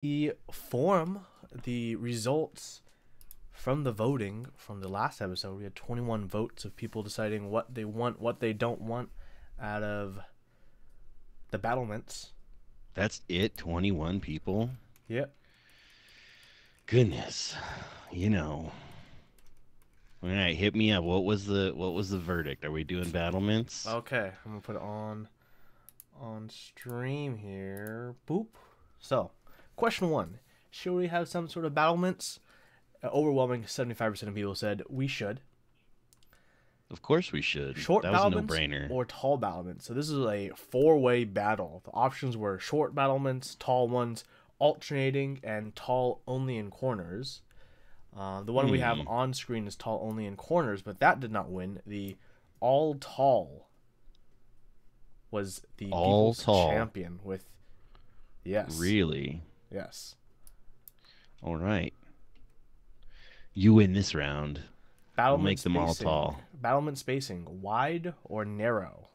the form, the results from the voting from the last episode, we had 21 votes of people deciding what they want, what they don't want out of the battlements. That's it, 21 people? Yep. Goodness. You know. All right, hit me up. What was the verdict? Are we doing battlements? Okay, I'm gonna put it on stream here. Boop. So, question one: should we have some sort of battlements? Overwhelming 75% of people said we should. Of course we should. Short That was a battlements no-brainer. or tall battlements. So this is a four-way battle. The options were short battlements, tall ones, alternating, and tall only in corners. The one we have Hmm. on screen is tall only in corners, but that did not win. The all tall was the All people's tall. champion with yes, Really? yes. All right. You win this round. We'll Battlement make them all spacing. tall. Battlement spacing, wide or narrow?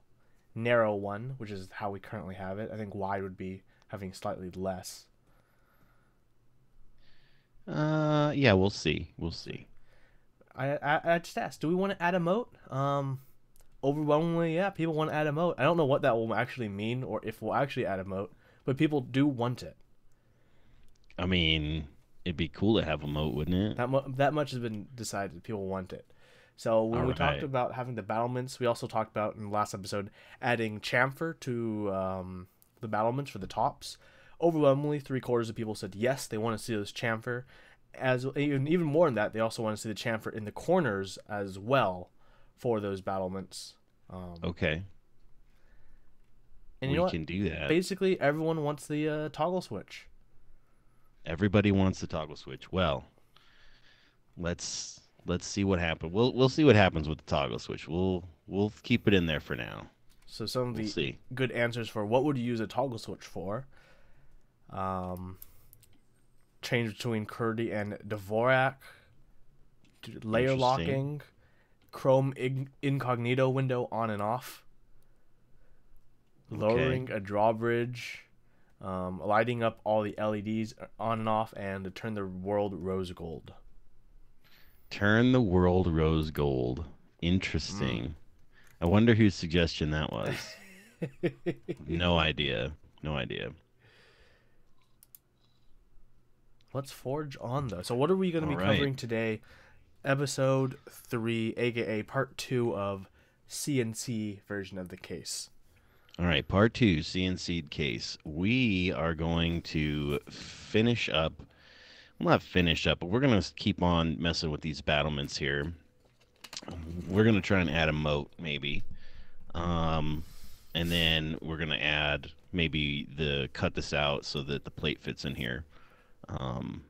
Narrow one, which is how we currently have it. I think wide would be having slightly less. Yeah, we'll see. We'll see. I just asked, do we want to add a moat? Overwhelmingly, yeah, people want to add a moat. I don't know what that will actually mean or if we'll actually add a moat, but people do want it. I mean, it'd be cool to have a moat, wouldn't it? That much has been decided. People want it. So when All we talked right. about having the battlements, we also talked about in the last episode adding chamfer to the battlements for the tops. Overwhelmingly, three-quarters of people said yes, they want to see this chamfer. As even more than that, they also want to see the chamfer in the corners as well for those battlements. Um, Okay. and you know We what? can do that. Basically, everyone wants the toggle switch. Everybody wants the toggle switch. Well, let's see what happens. We'll see what happens with the toggle switch. We'll keep it in there for now. So some of We'll the see. good answers for what would you use a toggle switch for? Um, Change between Kurdi and Dvorak, layer Interesting. locking, Chrome incognito window on and off, Okay. lowering a drawbridge, lighting up all the LEDs on and off, and to turn the world rose gold. Turn the world rose gold. Mm. Interesting. I wonder whose suggestion that was. No idea. No idea. Let's forge on though. So what are we going to All be right. covering today? Episode 3, aka part 2 of CNC version of the case. All right, part two, CNC case. We are going to finish up. Well, not finish up, but we're going to keep on messing with these battlements here. We're going to try and add a moat, maybe. Um, and then we're going to add maybe cut this out so that the plate fits in here. Um,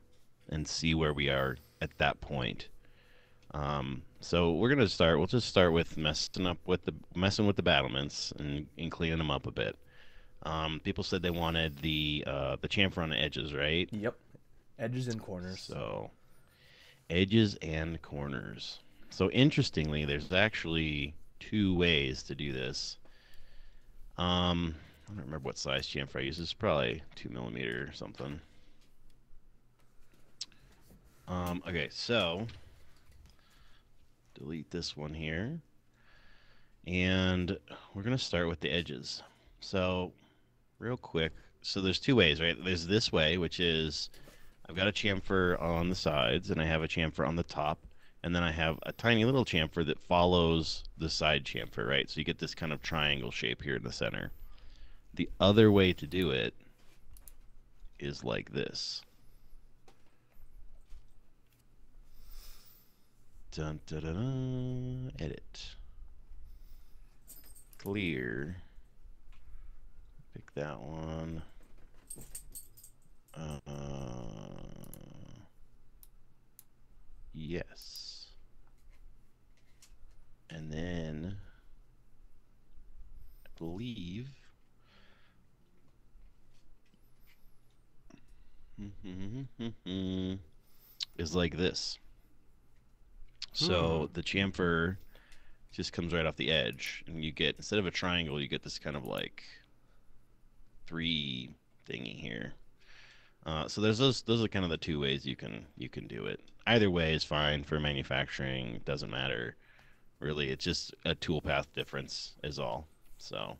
and see where we are at that point. So we're gonna start. We'll just start with messing with the battlements and cleaning them up a bit. People said they wanted the chamfer on the edges, right? Yep. Edges and corners. So edges and corners. So interestingly, there's actually two ways to do this. I don't remember what size chamfer I use. It's probably 2 millimeter or something. Okay, so delete this one here. And we're going to start with the edges. So, real quick. So, there's two ways, right? There's this way, which is I've got a chamfer on the sides, and I have a chamfer on the top. And then I have a tiny little chamfer that follows the side chamfer, right? So, you get this kind of triangle shape here in the center. The other way to do it is like this. Dun, dun, dun, dun. Edit. Clear. Pick that one. Uh, yes. And then I believe is like this. Hmm. So the chamfer just comes right off the edge, and you get, instead of a triangle, you get this kind of like three thingy here. So there's those are kind of the two ways you can do it. Either way is fine for manufacturing. Doesn't matter really. It's just a tool path difference is all. So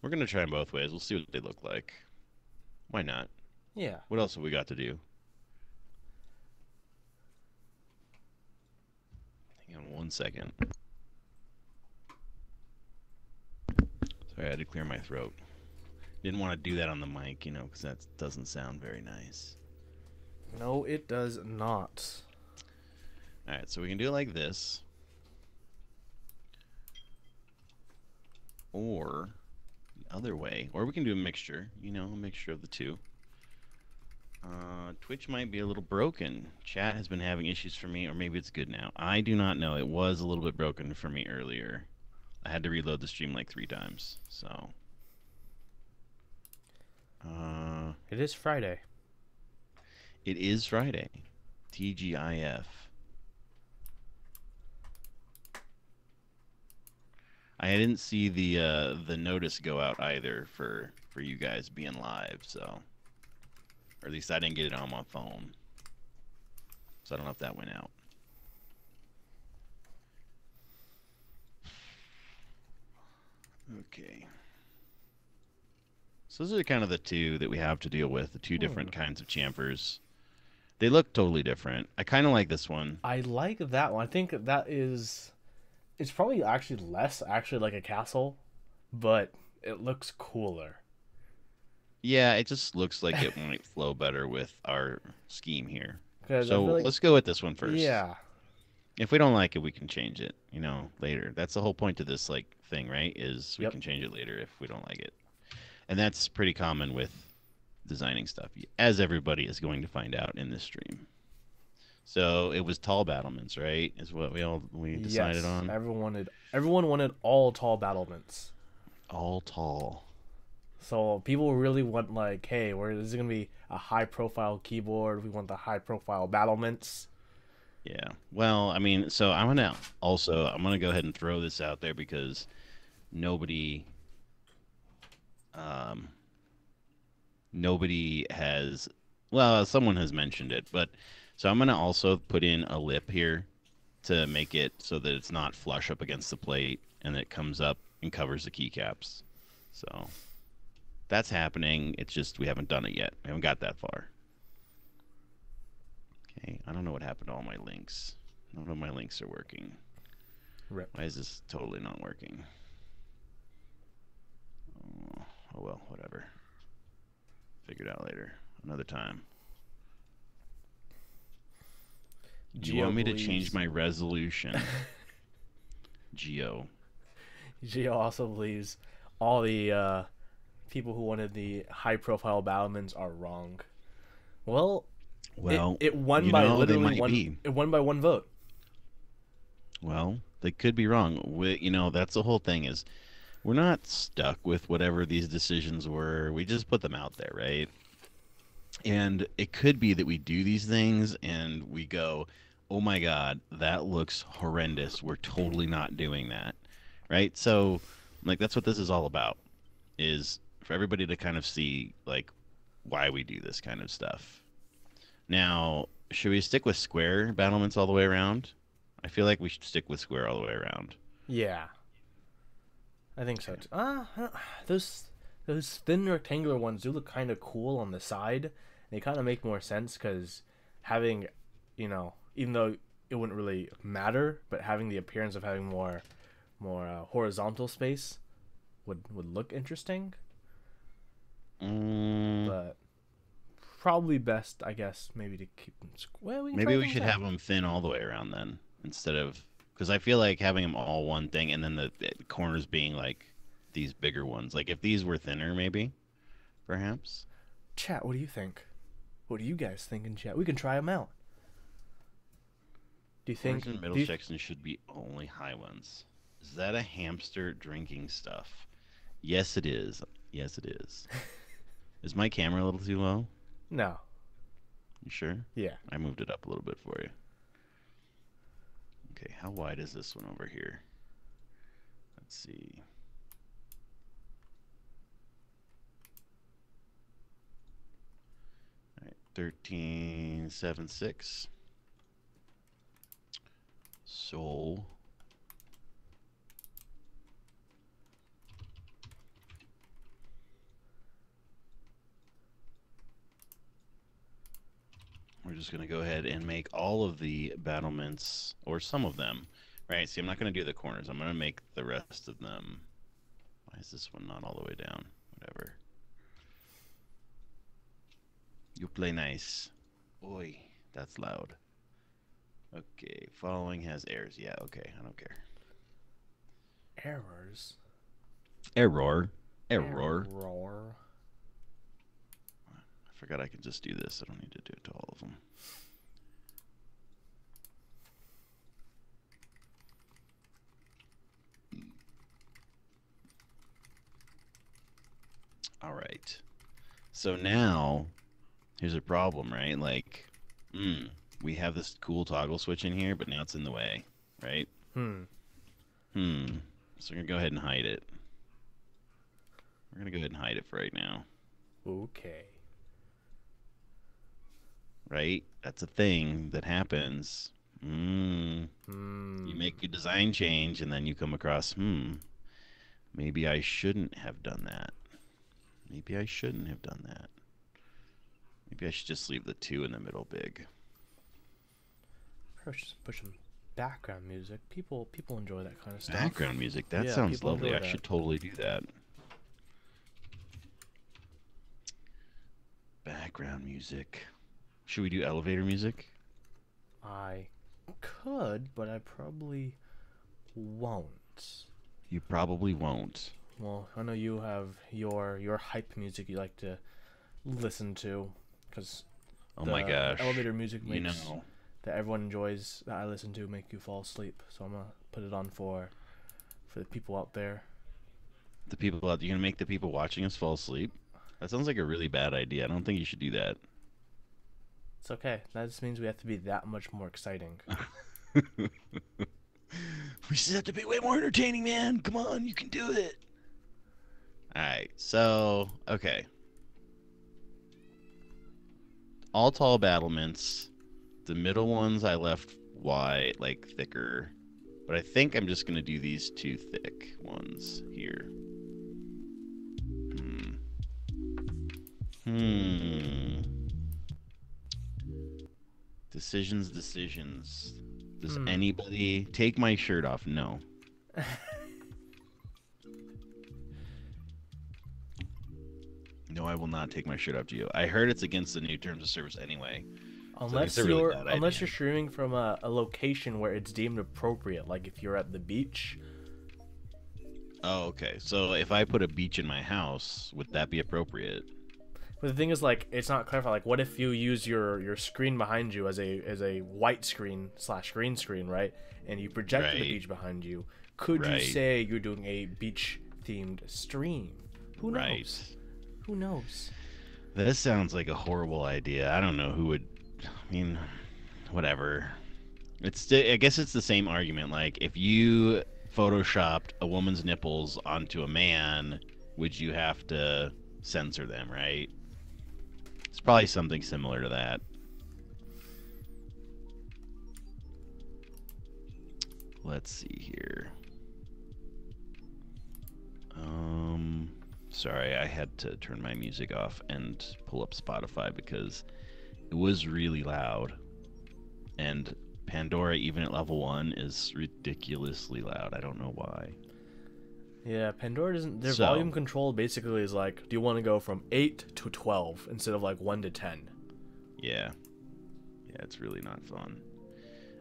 we're gonna try them both ways. We'll see what they look like. Why not? Yeah. What else have we got to do? Hang on 1 second. Sorry, I had to clear my throat. Didn't want to do that on the mic, because that doesn't sound very nice. No, it does not. All right, so we can do it like this. Or the other way. Or we can do a mixture, a mixture of the two. Twitch might be a little broken. Chat has been having issues for me, or maybe it's good now. I do not know. It was a little bit broken for me earlier. I had to reload the stream like 3 times, so... It is Friday. It is Friday. TGIF. I didn't see the notice go out either for you guys being live, so... Or at least I didn't get it on my phone. So I don't know if that went out. Okay. So those are kind of the two that we have to deal with, the two different kinds of chamfers. They look totally different. I kind of like this one. I like that one. I think that is... It's probably actually less like a castle, but it looks cooler. Yeah, it just looks like it might flow better with our scheme here. So like... let's go with this one first. Yeah. If we don't like it, we can change it, later. That's the whole point of this thing, right? Is we Yep. can change it later if we don't like it. And that's pretty common with designing stuff, as everybody is going to find out in this stream. So it was tall battlements, right? Is what we decided on. Everyone wanted all tall battlements. All tall. So people really want hey, this is gonna be a high profile keyboard. We want the high profile battlements. Yeah. Well, I mean, so I'm gonna go ahead and throw this out there because nobody has, well, someone has mentioned it, but so I'm gonna also put in a lip here to make it so that it's not flush up against the plate and it comes up and covers the keycaps. So that's happening. It's just we haven't done it yet. We haven't got that far. Okay, I don't know what happened to all my links. None of my links are working. Rip. Why is this totally not working? Oh well, whatever. Figure it out later. Another time. Do you want me to change my resolution? Geo also believes all the people who wanted the high profile battlements are wrong. Well, it won by literally one. It won by one vote. Well, they could be wrong. That's the whole thing is we're not stuck with whatever these decisions were. We just put them out there, right? And it could be that we do these things and we go, oh my God, that looks horrendous. We're totally not doing that, right? So, that's what this is all about, is for everybody to kind of see, why we do this kind of stuff. Now, should we stick with square battlements all the way around? I feel like we should stick with square all the way around. Yeah. I think so. Those thin rectangular ones do look kind of cool on the side. They kind of make more sense because having, even though it wouldn't really matter, but having the appearance of having more horizontal space would look interesting. But probably best, I guess, maybe to keep them square. Maybe we should have them thin all the way around then, instead of, because I feel like having them all one thing and then the corners being these bigger ones. If these were thinner, maybe, perhaps. Chat, what do you think? What do you guys think in chat? We can try them out. Do you think the middle section should be only high ones? Is that a hamster drinking stuff? Yes, it is. Yes, it is. Is my camera a little too low? No. You sure? Yeah. I moved it up a little bit for you. Okay, how wide is this one over here? Let's see. All right, 1376. So we're just going to go ahead and make all of the battlements, or some of them, right? See, I'm not going to do the corners. I'm going to make the rest of them. Why is this one not all the way down? Whatever. You play nice. Oi, that's loud. Okay, following has errors. Yeah, okay, I don't care. Errors. Error. Error. I forgot I can just do this. I don't need to do it to all of them. All right. So now, here's a problem, right? Like, we have this cool toggle switch in here, but now it's in the way, right? So we're going to go ahead and hide it. We're going to go ahead and hide it for right now. Okay. Right? That's a thing that happens. You make a design change, and then you come across, maybe I shouldn't have done that. Maybe I shouldn't have done that. Maybe I should just leave the 2 in the middle big. Probably just put some background music. People enjoy that kind of stuff. Background music? That Yeah, sounds people lovely. enjoy I that. should totally do that. Background music. Should we do elevator music? I could, but I probably won't. You probably won't. Well, I know you have your hype music you like to listen to, because Oh my gosh. elevator music You makes know. that everyone enjoys, that I listen to, make you fall asleep. So I'm gonna put it on for the people out there. The people out there, you're going to make the people watching us fall asleep? That sounds like a really bad idea. I don't think you should do that. It's okay. That just means we have to be that much more exciting. We just have to be way more entertaining, man. Come on, you can do it. Alright, so, okay. All tall battlements. The middle ones I left wide, like thicker. But I think I'm just going to do these 2 thick ones here. Decisions. Does anybody take my shirt off? No. No, I will not take my shirt off, Gio. I heard it's against the new terms of service anyway. Unless So it's a really bad unless idea. you're streaming from a location where it's deemed appropriate, like if you're at the beach. Oh, okay. So if I put a beach in my house, would that be appropriate? But the thing is, like, it's not clarified. Like, what if you use your screen behind you as a white screen / green screen, right? And you project the Right. beach behind you. Could you Right. say you're doing a beach themed stream? Who knows? Right. Who knows? This sounds like a horrible idea. I don't know who would. I mean, whatever. I guess it's the same argument. Like, if you photoshopped a woman's nipples onto a man, would you have to censor them, right? It's probably something similar to that. Let's see here. Sorry, I had to turn my music off and pull up Spotify because it was really loud. And Pandora, even at level 1, is ridiculously loud. I don't know why. Yeah, Pandora doesn't. Their So- volume control basically is like, do you want to go from 8 to 12 instead of like 1 to 10? Yeah. Yeah, it's really not fun.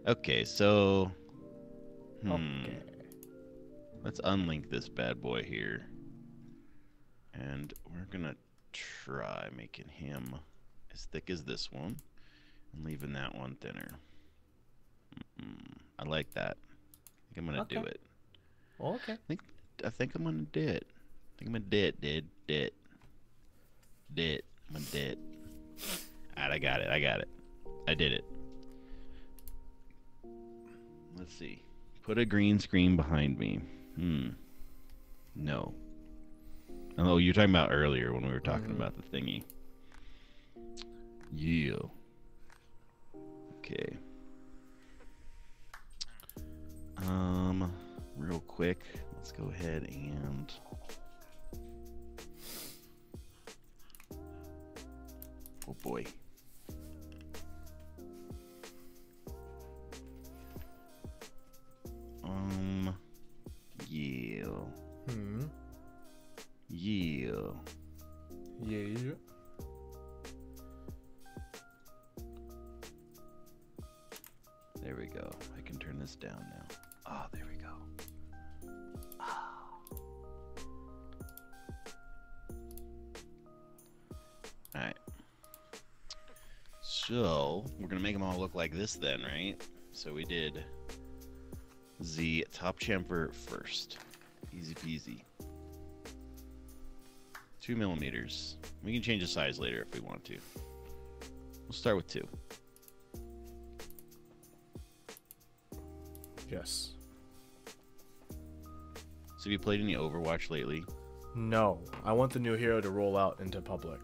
Okay, so... Okay. Let's unlink this bad boy here. And we're gonna try making him as thick as this one and leaving that one thinner. I like that. I think I'm gonna do Okay. it. Okay. I think I'm gonna do it. I think I'm gonna do it, I'm gonna do it. Alright, I got it. I did it. Let's see. Put a green screen behind me. No. Oh, you're talking about earlier when we were talking about the thingy. Yeah. Okay. Real quick, let's go ahead and oh boy. Yeah. Yeah. Yeah. There we go. I can turn this down now. Ah, there we go. Ah. All right. So we're gonna make them all look like this then, right? So we did the top chamfer first. Easy peasy. 2 millimeters. We can change the size later if we want to. We'll start with 2. Yes. So have you played any Overwatch lately? No. I want the new hero to roll out into public.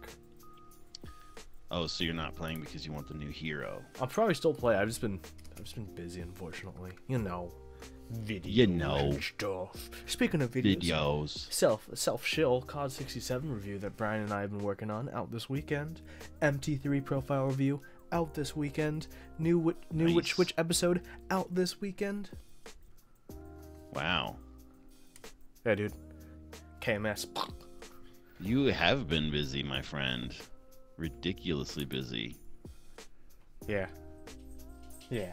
Oh, so you're not playing because you want the new hero. I'll probably still play. I've just been busy, unfortunately. You know. Video You know. and stuff. Speaking of videos. Self shill COD 67 review that Brian and I have been working on out this weekend. MT3 profile review out this weekend. New Nice. Witch episode out this weekend. Wow. Yeah, dude. KMS. You have been busy, my friend. Ridiculously busy. Yeah. Yeah.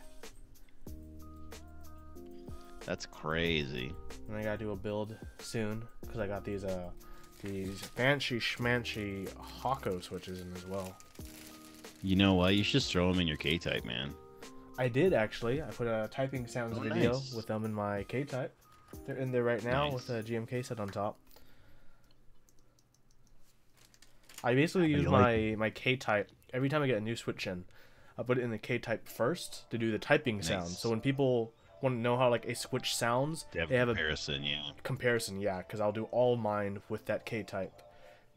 That's crazy. And I gotta do a build soon because I got these fancy schmancy Hako switches in as well. You know what? You should just throw them in your K-type, man. I did actually. I put a typing sounds video nice. with them in my K-type. They're in there right now Nice. with a GMK set on top. I basically use you my K-type every time I get a new switch in. I put it in the K-type first to do the typing sounds. So when people want to know how like a switch sounds, They have they have comparison, yeah. a comparison. Yeah, because I'll do all mine with that K-type.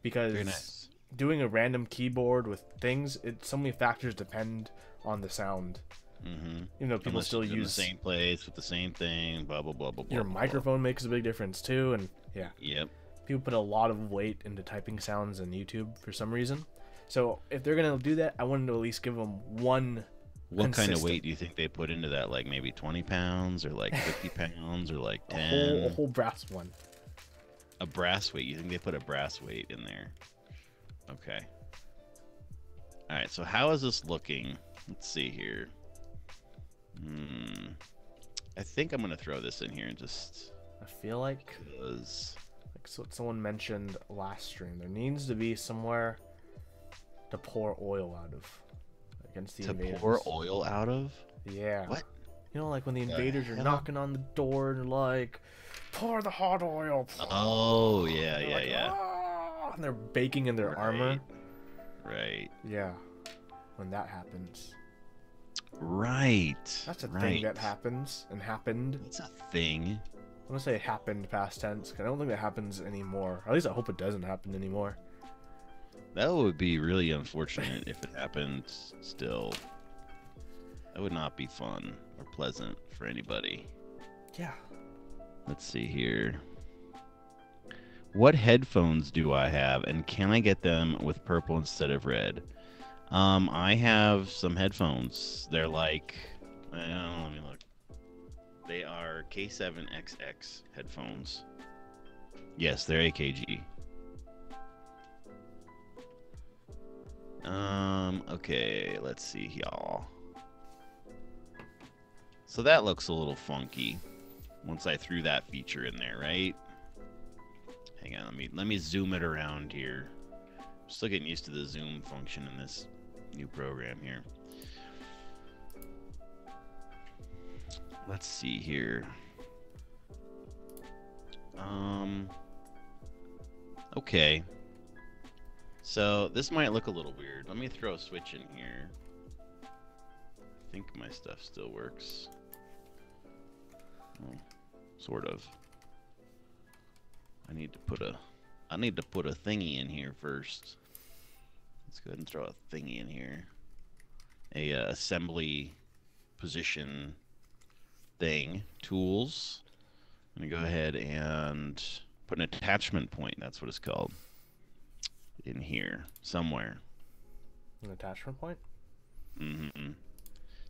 Because Very nice. doing a random keyboard with things, so many factors depend on the sound. Mm-hmm. Even though people Unless still you're in use the same place with the same thing, blah blah blah blah blah. your blah, microphone makes a big difference too, and yeah, blah. Yep. people put a lot of weight into typing sounds in YouTube for some reason. So if they're gonna do that, I wanted to at least give them one. What kind of consistent- weight do you think they put into that? Like maybe 20 pounds or like 50 pounds or like 10? a whole brass one. A brass weight. You think they put a brass weight in there? Okay. All right. So how is this looking? Let's see here. I think I'm gonna throw this in here and just I feel like because what someone mentioned last stream. There needs to be somewhere to pour oil out of against the to invaders. pour oil out of. Yeah. What? You know, like when the invaders are hell? knocking on the door and they're like, pour the hot oil. Oh yeah, They're yeah, like, yeah. "Ah," and they're baking in their Right. armor. Right. Yeah. When that happens. Right. That's a right. thing that happens and happened. It's a thing. I'm gonna say happened past tense, 'cause I don't think that happens anymore. At least I hope it doesn't happen anymore. That would be really unfortunate if it happened still. That would not be fun or pleasant for anybody. Yeah. Let's see here. What headphones do I have, and can I get them with purple instead of red? I have some headphones. They're like, let me look. They are K7XX headphones. Yes, they're AKG. Okay, let's see, y'all. So that looks a little funky once I threw that feature in there, right? Hang on, let me zoom it around here. I'm still getting used to the zoom function in this new program here. Let's see here. Okay. So this might look a little weird. Let me throw a switch in here. I think my stuff still works. Well, sort of. I need to put a thingy in here first. Let's go ahead and throw a thingy in here. assembly position thing. Tools. I'm gonna go ahead and put an attachment point. That's what it's called. In here somewhere. An attachment point. Mm-hmm.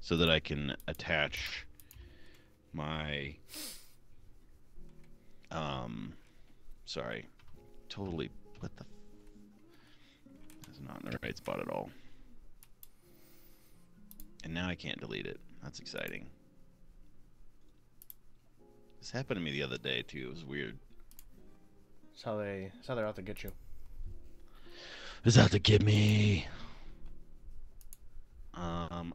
So that I can attach my sorry, totally, what the that's not in the right spot at all. And now I can't delete it. That's exciting. This happened to me the other day too. It was weird. That's how they're out to get you. It's out to get me.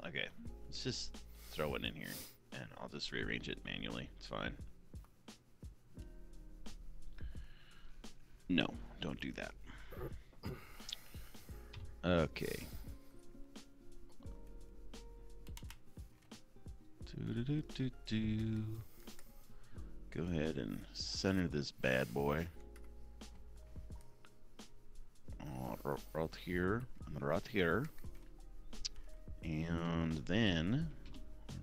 Okay. Let's just throw it in here and I'll just rearrange it manually. It's fine. No, don't do that. Okay. Go ahead and center this bad boy. Right here, and right here. And then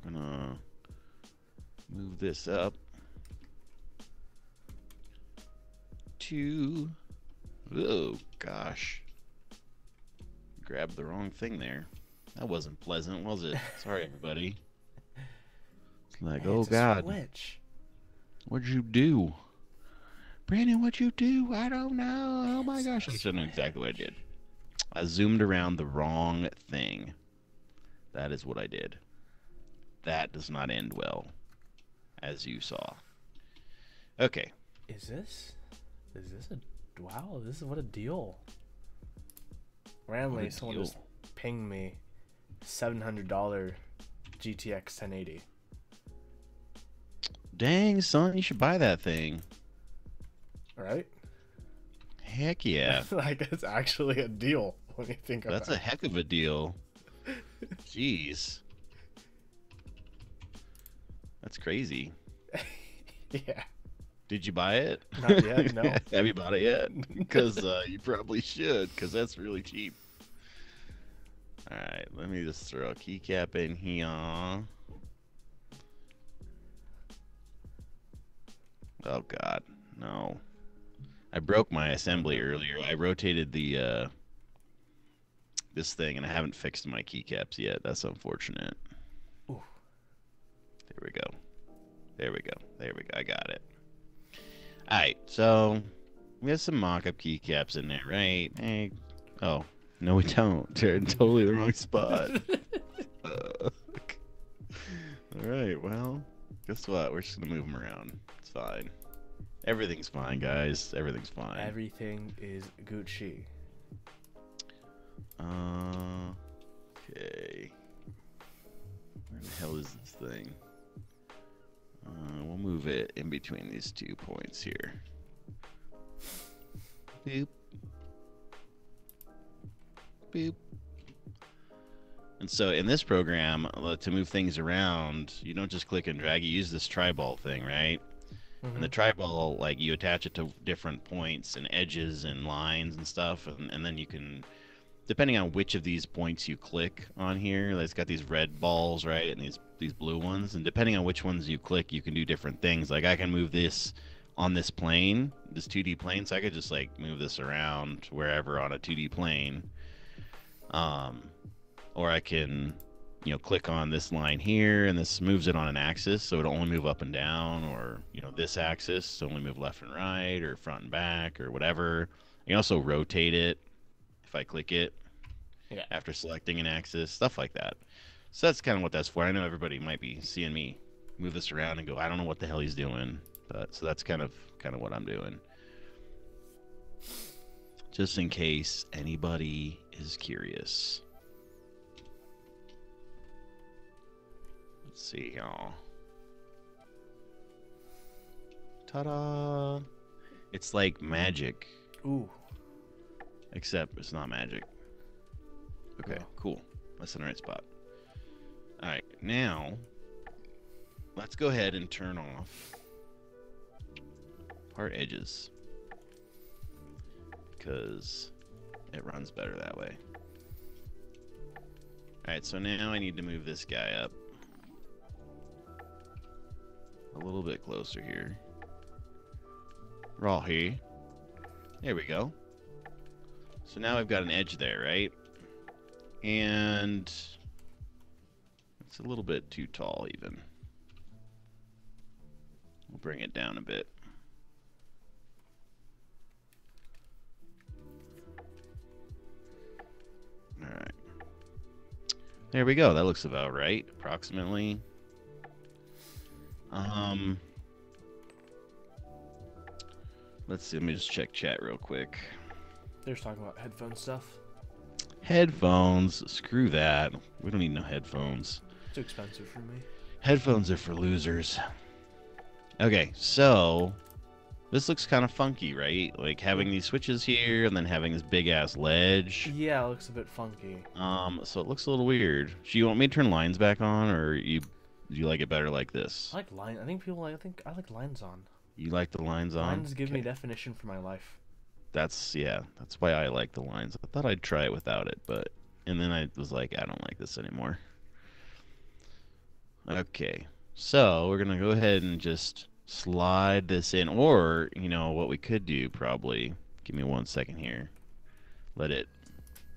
we're gonna move this up to, oh gosh, grabbed the wrong thing there. That wasn't pleasant, was it? Sorry, everybody. It's like, Man, oh it's a God, switch. what'd you do? Brandon, what'd you do? I don't know. Oh my gosh, I should know exactly what I did. I zoomed around the wrong thing. That is what I did. That does not end well, as you saw. Okay. Is this a wow? This is what a deal. Randomly, someone just pinged me $700 GTX 1080. Dang, son, you should buy that thing. Right? Heck yeah. Like, it's actually a deal when you think about it. That's a heck of a deal. Jeez. That's crazy. Yeah. Did you buy it? Not yet, no. Have you bought it yet? Because you probably should, because that's really cheap. Alright, let me just throw a keycap in here. Oh god, no. I broke my assembly earlier. I rotated the this thing and I haven't fixed my keycaps yet. That's unfortunate. Ooh. There we go. There we go. There we go. I got it. Alright, so we have some mock-up keycaps in there, right? Hey. Oh, no we don't. They're in totally the wrong spot. Alright, well, guess what? We're just gonna move them around. It's fine. Everything's fine, guys. Everything's fine. Everything is Gucci. Okay. Where the hell is this thing? We'll move it in between these 2 points here. Boop. Boop. And so in this program, to move things around, you don't just click and drag. You use this tri-ball thing, right? And the tri-ball, like, you attach it to different points and edges and lines and stuff, and then you can, depending on which of these points you click on here, like it's got these red balls, right, and these blue ones, and depending on which ones you click, you can do different things. Like, I can move this on this plane, this 2D plane, so I could just, like, move this around wherever on a 2D plane. Or I can, you know, click on this line here, and this moves it on an axis, so it'll only move up and down, or, you know, this axis, so only move left and right, or front and back, or whatever. You can also rotate it if I click it after selecting an axis, stuff like that. So that's kind of what that's for. I know everybody might be seeing me move this around and go, I don't know what the hell he's doing, but so that's kind of what I'm doing. Just in case anybody is curious. Let's see, y'all. Ta-da! It's like magic. Ooh. Except it's not magic. Okay, cool. That's in the right spot. Alright, now let's go ahead and turn off part edges, because it runs better that way. Alright, so now I need to move this guy up a little bit closer here. Right here. There we go. So now I've got an edge there, right? And it's a little bit too tall even. We'll bring it down a bit. Alright. There we go. That looks about right, approximately. Let's see. Let me just check chat real quick. They're just talking about headphone stuff. Headphones. Screw that. We don't need no headphones. Too expensive for me. Headphones are for losers. Okay, so this looks kind of funky, right? Like having these switches here and then having this big ass ledge. Yeah, it looks a bit funky. So it looks a little weird. Do you want me to turn lines back on, or do you like it better like this? I like line. I think I like lines on. You like the lines on? Lines give me definition for my life. That's why I like the lines. I thought I'd try it without it, and then I was like, I don't like this anymore. Okay, so we're gonna go ahead and just slide this in, or you know what we could do probably. Give me 1 second here. Let it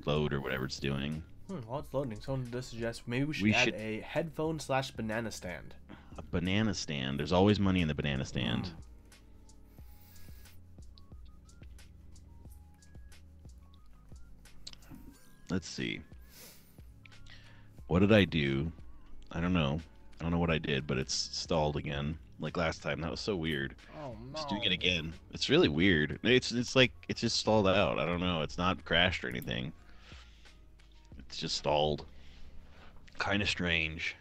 load or whatever it's doing. While it's loading, someone does suggest maybe we should add a headphone/banana stand. A banana stand. There's always money in the banana stand. Let's see. What did I do? I don't know. I don't know what I did, but it's stalled again. Like last time. That was so weird. Oh no. Just doing it again. It's really weird. It's like it's just stalled out. I don't know. It's not crashed or anything. It's just stalled. Kind of strange.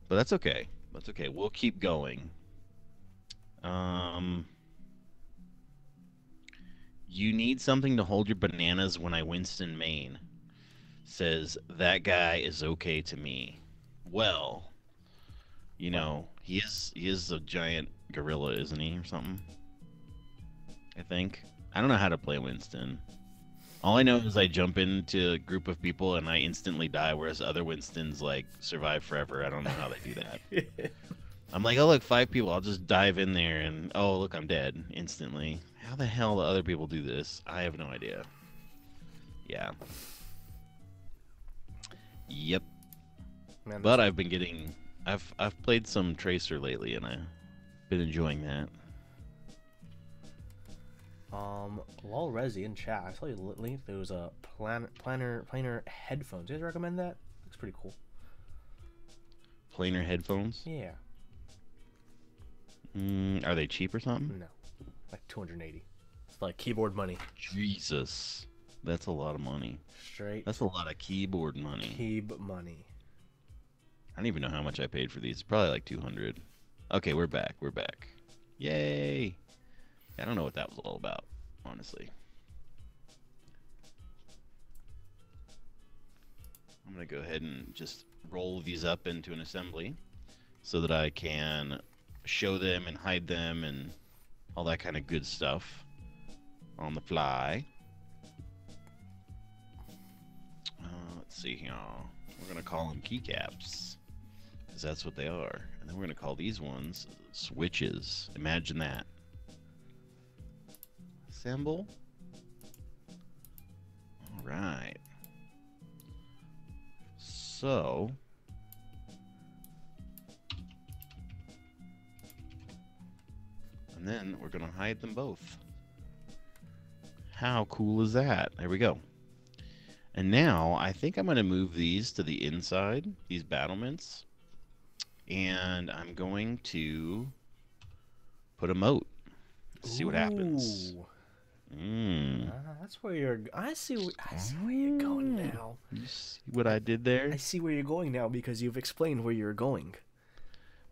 But that's okay. That's okay. We'll keep going. You need something to hold your bananas when I Winston Maine. Says, that guy is okay to me. Well, you know, he is a giant gorilla, isn't he, or something? I think. I don't know how to play Winston. All I know is I jump into a group of people and I instantly die, whereas other Winstons, like, survive forever. I don't know how they do that. I'm like, oh, look, 5 people. I'll just dive in there and, oh, look, I'm dead instantly. How the hell do other people do this? I have no idea. Yeah. Yep. Man, but I've been getting... I've played some Tracer lately, and I've been enjoying that. While Resi in chat, I saw you link. There was a planar headphones. You guys recommend that? Looks pretty cool. Planar headphones? Yeah. Are they cheap or something? No, like 280. It's like keyboard money. Jesus, that's a lot of money. Straight. That's a lot of keyboard money. Keyb money. I don't even know how much I paid for these. Probably like 200. Okay, we're back. We're back. Yay! I don't know what that was all about, honestly. I'm gonna go ahead and just roll these up into an assembly so that I can show them and hide them and all that kind of good stuff on the fly. Let's see here. We're gonna call them keycaps because that's what they are, and then we're gonna call these ones switches. Imagine that. Assemble. All right. So and then we're gonna hide them both. How cool is that? There we go. And now I think I'm gonna move these to the inside, these battlements, and I'm going to put a moat. See what happens. That's where you're. I see where you're going now. You see what I did there? I see where you're going now because you've explained where you're going.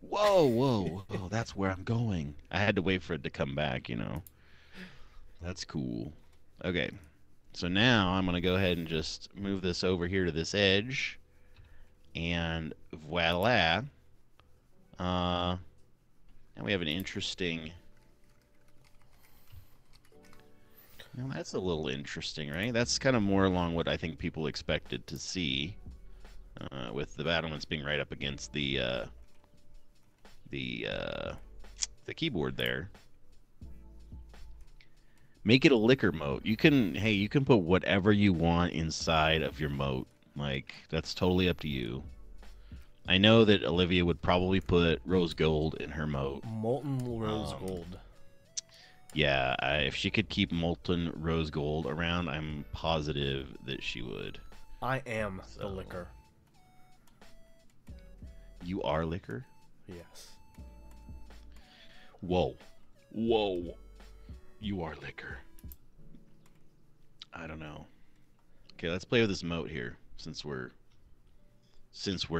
Whoa, whoa, whoa! That's where I'm going. I had to wait for it to come back, you know. That's cool. Okay, so now I'm gonna go ahead and just move this over here to this edge, and voila! Now we have an interesting. Now that's a little interesting, right? That's kind of more along what I think people expected to see. with the battlements being right up against the keyboard there. Make it a liquor moat. You can, hey, you can put whatever you want inside of your moat. Like, that's totally up to you. I know that Olivia would probably put rose gold in her moat. Molten rose gold. Yeah, if she could keep molten rose gold around, I'm positive that she would. I am the liquor. You are liquor? Yes. Whoa. Whoa. You are liquor. I don't know. Okay, let's play with this moat here since we're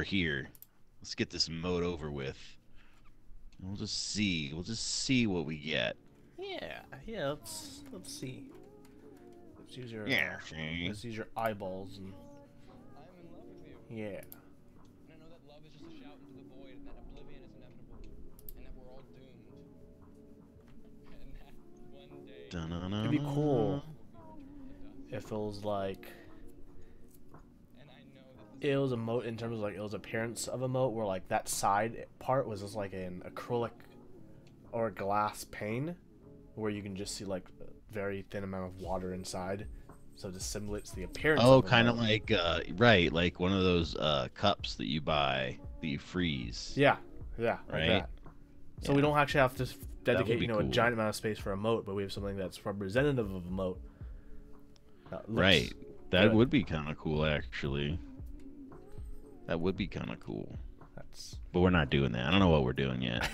here. Let's get this moat over with. We'll just see. We'll just see what we get. Yeah. Let's see. Let's use your let's use your eyeballs and. I'm in love with you. Yeah. And I know that love is just a shout into the void, and that oblivion is inevitable, and that we're all doomed. And that one day. It'd be cool if it was like. And I know that It was a moat in terms of like it was appearance of a moat where like that side part was just like an acrylic or glass pane where you can just see like a very thin amount of water inside, so it just simulates the appearance. Oh, of a kind of moat. like right, like one of those cups that you buy that you freeze. Yeah, like Right? that. So Yeah. we don't actually have to would dedicate be a cool. giant amount of space for a moat, but we have something that's representative of a moat. That looks Right. That good. would be kind of cool, actually. That would be kind of cool. That's But we're not doing that. I don't know what we're doing yet.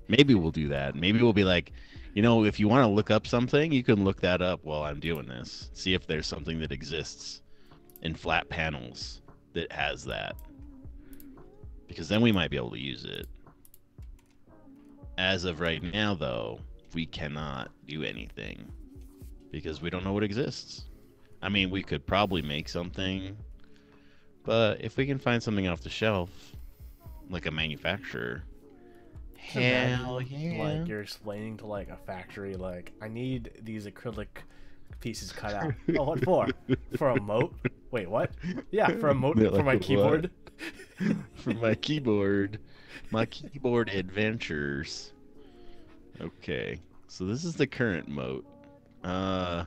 Maybe we'll do that. Maybe we'll be like, you know, if you want to look up something, you can look that up while I'm doing this. See if there's something that exists in flat panels that has that. Because then we might be able to use it. As of right now, though, we cannot do anything because we don't know what exists. I mean, we could probably make something, but if we can find something off the shelf, like a manufacturer, hell yeah. Like you're explaining to like a factory, like I need these acrylic pieces cut out. Oh, what for? For a moat? Wait, what? Yeah, for a moat They're for like, my "What?" keyboard. For my keyboard adventures. Okay, so this is the current moat. Yeah,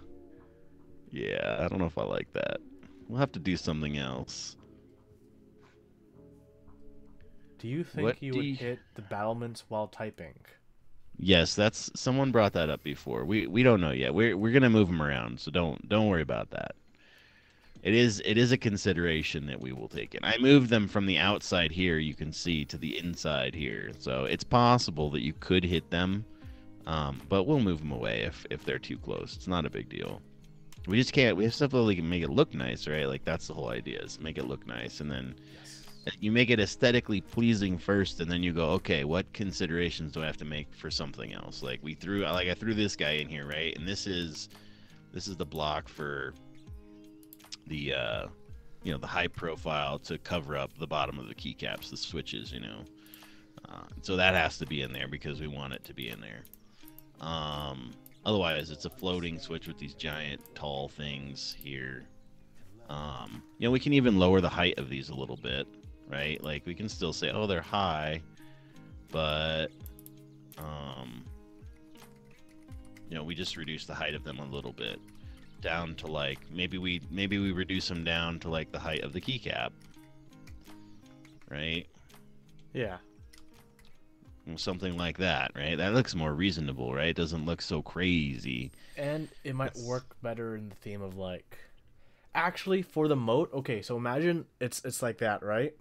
I don't know if I like that. We'll have to do something else. Do you think What you do would you- hit the battlements while typing? Yes, that's someone brought that up before. We don't know yet. We're gonna move them around, so don't worry about that. It is a consideration that we will take in. I moved them from the outside here, you can see, to the inside here, so it's possible that you could hit them, but we'll move them away if they're too close. It's not a big deal. We just can't. We have stuff that we can make it look nice, right? Like that's the whole idea, is make it look nice, and then you make it aesthetically pleasing first, and then you go, okay, what considerations do I have to make for something else? Like I threw this guy in here, right? And this is the block for the the high profile to cover up the bottom of the keycaps, the switches, so that has to be in there because we want it to be in there. Otherwise, it's a floating switch with these giant tall things here. We can even lower the height of these a little bit, right? Like we can still say, oh, they're high, but we just reduce the height of them a little bit down to like maybe we reduce them down to like the height of the keycap, right? Yeah. Something like that, right? That looks more reasonable, right? It doesn't look so crazy. And it might work better in the theme of like, actually for the moat. Okay, so imagine it's like that, right?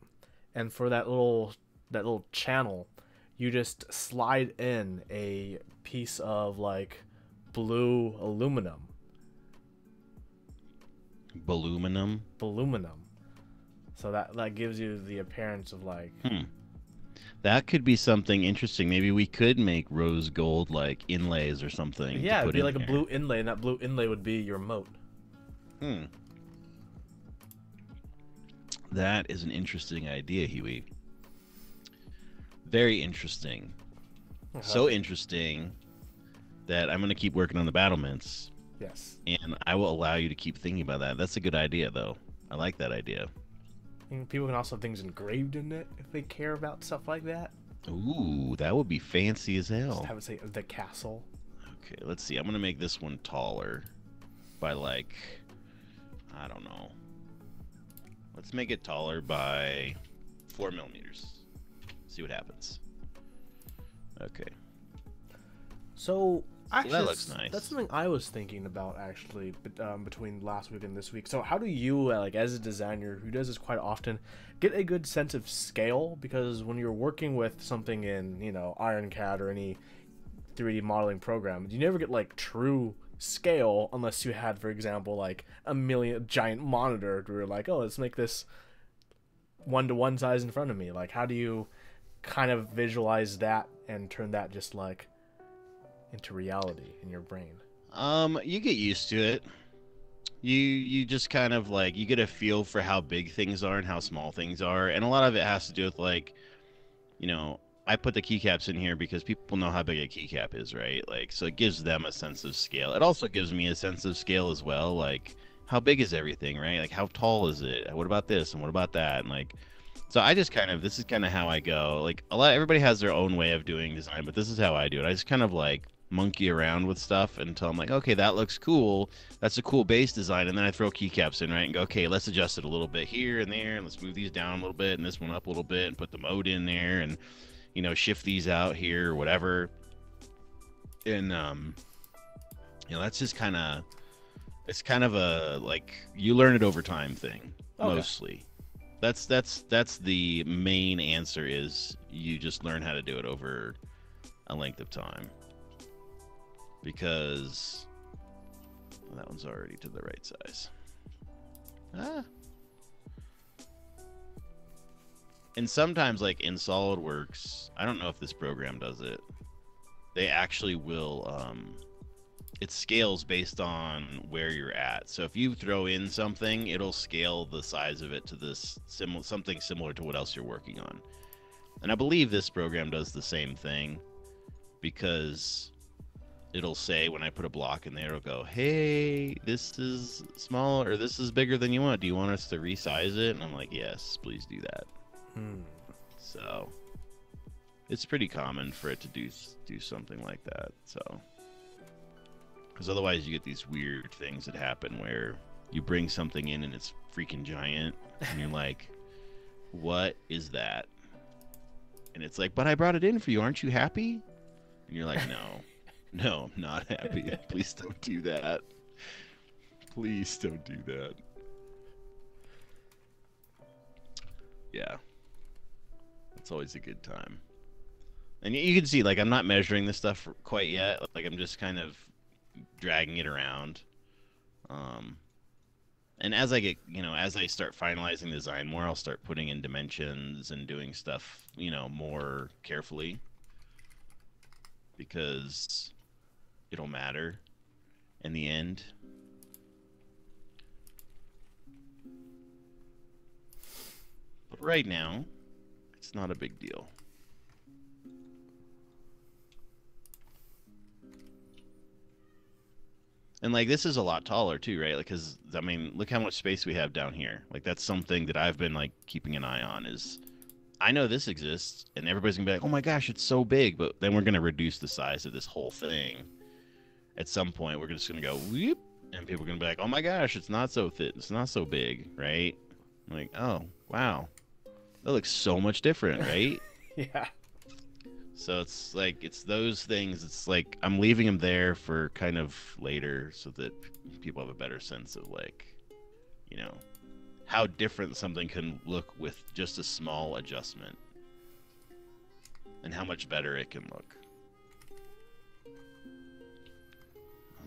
And for that little channel, you just slide in a piece of like blue aluminum. Aluminum. So that gives you the appearance of like. That could be something interesting. Maybe we could make rose gold like inlays or something. Yeah, it'd be like a there. blue inlay, and that blue inlay would be your moat. That is an interesting idea, Huey. Very interesting. So interesting that I'm going to keep working on the battlements, Yes. and I will allow you to keep thinking about that. That's a good idea, though. I like that idea. And people can also have things engraved in it if they care about stuff like that. Ooh, that would be fancy as Just hell. have it say the castle. Okay, let's see. I'm gonna make this one taller by like, I don't know. Let's make it taller by 4 millimeters. See what happens. Okay. So actually, that looks nice. That's something I was thinking about actually, between last week and this week. So how do you, like, as a designer who does this quite often, get a good sense of scale? Because when you're working with something in, you know, IronCAD or any 3D modeling program, you never get like true scale unless you had, for example, like a giant monitor where you're like, oh, let's make this 1-to-1 size in front of me. Like, how do you kind of visualize that and turn that just like into reality in your brain? You get used to it. You just kind of like, you get a feel for how big things are and how small things are, and a lot of it has to do with, like, you know, I put the keycaps in here because people know how big a keycap is, right? Like, so it gives them a sense of scale. It also gives me a sense of scale as well, like how big is everything, right? Like, how tall is it? What about this and what about that? And like, so I just kind of, this is kind of how I go. Like, everybody has their own way of doing design, but this is how I do it. I just kind of like monkey around with stuff until I'm like, okay, that looks cool. That's a cool base design. And then I throw keycaps in, right? And go, okay, let's adjust it a little bit here and there. And let's move these down a little bit and this one up a little bit and put the mode in there and, you know, shift these out here or whatever. And, you know, that's just kind of, it's kind of a, like, you learn it over time thing, mostly. That's the main answer, is you just learn how to do it over a length of time. Because that one's already to the right size. And sometimes, like in SolidWorks, I don't know if this program does it, they actually will, it scales based on where you're at. So if you throw in something, it'll scale the size of it to this something similar to what else you're working on. And I believe this program does the same thing, because it'll say, when I put a block in there, it'll go, hey, this is small, or this is bigger than you want. Do you want us to resize it? And I'm like, yes, please do that. So it's pretty common for it to do something like that. So, because otherwise you get these weird things that happen where you bring something in and it's freaking giant, and you're like, what is that? And it's like, but I brought it in for you. Aren't you happy? And you're like, no, I'm not happy. Please don't do that. Please don't do that. Yeah. It's always a good time. And you can see, like, I'm not measuring this stuff quite yet. Like, I'm just kind of dragging it around. And as I get, you know, as I start finalizing the design more, I'll start putting in dimensions and doing stuff, you know, more carefully. Because it'll matter in the end. But right now, it's not a big deal. And like, this is a lot taller too, right? Like, cause I mean, look how much space we have down here. Like, that's something that I've been like keeping an eye on, is I know this exists and everybody's gonna be like, oh my gosh, it's so big. But then we're gonna reduce the size of this whole thing. At some point, we're just gonna go whoop, and people are gonna be like, oh my gosh, it's not so thick, it's not so big, right? I'm like, oh wow, that looks so much different, right? Yeah. So it's like, it's those things. It's like, I'm leaving them there for kind of later so that people have a better sense of, like, you know, how different something can look with just a small adjustment, and how much better it can look.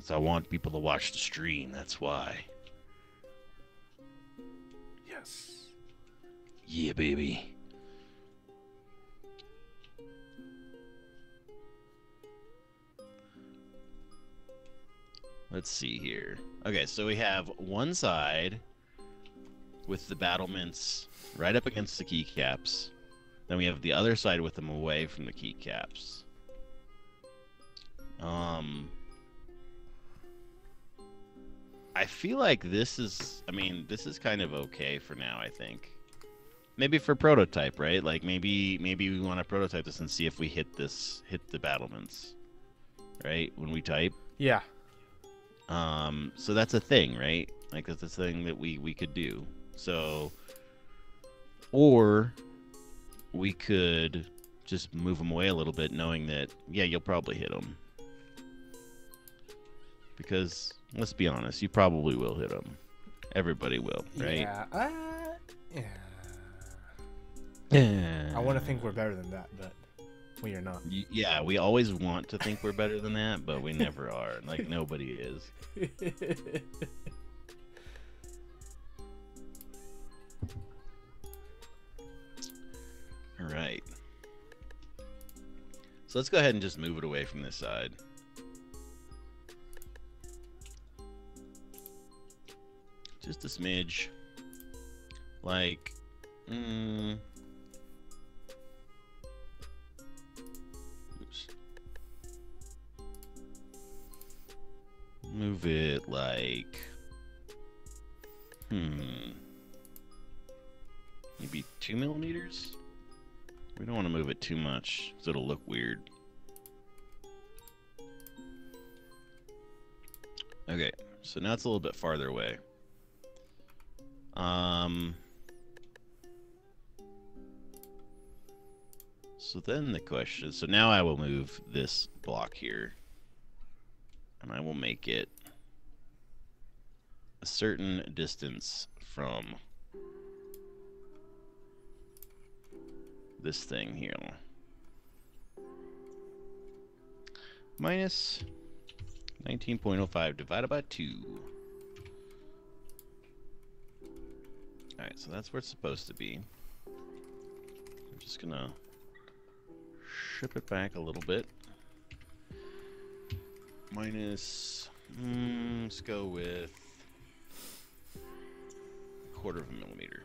So I want people to watch the stream, that's why. Yes. Yeah, baby. Let's see here. Okay, so we have one side with the battlements right up against the keycaps. Then we have the other side with them away from the keycaps. I feel like this is, I mean, this is kind of okay for now, I think. maybe for prototype, right? Like maybe we want to prototype this and see if we hit the battlements, right? When we type. Yeah. So that's a thing, right? Like that's a thing that we could do. So, or we could just move them away a little bit, knowing that yeah, you'll probably hit them. Because let's be honest, you probably will hit them. Everybody will, right? Yeah. I want to think we're better than that, but we are not. Yeah, we always want to think we're better than that, but we never are. Like nobody is. All right. So let's go ahead and just move it away from this side. Just a smidge. Like, oops. Move it like, maybe 2 millimeters? We don't want to move it too much, because it'll look weird. Okay, so now it's a little bit farther away. So then the question is, so now I will move this block here, and I will make it a certain distance from this thing here. Minus 19.05 divided by 2. Alright, so that's where it's supposed to be. I'm just gonna ship it back a little bit. Minus, let's go with 1/4 millimeter.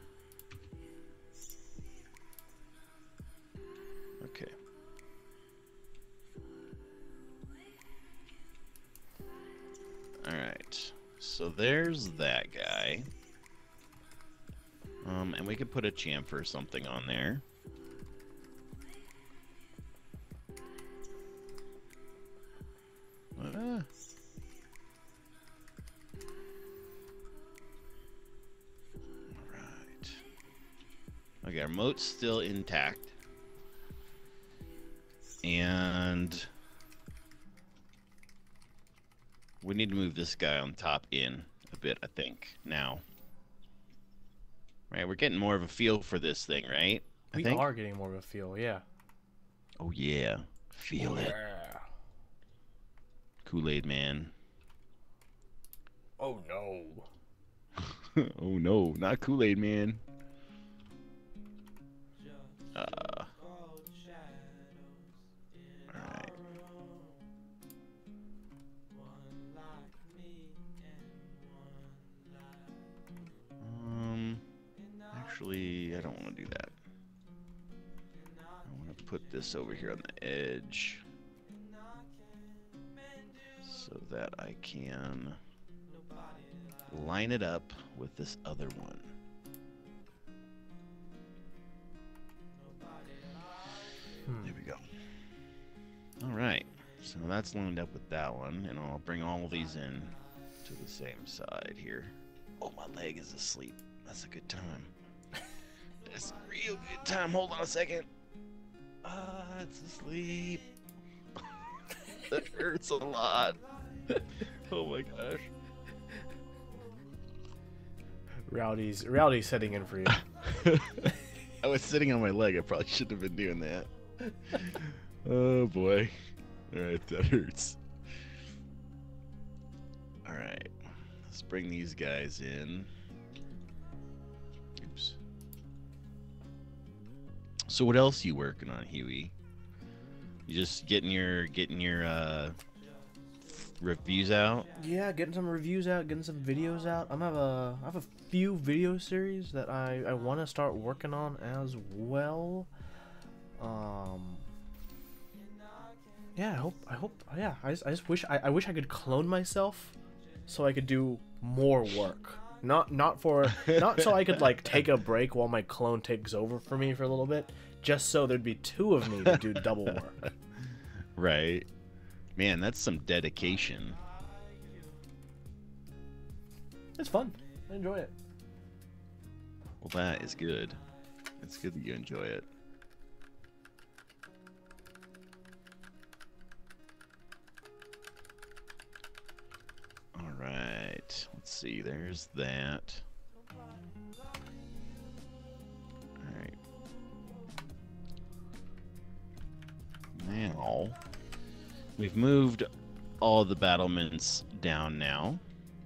Okay. Alright, so there's that guy. And we could put a chamfer or something on there. Alright. Okay, our moat's still intact. And we need to move this guy on top in a bit, I think, now. Right, we're getting more of a feel for this thing, right? We are getting more of a feel, yeah. Oh, yeah. Feel it. Kool-Aid man. Oh, no. Oh, no. Not Kool-Aid man. Alright. Actually, I don't want to do that. I want to put this over here on the edge so that I can line it up with this other one. There we go. Alright, so that's lined up with that one, and I'll bring all of these in to the same side here. Oh, my leg is asleep. That's a good time. That's a real good time. Hold on a second. It's asleep. That hurts a lot. Oh my gosh. Rowdy's setting in for you. I was sitting on my leg. I probably shouldn't have been doing that. Oh boy. Alright, that hurts. Alright. Let's bring these guys in. Oops. So what else you working on, Huey? You just getting your reviews out? Yeah, getting some reviews out, getting some videos out. I have a few video series that I want to start working on as well. Yeah, I hope yeah, I just wish I wish I could clone myself so I could do more work. Not so I could like take a break while my clone takes over for me for a little bit, just so there'd be two of me to do double war. Right. Man, that's some dedication. It's fun. I enjoy it. Well, that is good. It's good that you enjoy it. All right. Let's see. There's that. All right. Now, we've moved all the battlements down now.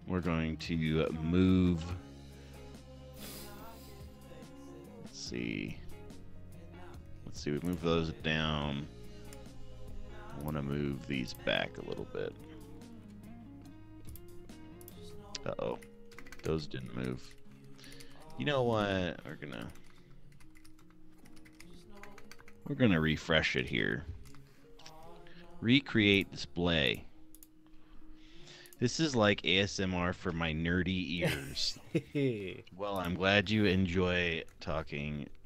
We're going to move. Let's see. We move those down. I want to move these back a little bit. Uh-oh. Those didn't move. You know what? We're gonna refresh it here. Recreate display. This is like ASMR for my nerdy ears. Well, I'm glad you enjoy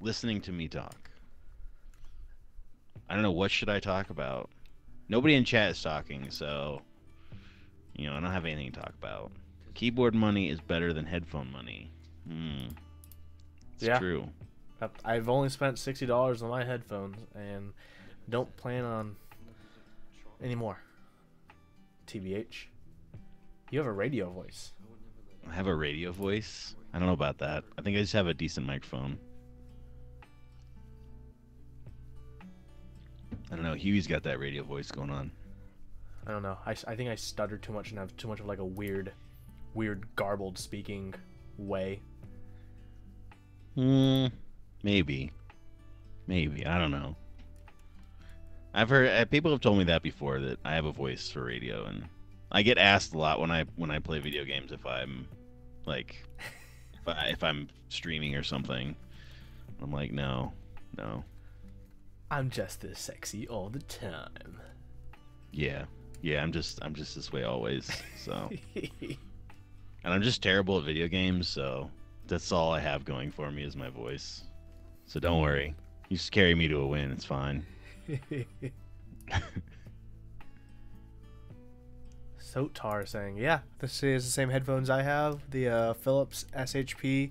listening to me talk. I don't know, what should I talk about? Nobody in chat is talking, so, I don't have anything to talk about. Keyboard money is better than headphone money. It's true. I've only spent $60 on my headphones and don't plan on any more. TBH. You have a radio voice. I have a radio voice? I don't know about that. I think I just have a decent microphone. I don't know. Huey's got that radio voice going on. I don't know. I think I stutter too much and have too much of like a weird garbled speaking way. Maybe. I don't know. I've heard people have told me that before, that I have a voice for radio, and I get asked a lot when I play video games if I'm like if I'm streaming or something. I'm like, no. I'm just this sexy all the time. Yeah, I'm just this way always. So, and I'm just terrible at video games, so that's all I have going for me is my voice. So don't worry, you just carry me to a win. It's fine. Sotar saying, yeah, this is the same headphones I have, the Philips SHP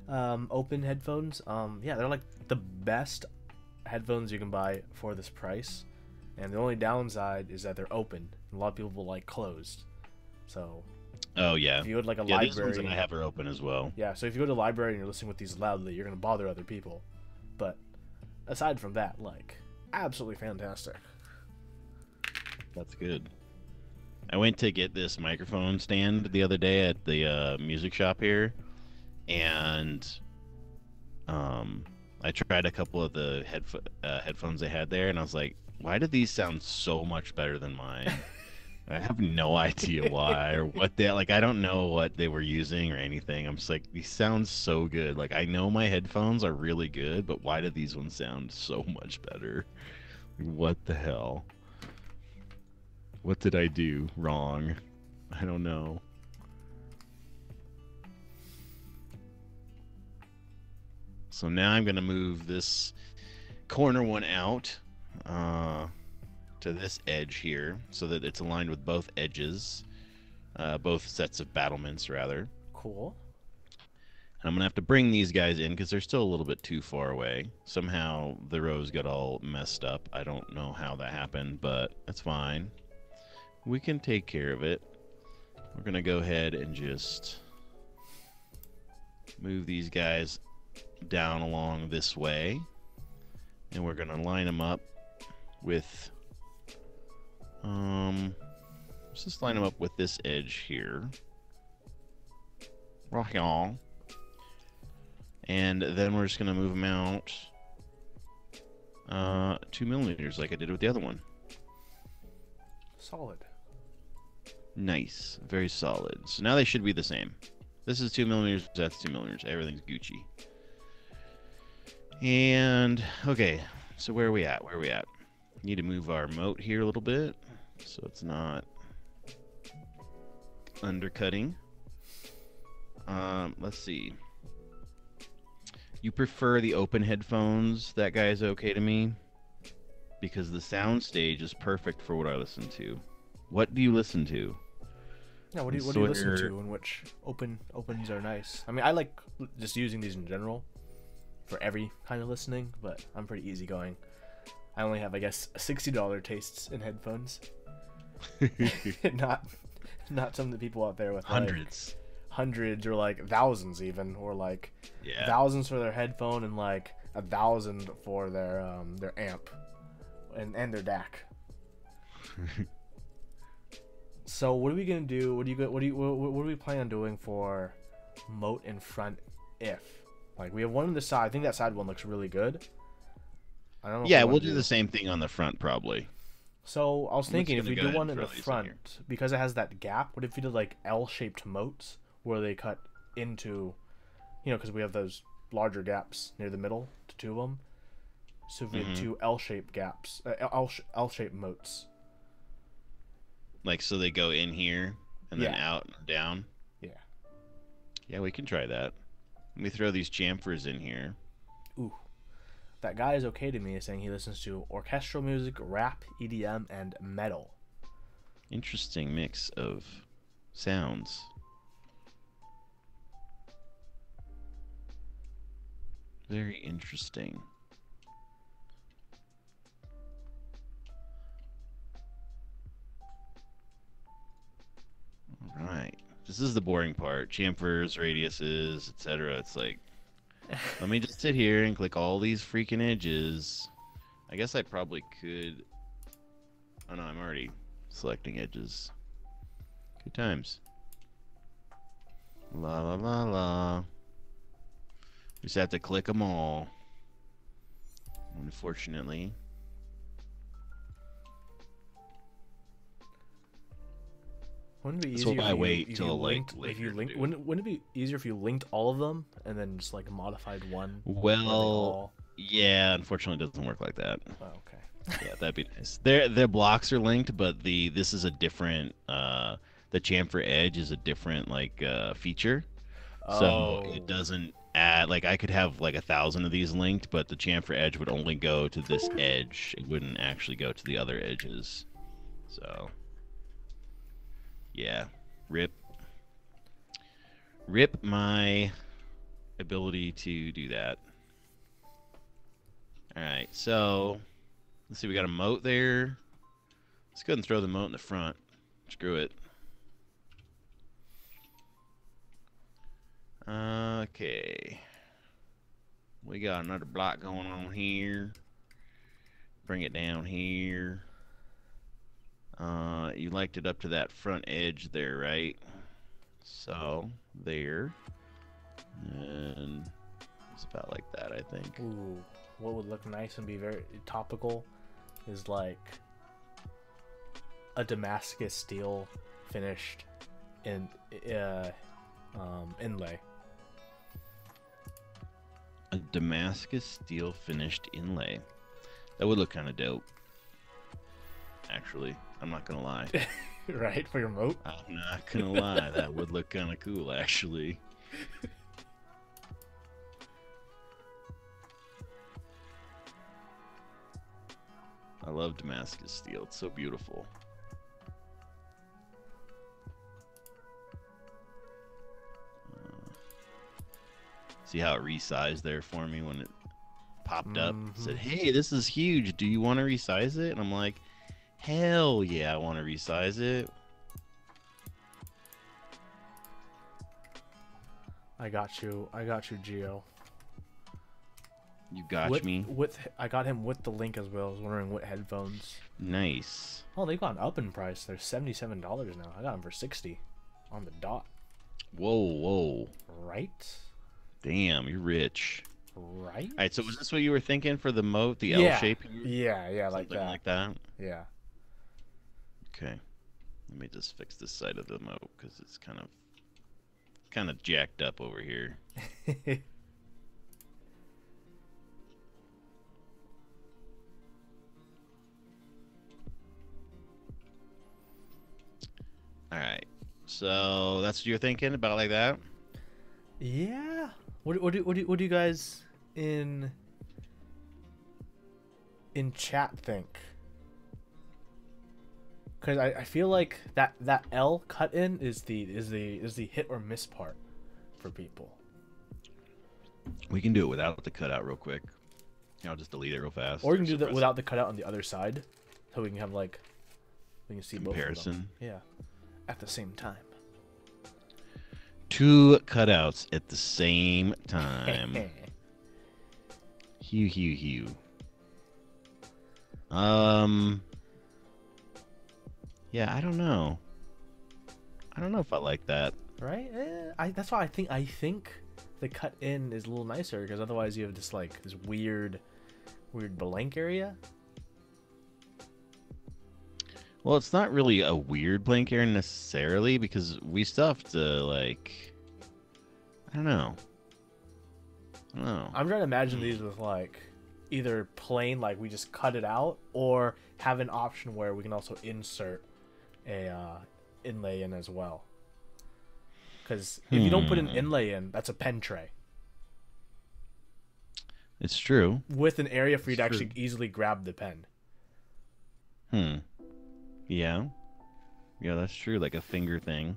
open headphones. Yeah, they're like the best headphones you can buy for this price, and the only downside is that they're open. A lot of people like closed. So oh yeah, if you go to like a library, these ones that I have are open as well. Yeah, so if you go to the library and you're listening with these loudly, you're gonna bother other people. But aside from that, like, absolutely fantastic. That's good. I went to get this microphone stand the other day at the music shop here, and I tried a couple of the headphones they had there, and I was like, why do these sound so much better than mine? I have no idea why or what they like. I don't know what they were using or anything. I'm just like, these sound so good. Like, I know my headphones are really good, but why do these ones sound so much better? What the hell? What did I do wrong? I don't know. So now I'm going to move this corner one out to this edge here so that it's aligned with both edges, both sets of battlements, rather. Cool. And I'm going to have to bring these guys in because they're still a little bit too far away. Somehow the rows got all messed up. I don't know how that happened, but that's fine. We can take care of it. We're going to go ahead and just move these guys down along this way. And we're going to line them up with... let's just line them up with this edge here. Right on. And then we're just going to move them out 2 millimeters like I did with the other one. Solid. Nice. Very solid. So now they should be the same. This is 2 millimeters, that's 2 millimeters. Everything's Gucci. And, okay, so where are we at? Need to move our moat here a little bit so it's not undercutting. Let's see. You prefer the open headphones? That guy's okay to me because the sound stage is perfect for what I listen to. What do you listen to? Yeah, what do you listen to, and which opens are nice? I mean, I like just using these in general for every kind of listening, but I'm pretty easygoing. I only have, I guess, $60 tastes in headphones. not some of the people out there with Hundreds. like hundreds or like thousands even, or like Yeah. thousands for their headphone and like 1,000 for their amp and their DAC. So what are we gonna do? What do we plan on doing for moat in front? If like we have one on the side, I think that side one looks really good. I don't know. Yeah, we'll do the same thing on the front probably. So I was thinking if we do one in the throw these in front, because it has that gap, what if we did like L-shaped moats where they cut into, because we have those larger gaps near the middle to two of them. So if we had two L-shaped gaps, L-shaped moats. Like, so they go in here and then out and down? Yeah. Yeah, we can try that. Let me throw these chamfers in here. Ooh. That guy is okay to me, saying he listens to orchestral music, rap, EDM, and metal. Interesting mix of sounds. Very interesting. All right. This is the boring part. Chamfers, radiuses, etc. It's like, let me just sit here and click all these freaking edges. I guess I probably could. Oh no, I'm already selecting edges. Good times. La la la la. Just have to click them all. Unfortunately. Wouldn't it be That's easier why I wait till like if you later. linked? Wouldn't it be easier if you linked all of them and then just like modified one? Well, yeah, unfortunately, it doesn't work like that. Oh, okay. Yeah, that'd be nice. Their blocks are linked, but this is a different. The chamfer edge is a different feature, so it doesn't add. Like I could have like 1,000 of these linked, but the chamfer edge would only go to this edge. It wouldn't actually go to the other edges. So. Yeah, rip my ability to do that. All right, so let's see. We got a moat there. Let's go ahead and throw the moat in the front. Screw it. Okay. We got another block going on here. Bring it down here. You liked it up to that front edge there, right? So, there. And it's about like that, I think. Ooh, what would look nice and be very topical is like a Damascus steel finished in inlay. A Damascus steel finished inlay. That would look kind of dope. Actually, I'm not gonna lie. Right, for your moat? I'm not gonna lie. That would look kind of cool, actually. I love Damascus steel. It's so beautiful. See how it resized there for me when it popped up? It said, hey, this is huge. Do you want to resize it? And I'm like, hell yeah, I want to resize it. I got you, Geo. You got me? I got him with the link as well. I was wondering what headphones. Nice. Oh, they've gone up in price. They're $77 now. I got them for 60 on the dot. Whoa, whoa. Right? Damn, you're rich. Right? All right, so was this what you were thinking for the moat, the L shape? Yeah, like Something that. like that? Yeah. Okay. Let me just fix this side of the moat because it's kind of jacked up over here. All right. So that's what you're thinking about like that? Yeah. What do you guys in chat think? Because I feel like that L cut in is the hit or miss part for people. We can do it without the cutout real quick. I'll just delete it real fast. Or you can do that suppress without the cutout on the other side, so we can have like we can see comparison. both of them. Yeah, at the same time. 2 cutouts at the same time. Hugh. Yeah, I don't know. I don't know if I like that. Right? That's why I think the cut in is a little nicer, because otherwise you have just like this weird blank area. Well, it's not really a weird blank area necessarily, because we still have to, like, I don't know. I'm trying to imagine these with like either plain, like we just cut it out, or have an option where we can also insert a inlay in as well. Because if you don't put an inlay in, that's a pen tray. It's true. With an area for you to actually easily grab the pen. Yeah. Yeah, that's true. Like a finger thing.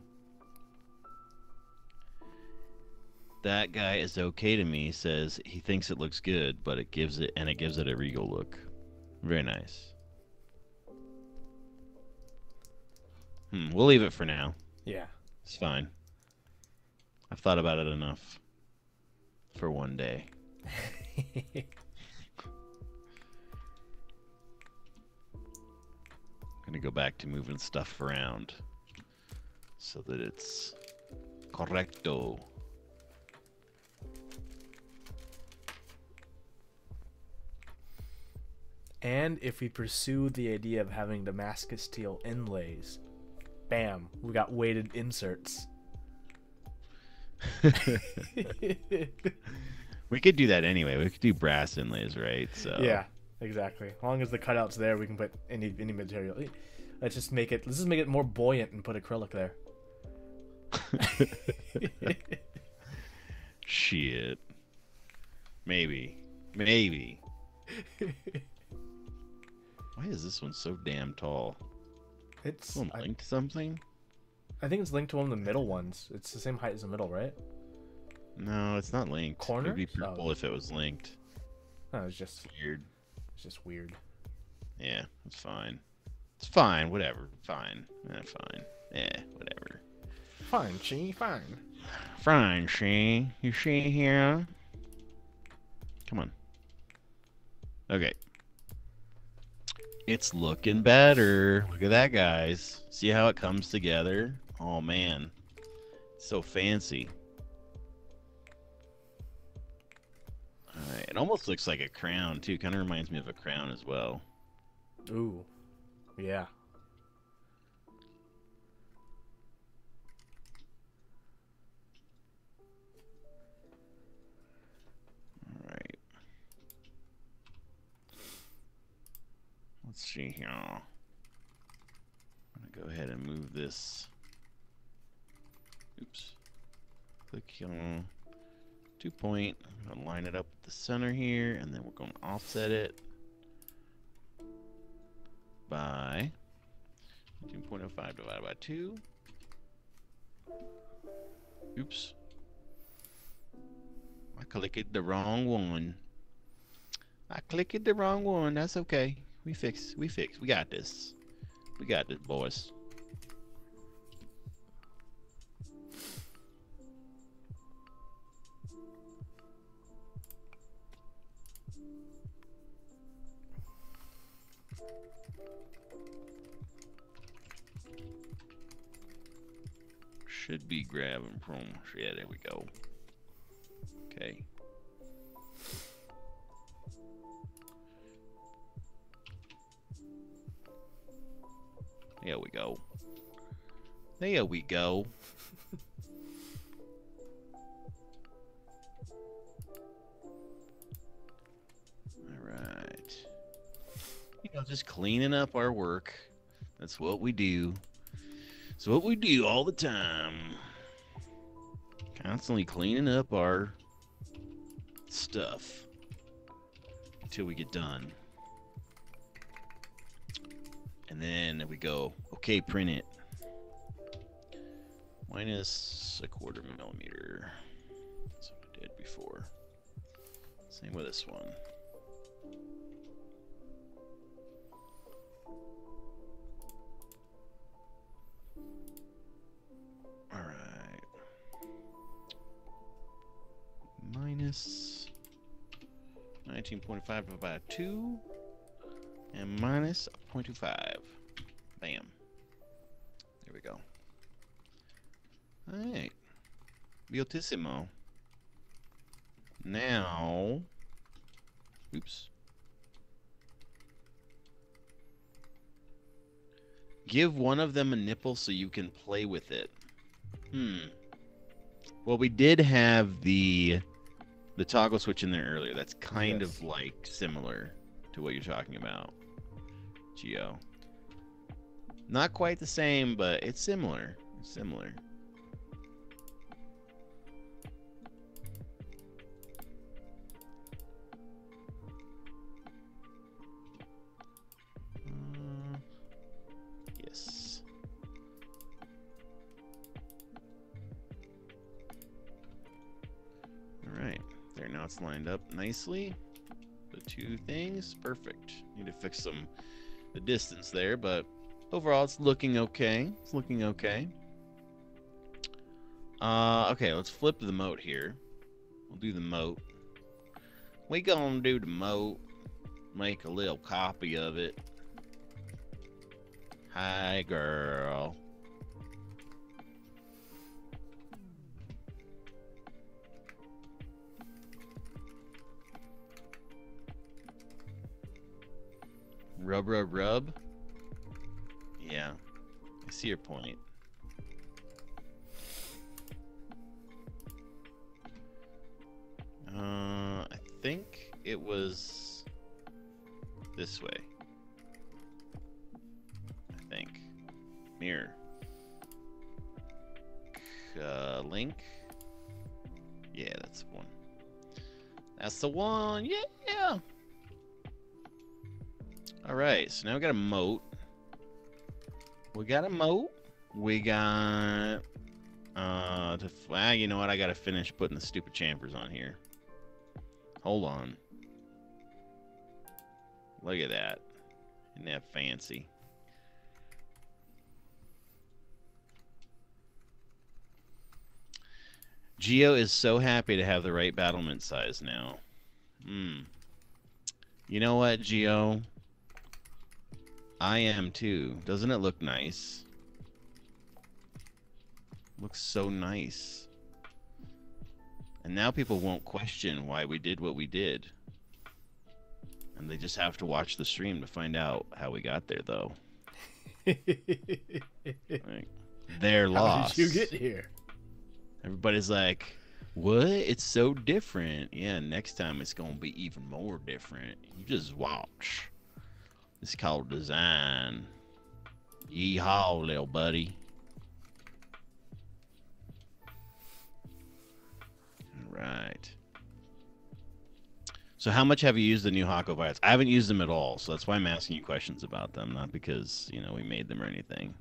That guy is okay to me. Says he thinks it looks good, but it gives it a regal look. Very nice. We'll leave it for now. Yeah. It's fine. I've thought about it enough for one day. I'm gonna go back to moving stuff around so that it's correcto. And if we pursue the idea of having Damascus steel inlays, bam, we got weighted inserts. We could do that anyway. We could do brass inlays, right? So yeah, exactly. As long as the cutout's there, we can put any material. Let's just make it more buoyant and put acrylic there. Shit. Maybe. Why is this one so damn tall? It's linked to something? I think it's linked to one of the middle ones. It's the same height as the middle, right? No, it's not linked. Corner? It would be purple if it was linked. No, it's just Weird. It's just weird. Yeah, it's fine. It's fine. Whatever. Fine. Fine. Yeah, whatever. Fine, she. Fine. Fine, she. You see here? Come on. Okay. It's looking better. Look at that, guys. See how it comes together? Oh, man. So fancy. Alright, it almost looks like a crown, too. Kind of reminds me of a crown as well. Ooh. Yeah. Alright. Let's see here. I'm gonna go ahead and move this. Oops. Click on 2 point. I'm gonna line it up with the center here, and then we're gonna offset it by 2.05 divided by 2. Oops. I clicked the wrong one. That's okay. We fix. We got this. We got this, boys. Should be grabbing from. Yeah, there we go. Okay. There we go. There we go. Alright. You know, just cleaning up our work. That's what we do. It's what we do all the time. Kind constantly cleaning up our stuff until we get done. And then we go, okay, print it. Minus a quarter millimeter. That's what I did before. Same with this one. Alright. Minus 19.5 divided by 2. And minus 0.25. Bam. There we go. Alright. Beautissimo. Now... Oops. Give one of them a nipple so you can play with it. Well, we did have the toggle switch in there earlier. That's kind of like similar to what you're talking about, Geo. Not quite the same, but it's similar. It's similar. Yes. All right. There, now it's lined up nicely. The two things, perfect. Need to fix the distance there, but overall it's looking okay. It's looking okay. Okay, let's flip the moat here. We'll do the moat. We gonna do the moat. Make a little copy of it. Hi, girl. Rub, rub, rub. Yeah, I see your point. I think it was this way. I think. Mirror. Link. Yeah, that's the one. That's the one. Yeah. All right, so now we got a moat. We got a moat. We got you know what? I gotta finish putting the stupid chamfers on here. Hold on. Look at that. Isn't that fancy? Geo is so happy to have the right battlement size now. You know what, Geo? I am too. Doesn't it look nice? Looks so nice. And now people won't question why we did what we did. And they just have to watch the stream to find out how we got there, though. Like, they're lost. How did you get here? Everybody's like, what? It's so different. Yeah, next time it's going to be even more different. You just watch. It's called design. Yeehaw, little buddy. Right. So how much have you used the new Hako Vias? I haven't used them at all, so that's why I'm asking you questions about them, not because, you know, we made them or anything.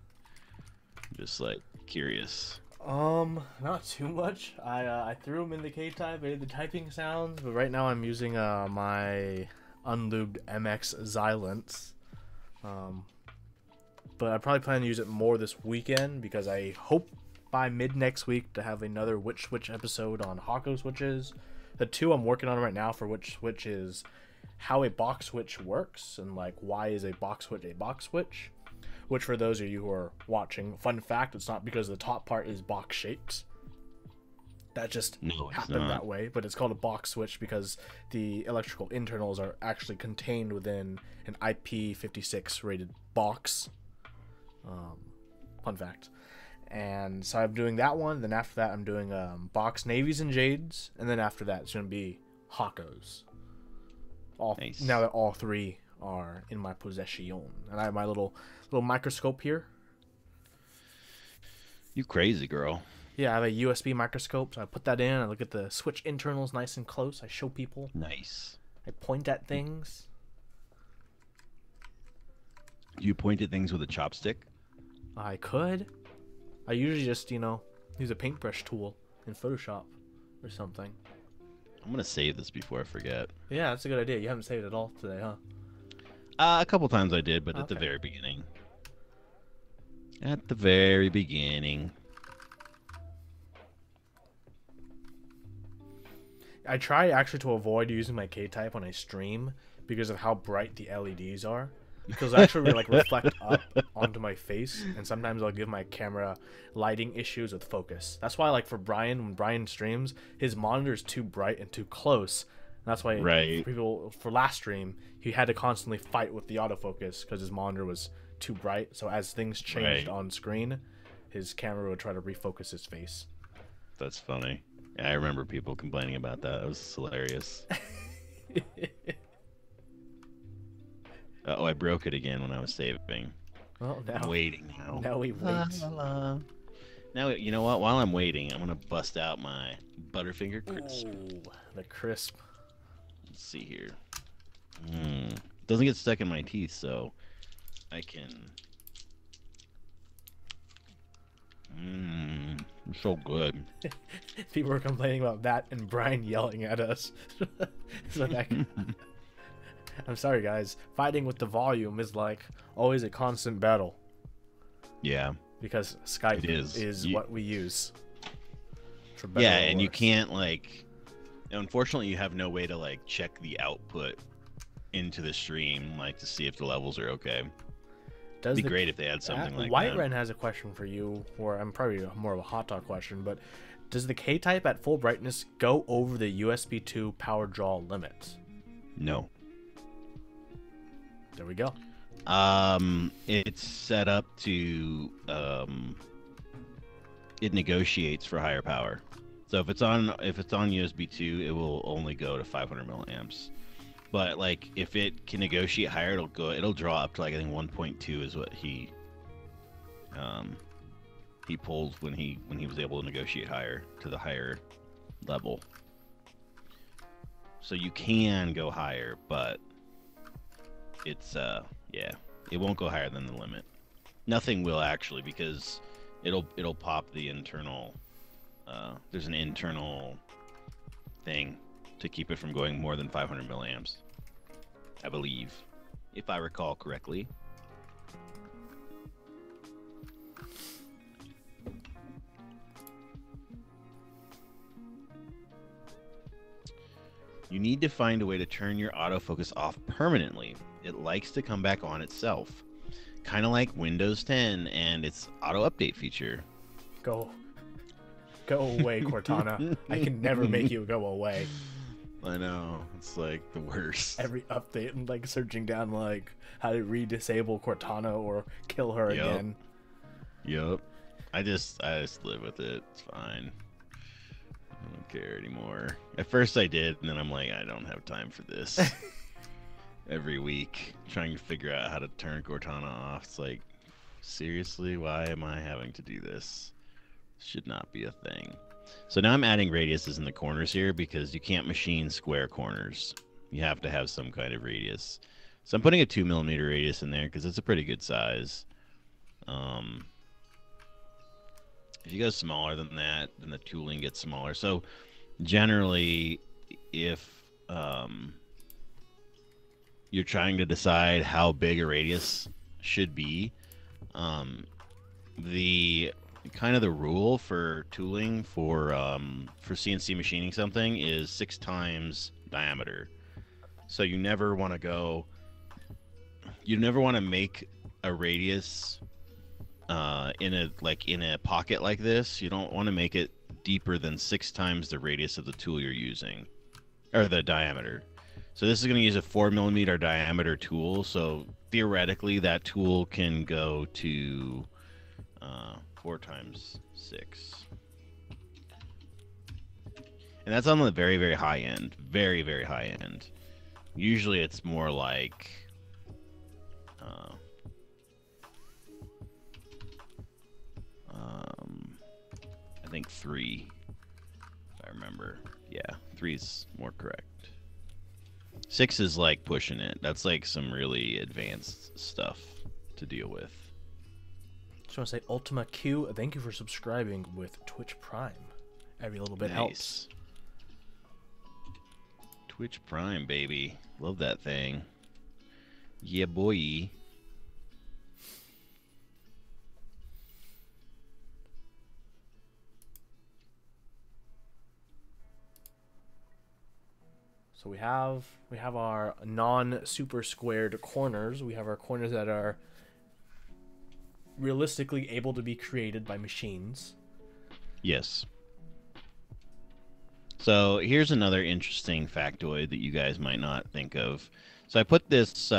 I'm just like curious. Not too much. I threw them in the K-type, made the typing sounds, but right now I'm using my unlubed MX Xylence. But I probably plan to use it more this weekend because I hope by mid next week to have another Witch Switch episode on Hako switches. The two I'm working on right now for Witch Switch is how a box switch works and like why is a box switch. Which for those of you who are watching, fun fact, it's not because the top part is box shaped. That just happened that way, but it's called a box switch because the electrical internals are actually contained within an IP56 rated box. Fun fact. And so I'm doing that one. Then after that, I'm doing box navies and jades, and then after that, it's gonna be Hakos. Nice. Now that all three are in my possession, and I have my little microscope here. You crazy girl. Yeah, I have a USB microscope, so I put that in. I look at the switch internals nice and close. I show people. Nice. I point at things. Do you point at things with a chopstick? I could. I usually just, use a paintbrush tool in Photoshop or something. I'm gonna save this before I forget. Yeah, that's a good idea. You haven't saved it all today, huh? A couple times I did, but at the Okay. very beginning. At the very beginning. I try actually to avoid using my K-type when I stream because of how bright the LEDs are. Because they actually like reflect up onto my face, and sometimes I'll give my camera lighting issues with focus. That's why, like for Brian, when Brian streams, his monitor is too bright and too close. And that's why Right. for last stream, he had to constantly fight with the autofocus because his monitor was too bright. So as things changed Right. on screen, his camera would try to refocus his face. That's funny. Yeah, I remember people complaining about that. It was hilarious. Oh, I broke it again when I was saving. Well, I'm now, waiting now. now we La, wait. la, la. Now, you know what? While I'm waiting, I'm gonna bust out my Butterfinger crisp. Ooh, the crisp. Let's see here. Doesn't get stuck in my teeth, so I can. It's so good. People were complaining about that and Brian yelling at us. So that I'm sorry, guys. Fighting with the volume is like always a constant battle Yeah. because Skype It is. what we use. For better Yeah, or and you worse. can't unfortunately you have no way to check the output into the stream to see if the levels are okay. Does It'd be the- great if they had something like White that. Ren has a question for you, or I'm probably more of a hot dog question, but does the K-type at full brightness go over the USB 2 power draw limit? No. There we go. It's set up to it negotiates for higher power. So if it's on USB 2, it will only go to 500 milliamps. But if it can negotiate higher, it'll draw up to I think 1.2 is what he pulled when he was able to negotiate higher to the higher level. So you can go higher, but it's yeah, it won't go higher than the limit. Nothing will actually, because it'll pop the internal there's an internal thing to keep it from going more than 500 milliamps, I believe, if I recall correctly. You need to find a way to turn your autofocus off permanently. It likes to come back on itself. Kind of like Windows 10 and its auto update feature. Go away, Cortana. I can never make you go away. I know, it's the worst. Every update and searching down how to re-disable Cortana or kill her Yep. again. Yep. I just live with it. It's fine. I don't care anymore. At first I did, and then I'm like, I don't have time for this. Every week, trying to figure out how to turn Cortana off. It's seriously, why am I having to do this? Should not be a thing. So now I'm adding radiuses in the corners here because you can't machine square corners. You have to have some kind of radius. So I'm putting a 2mm radius in there because it's a pretty good size. If you go smaller than that, then the tooling gets smaller. So generally, if you're trying to decide how big a radius should be, the rule for tooling for CNC machining something is 6 times diameter. So you never want to make a radius in a pocket like this. You don't want to make it deeper than 6 times the radius of the tool you're using, or the diameter. So this is going to use a 4mm diameter tool. So theoretically, that tool can go to 4 times 6, and that's on the very, very high end. Very, very high end. Usually, it's more like I think 3, if I remember. Yeah, 3 is more correct. 6 is like pushing it. That's like some really advanced stuff to deal with. Just want to say, Ultima Q, thank you for subscribing with Twitch Prime. Every little bit helps. Twitch Prime, baby. Love that thing. Yeah, boy. So we have our non-super squared corners. We have our corners that are realistically able to be created by machines. Yes. So here's another interesting factoid that you guys might not think of. So I put this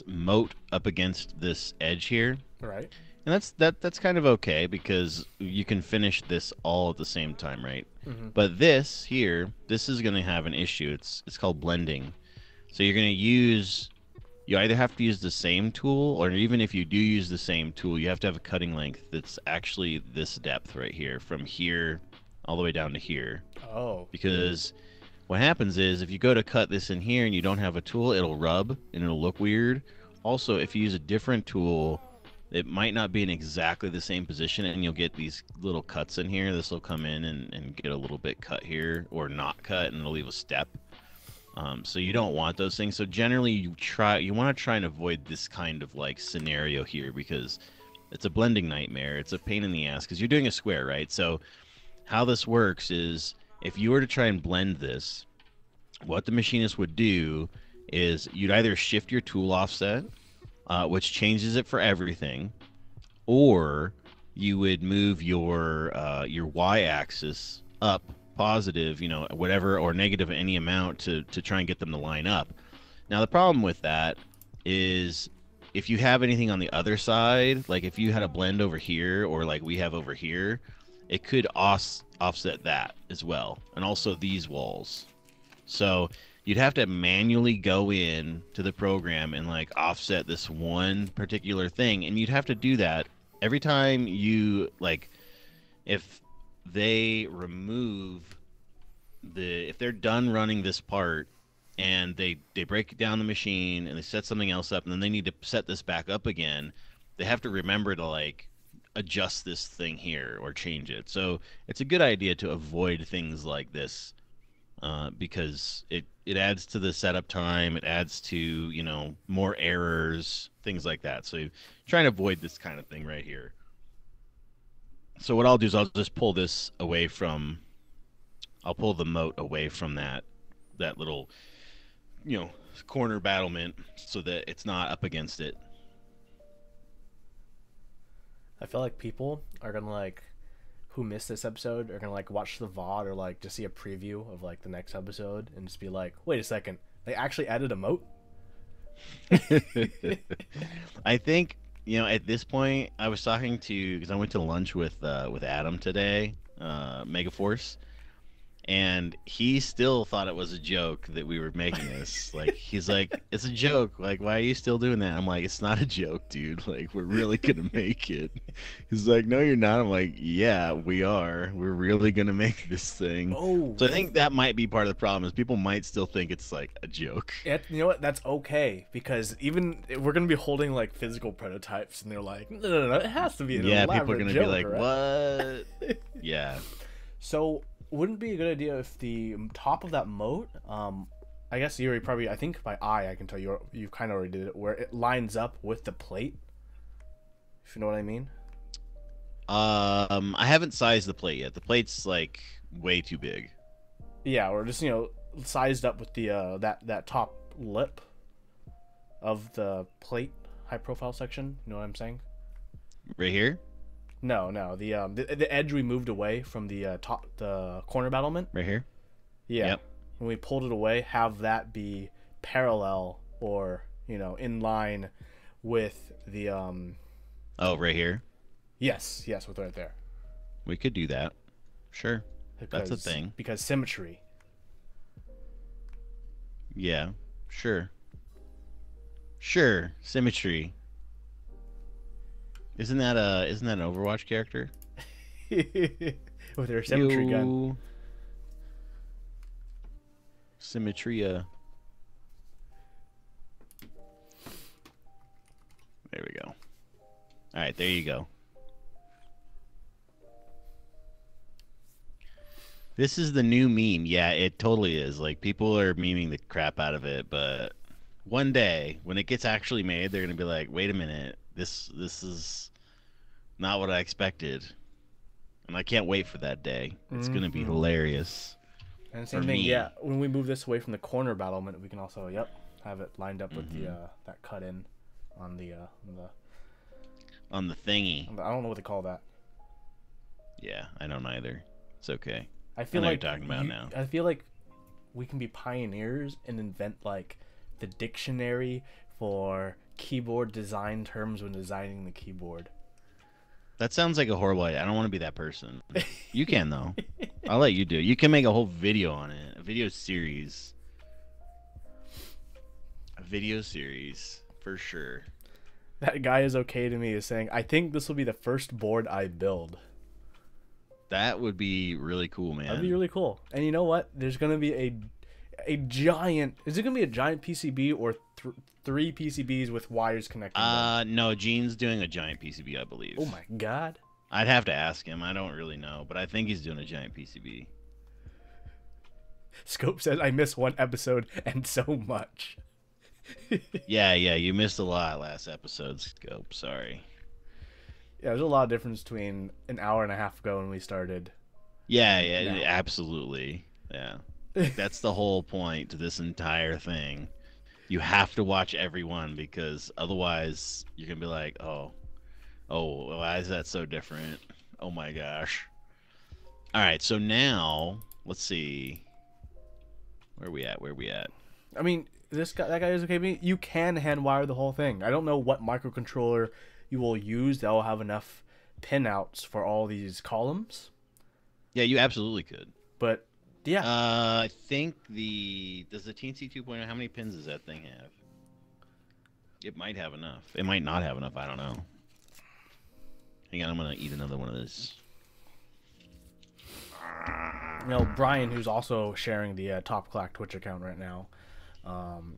moat up against this edge here, Right. and that's kind of okay because you can finish this all at the same time, right? Mm-hmm. But this here, this is going to have an issue. It's called blending. So you're going to use, you either have to use the same tool, or even if you do use the same tool, you have to have a cutting length that's actually this depth right here, from here all the way down to here. Oh. Because what happens is if you go to cut this in here and you don't have a tool, it'll rub and it'll look weird. Also, if you use a different tool, it might not be in exactly the same position and you'll get these little cuts in here. This will come in and get a little bit cut here, or not cut, and it'll leave a step. So you don't want those things. So generally you want to try and avoid this kind of like scenario here, because it's a blending nightmare. It's a pain in the ass because you're doing a square, right? So how this works is if you were to try and blend this, what the machinist would do is you'd either shift your tool offset, which changes it for everything, or you would move your y-axis up positive, you know, whatever, or negative any amount to try and get them to line up. Now the problem with that is if you have anything on the other side, like if you had a blend over here or like we have over here, it could offset that as well, and also these walls. So you'd have to manually go in to the program and like offset this one particular thing, and you'd have to do that every time you, like, if they remove if they're done running this part and they break down the machine and they set something else up and then they need to set this back up again, they have to remember to like adjust this thing here or change it. So it's a good idea to avoid things like this, because it adds to the setup time, it adds to, you know, more errors, things like that. So trying to avoid this kind of thing right here. So what I'll do is I'll just pull this away from, I'll pull the moat away from that little, you know, corner battlement so that it's not up against it. I feel like people are gonna like, who missed this episode, are gonna like watch the VOD or like just see a preview of like the next episode and just be like, wait a second, they actually added a moat? I think, you know, at this point, I was talking to, because I went to lunch with Adam today, Megaforce, and he still thought it was a joke that we were making this. Like, he's like, it's a joke. Like, why are you still doing that? I'm like, it's not a joke, dude. Like, we're really gonna make it. He's like, no, you're not. I'm like, yeah, we are. We're really gonna make this thing. Oh. So I think that might be part of the problem, is people might still think it's like a joke. You know what? That's okay, because even we're gonna be holding like physical prototypes, and they're like, no, it has to be an Yeah, elaborate people are gonna joke, be like, right? what? Yeah. So wouldn't it be a good idea if the top of that moat, I guess you already probably, I think by eye I can tell you kind of already did it, where it lines up with the plate, if you know what I mean. I haven't sized the plate yet. The plate's like way too big. Yeah, or just, you know, sized up with the that top lip of the plate, high profile section. You know what I'm saying? Right here? No, the edge we moved away from the the corner battlement. Right here? Yeah. Yep. When we pulled it away, have that be parallel, or, you know, in line with the Oh, right here? Yes, with right there. We could do that. Sure. That's a thing. Because symmetry. Yeah. Sure. Sure. Symmetry. Isn't that an Overwatch character? With their symmetry gun. Ew. Symmetria. There we go. All right, there you go. This is the new meme. Yeah, it totally is. Like, people are memeing the crap out of it, but one day when it gets actually made, they're gonna be like, "Wait a minute, this is not what I expected," and I can't wait for that day. It's gonna be hilarious. And same For thing, me. yeah. When we move this away from the corner battlement, we can also, have it lined up with the that cut in on the On the thingy. I don't know what they call that. Yeah, I don't either. It's okay. I feel know what like you're talking about now. I feel like we can be pioneers and invent like the dictionary for keyboard design terms when designing the keyboard. That sounds like a horrible idea. I don't want to be that person. You can though. I'll let you do it. You can make a whole video on it. A video series. A video series for sure. That guy is okay to me is saying, I think this will be the first board I build. That would be really cool, man. That'd be really cool. And you know what? There's gonna be a giant. Is it gonna be a giant PCB or three PCBs with wires connecting them? No, Gene's doing a giant PCB, I believe. Oh my god. I'd have to ask him. I don't really know, but I think he's doing a giant PCB. Scope says I missed one episode and so much. Yeah, you missed a lot last episode, Scope. Sorry. Yeah, there's a lot of difference between an hour and a half ago when we started. Yeah, No. absolutely. Yeah. That's the whole point to this entire thing. You have to watch everyone because otherwise you're going to be like, oh, why is that so different? Oh my gosh. All right, so now let's see. Where we at? I mean, that guy is okay with me. You can hand wire the whole thing. I don't know what microcontroller you will use that will have enough pinouts for all these columns. Yeah, you absolutely could. But yeah, I think does the TNC 2.0, how many pins does that thing have? It might have enough. It might not have enough. I don't know. Hang on, I'm gonna eat another one of this. Brian, who's also sharing the Top Clack Twitch account right now.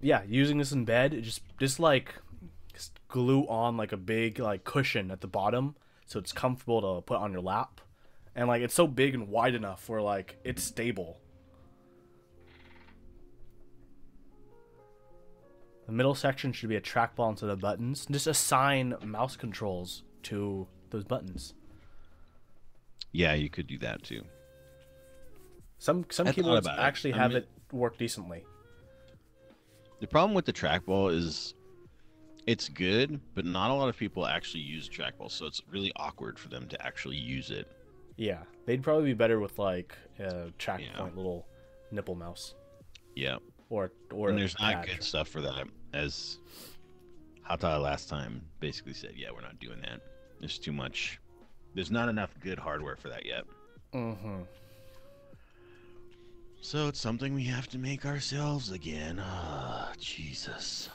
Yeah, using this in bed, just glue on like a big like cushion at the bottom so it's comfortable to put on your lap. And like it's so big and wide enough where like it's stable. The middle section should be a trackball instead of buttons. Just assign mouse controls to those buttons. Yeah, you could do that too. Some thought keyboards about it. actually have it work decently. The problem with the trackball is it's good, but not a lot of people actually use trackball, so it's really awkward for them to actually use it. Yeah, they'd probably be better with like a track point little nipple mouse. Yeah. Or And there's a not pad. good stuff for that. As Hata last time basically said, yeah, we're not doing that. There's too much. There's not enough good hardware for that yet. Mm-hmm. So it's something we have to make ourselves again. Ah, Jesus.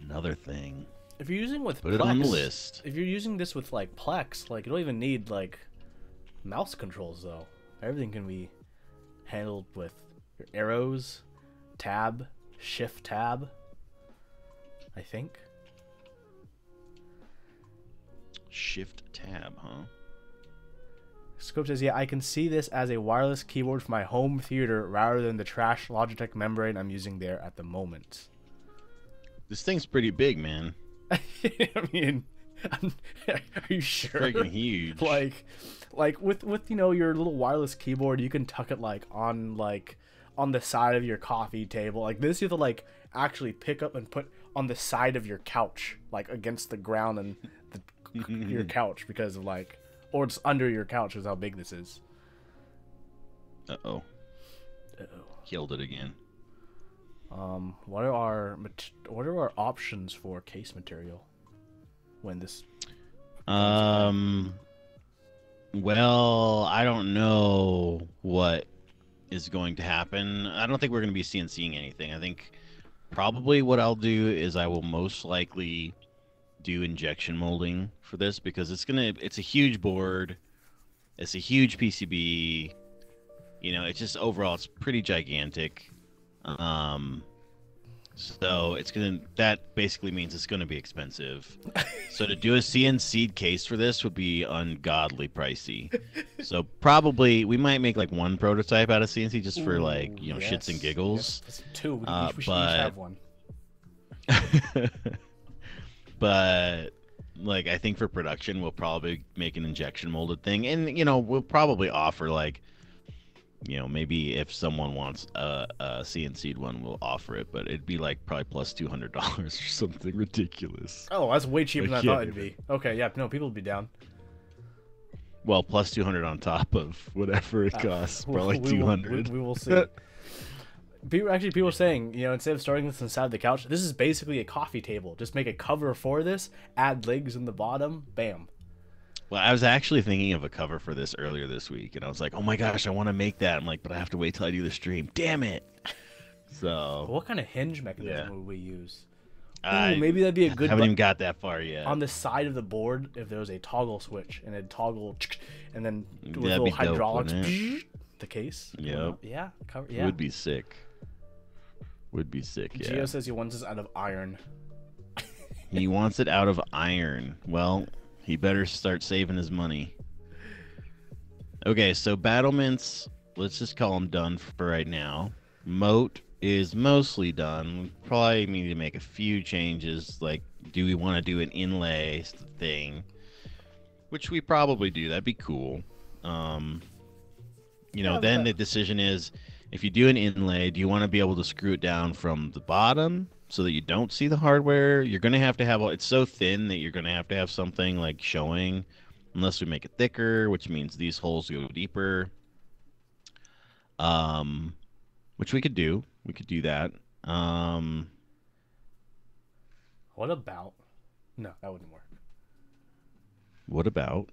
Another thing. If you're using with Put it on the list. If you're using this with like Plex, like you don't even need like mouse controls though. Everything can be handled with your arrows, tab, shift tab. I think. Shift tab, huh? Scope says, yeah, I can see this as a wireless keyboard for my home theater rather than the trash Logitech membrane I'm using there at the moment. This thing's pretty big, man. I mean, are you sure? Freaking huge. Like with your little wireless keyboard, you can tuck it like on the side of your coffee table. Like this, you have to like actually pick up and put on the side of your couch, like against the ground and your couch because of like, or it's under your couch is how big this is. Uh-oh. Killed it again. What are our options for case material when this? Well, I don't know what is going to happen. I don't think we're going to be CNCing anything. I think probably what I'll do is I will most likely do injection molding for this because it's a huge board. It's a huge PCB. You know, it's just overall, it's pretty gigantic. So that basically means it's gonna be expensive. So to do a CNC case for this would be ungodly pricey. So probably we might make like one prototype out of CNC just for like, you know, shits and giggles. Yes. Two. We should each but have one. but like I think for production we'll probably make an injection molded thing, and you know we'll probably offer like, you know, maybe if someone wants a CNC'd one, we'll offer it, but it'd be like probably plus $200 or something ridiculous. Oh, that's way cheaper than I can't thought it'd be. Okay, yeah, no, people would be down. Well, plus 200 on top of whatever it costs, probably 200. We will see. People are saying, you know, instead of starting this inside the couch, this is basically a coffee table. Just make a cover for this, add legs in the bottom, bam. Well, I was actually thinking of a cover for this earlier this week, and I was like, oh my gosh, I want to make that. I'm like, but I have to wait till I do the stream. Damn it. So. What kind of hinge mechanism would we use? Ooh, maybe that'd be a good. I haven't even got that far yet. On the side of the board, if there was a toggle switch and it'd toggle, and then with That'd little be dope, hydraulics, wouldn't it? the case. Yep. Yeah. Yeah. Would be sick. Would be sick, yeah. Gio says he wants this out of iron. He wants it out of iron. Well, he better start saving his money. Okay, so battlements, let's just call them done for right now. Moat is mostly done. We probably need to make a few changes, like do we want to do an inlay thing? Which we probably do. That'd be cool. You know, then the decision is, if you do an inlay, do you want to be able to screw it down from the bottom so that you don't see the hardware? You're going to have, it's so thin that you're going to have something like showing, unless we make it thicker, which means these holes go deeper. Which we could do. We could do that. What about? No, that wouldn't work. What about?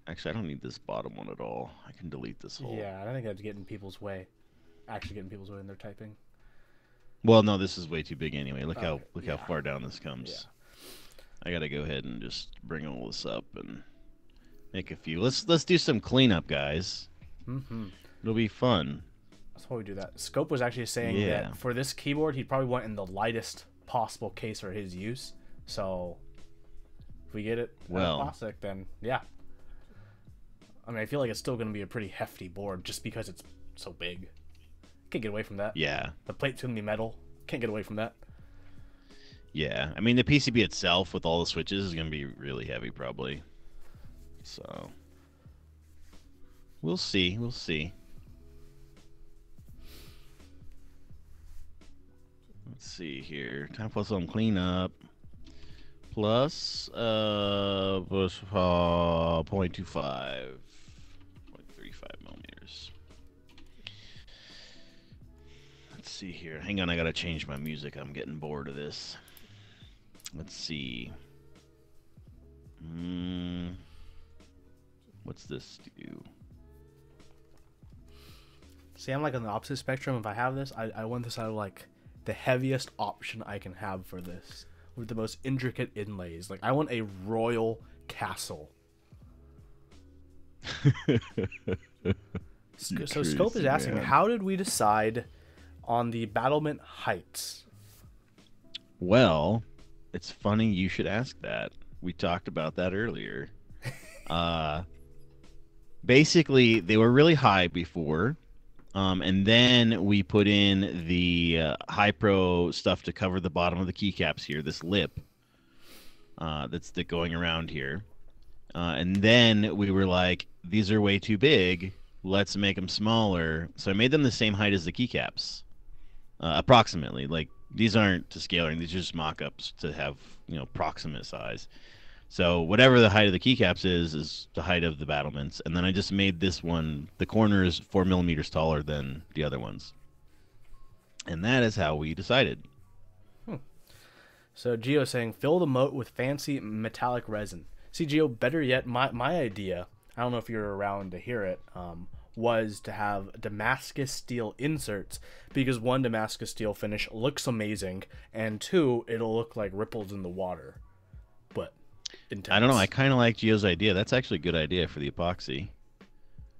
Actually, I don't need this bottom one at all. I can delete this hole. Yeah, I don't think that'd get in people's way. Actually, get in people's way when they're typing. Well, no, this is way too big anyway. Look how yeah. far down this comes. Yeah. I gotta go ahead and just bring all this up and make a few. Let's do some cleanup, guys. It'll be fun. That's why we do that. Scope was actually saying that for this keyboard, he'd probably want in the lightest possible case for his use. So if we get it plastic, then yeah. I mean, I feel like it's still going to be a pretty hefty board just because it's so big. Can't get away from that. Yeah. The plate's going to be metal. Can't get away from that. Yeah. I mean, the PCB itself with all the switches is going to be really heavy probably. So we'll see. We'll see. Let's see here. Time for some cleanup. Plus 0.25. 0.35 millimeters. Let's see here. Hang on, I gotta change my music. I'm getting bored of this. Let's see. What's this do? See, I'm like on the opposite spectrum. If I have this, I want this out of like the heaviest option I can have for this, with the most intricate inlays. Like, I want a royal castle. So Scope is asking, how did we decide on the battlement heights? Well, it's funny you should ask that. We talked about that earlier. Basically, they were really high before. And then we put in the high pro stuff to cover the bottom of the keycaps here, this lip that's going around here. And then we were like, these are way too big. Let's make them smaller. So I made them the same height as the keycaps, approximately. Like, these aren't to scaling. These are just mock-ups to have, you know, proximate size. So whatever the height of the keycaps is the height of the battlements. And then I just made this one, the corner is 4 millimeters taller than the other ones. And that is how we decided. So Gio saying, fill the moat with fancy metallic resin. See, Gio, better yet, my idea, I don't know if you're around to hear it, was to have Damascus steel inserts, because one, Damascus steel finish looks amazing, and two, it'll look like ripples in the water. But intense. I don't know. I kind of like Gio's idea. That's actually a good idea for the epoxy.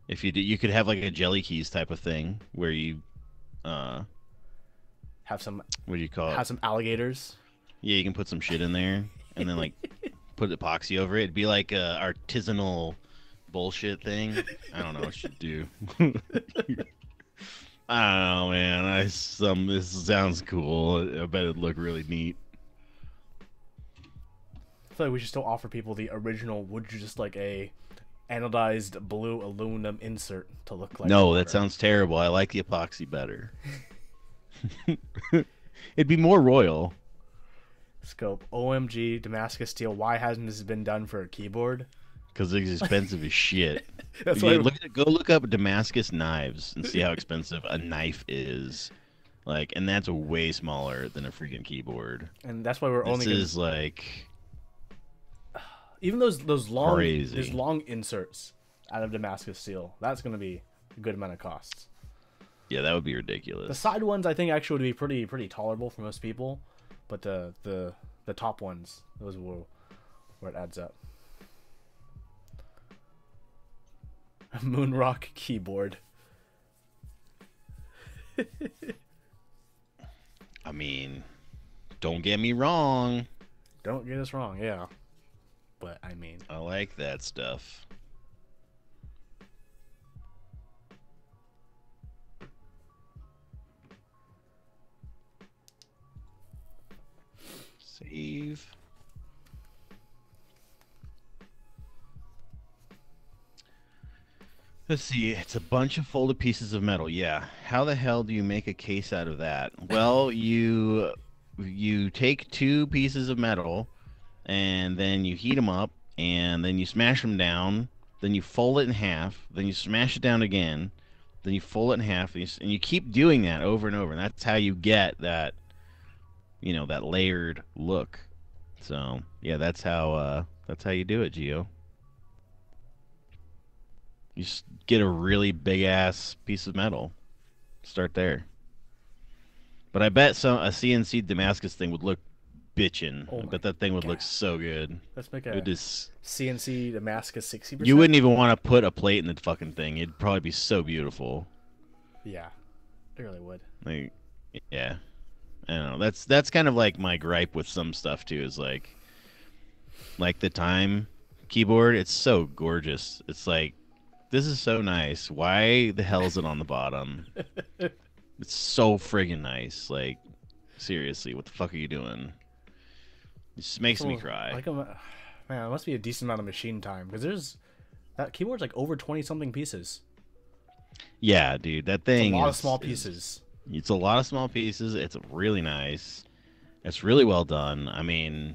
If you did, you could have like a jelly keys type of thing where you, have some what do you call it? alligators. Yeah, you can put some shit in there and then like put epoxy over it. It'd be like a artisanal bullshit thing. I don't know what you do. I don't know, man. This sounds cool. I bet it'd look really neat. I feel like we should still offer people the original. Would you just like a anodized blue aluminum insert to look like? No, water. that sounds terrible. I like the epoxy better. It'd be more royal. Scope. OMG, Damascus steel. Why hasn't this been done for a keyboard? Because it's expensive as shit. That's Yeah, why. go look up Damascus knives and see how expensive a knife is. Like, and that's way smaller than a freaking keyboard. And that's why we're This only. Gonna, is like even those long crazy. those long inserts out of Damascus steel. That's gonna be a good amount of costs. yeah, that would be The ridiculous. side ones I think actually would be pretty tolerable for most people, but the top ones, those will where it adds up. Moonrock keyboard. I mean, don't get me wrong. Don't get us wrong, yeah. But I mean, I like that stuff. Save. Let's see. It's a bunch of folded pieces of metal. Yeah. How the hell do you make a case out of that? Well, you take two pieces of metal and then you heat them up and then you smash them down. Then you fold it in half. Then you smash it down again. Then you fold it in half and you keep doing that over and over. And that's how you get that, that layered look. So yeah, that's how you do it, Gio. You just get a really big ass piece of metal. Start there. But I bet a CNC Damascus thing would look bitchin'. Oh I my bet that thing would look God. so good. let's make It a would just, CNC Damascus 60%. you wouldn't even want to put a plate in the fucking thing. It'd probably be so beautiful. Yeah, it really would. Like, yeah. I don't know. That's kind of like my gripe with some stuff too. Is like the Time keyboard. It's so gorgeous. It's like, this is so nice. Why the hell is it on the bottom? It's so friggin' nice. Like, seriously, what the fuck are you doing? It just makes me cry. Like, man, it must be a decent amount of machine time because that keyboard's like over 20 something pieces. Yeah, dude, that It's thing a lot of is small pieces. It's a lot of small pieces. It's really nice. It's really well done. I mean,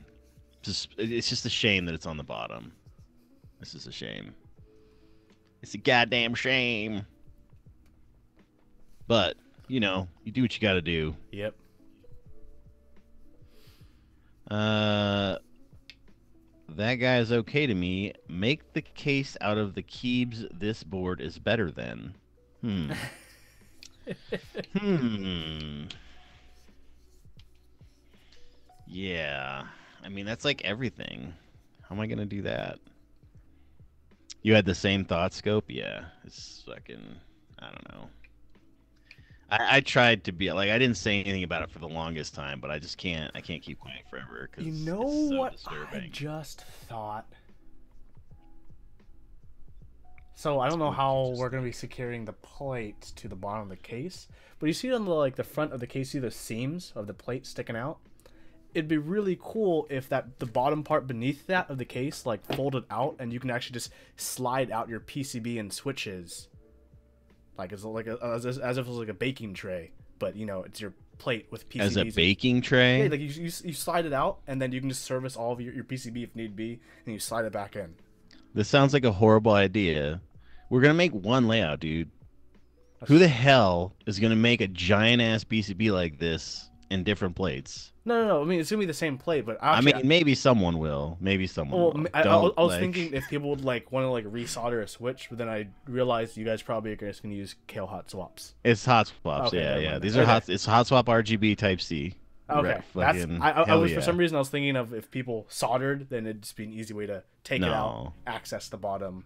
it's just a shame that it's on the bottom. This is a shame. It's a goddamn shame. But, you do what you got to do. Yep. That guy is okay to me. Make the case out of the Keebs. This board is better than. Yeah. I mean, that's like everything. How am I going to do that? You had the same thought, Scope? Yeah. It's fucking, I don't know. I tried to be like, I didn't say anything about it for the longest time, but I just can't. I can't keep quiet forever because You know it's so what disturbing. I just thought? So I don't know how we're gonna be securing the plates to the bottom of the case, but you see on the front of the case, see the seams of the plate sticking out. It'd be really cool if the bottom part beneath that of the case folded out, and you can actually just slide out your PCB and switches. Like it's like as if it was like a baking tray, but it's your plate with PCBs. As a baking tray? Yeah, like you slide it out, and then you can just service all of your PCB if need be, and you slide it back in. This sounds like a horrible idea. We're gonna make one layout, dude. Who the hell is gonna make a giant ass PCB like this in different plates? No. I mean, it's gonna be the same plate, but I actually, mean, maybe someone will. Maybe someone will. I Don't, was thinking if people would want to resolder a switch, but then I realized you guys probably are just gonna use Kale hot swaps. It's hot swaps. Okay, yeah, never yeah. mind These then. are Okay. hot. It's hot swap RGB Type C. Okay, that's Fucking I hell was yeah. for some reason I was thinking of if people soldered, then it'd just be an easy way to take it out, No. access the bottom,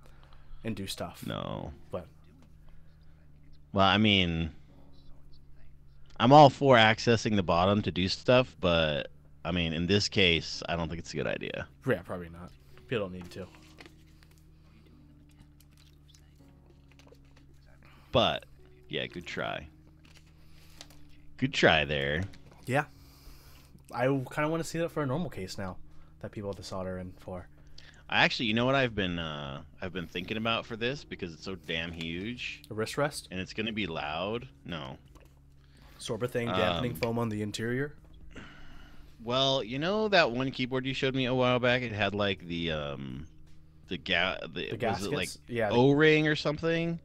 and do stuff. No. But Well, I mean, I'm all for accessing the bottom to do stuff, but I mean, in this case, I don't think it's a good idea. yeah, probably not. People don't need to. But yeah, good try. Good try there. Yeah, I kind of want to see that for a normal case now that people have to solder in for. I actually, you know what I've been thinking about for this because it's so damn huge A wrist rest, and it's gonna be loud. No. Sorba thing, dampening foam on the interior. Well, you know that one keyboard you showed me a while back? It had like the was it like gaskets? Yeah, O-ring or something?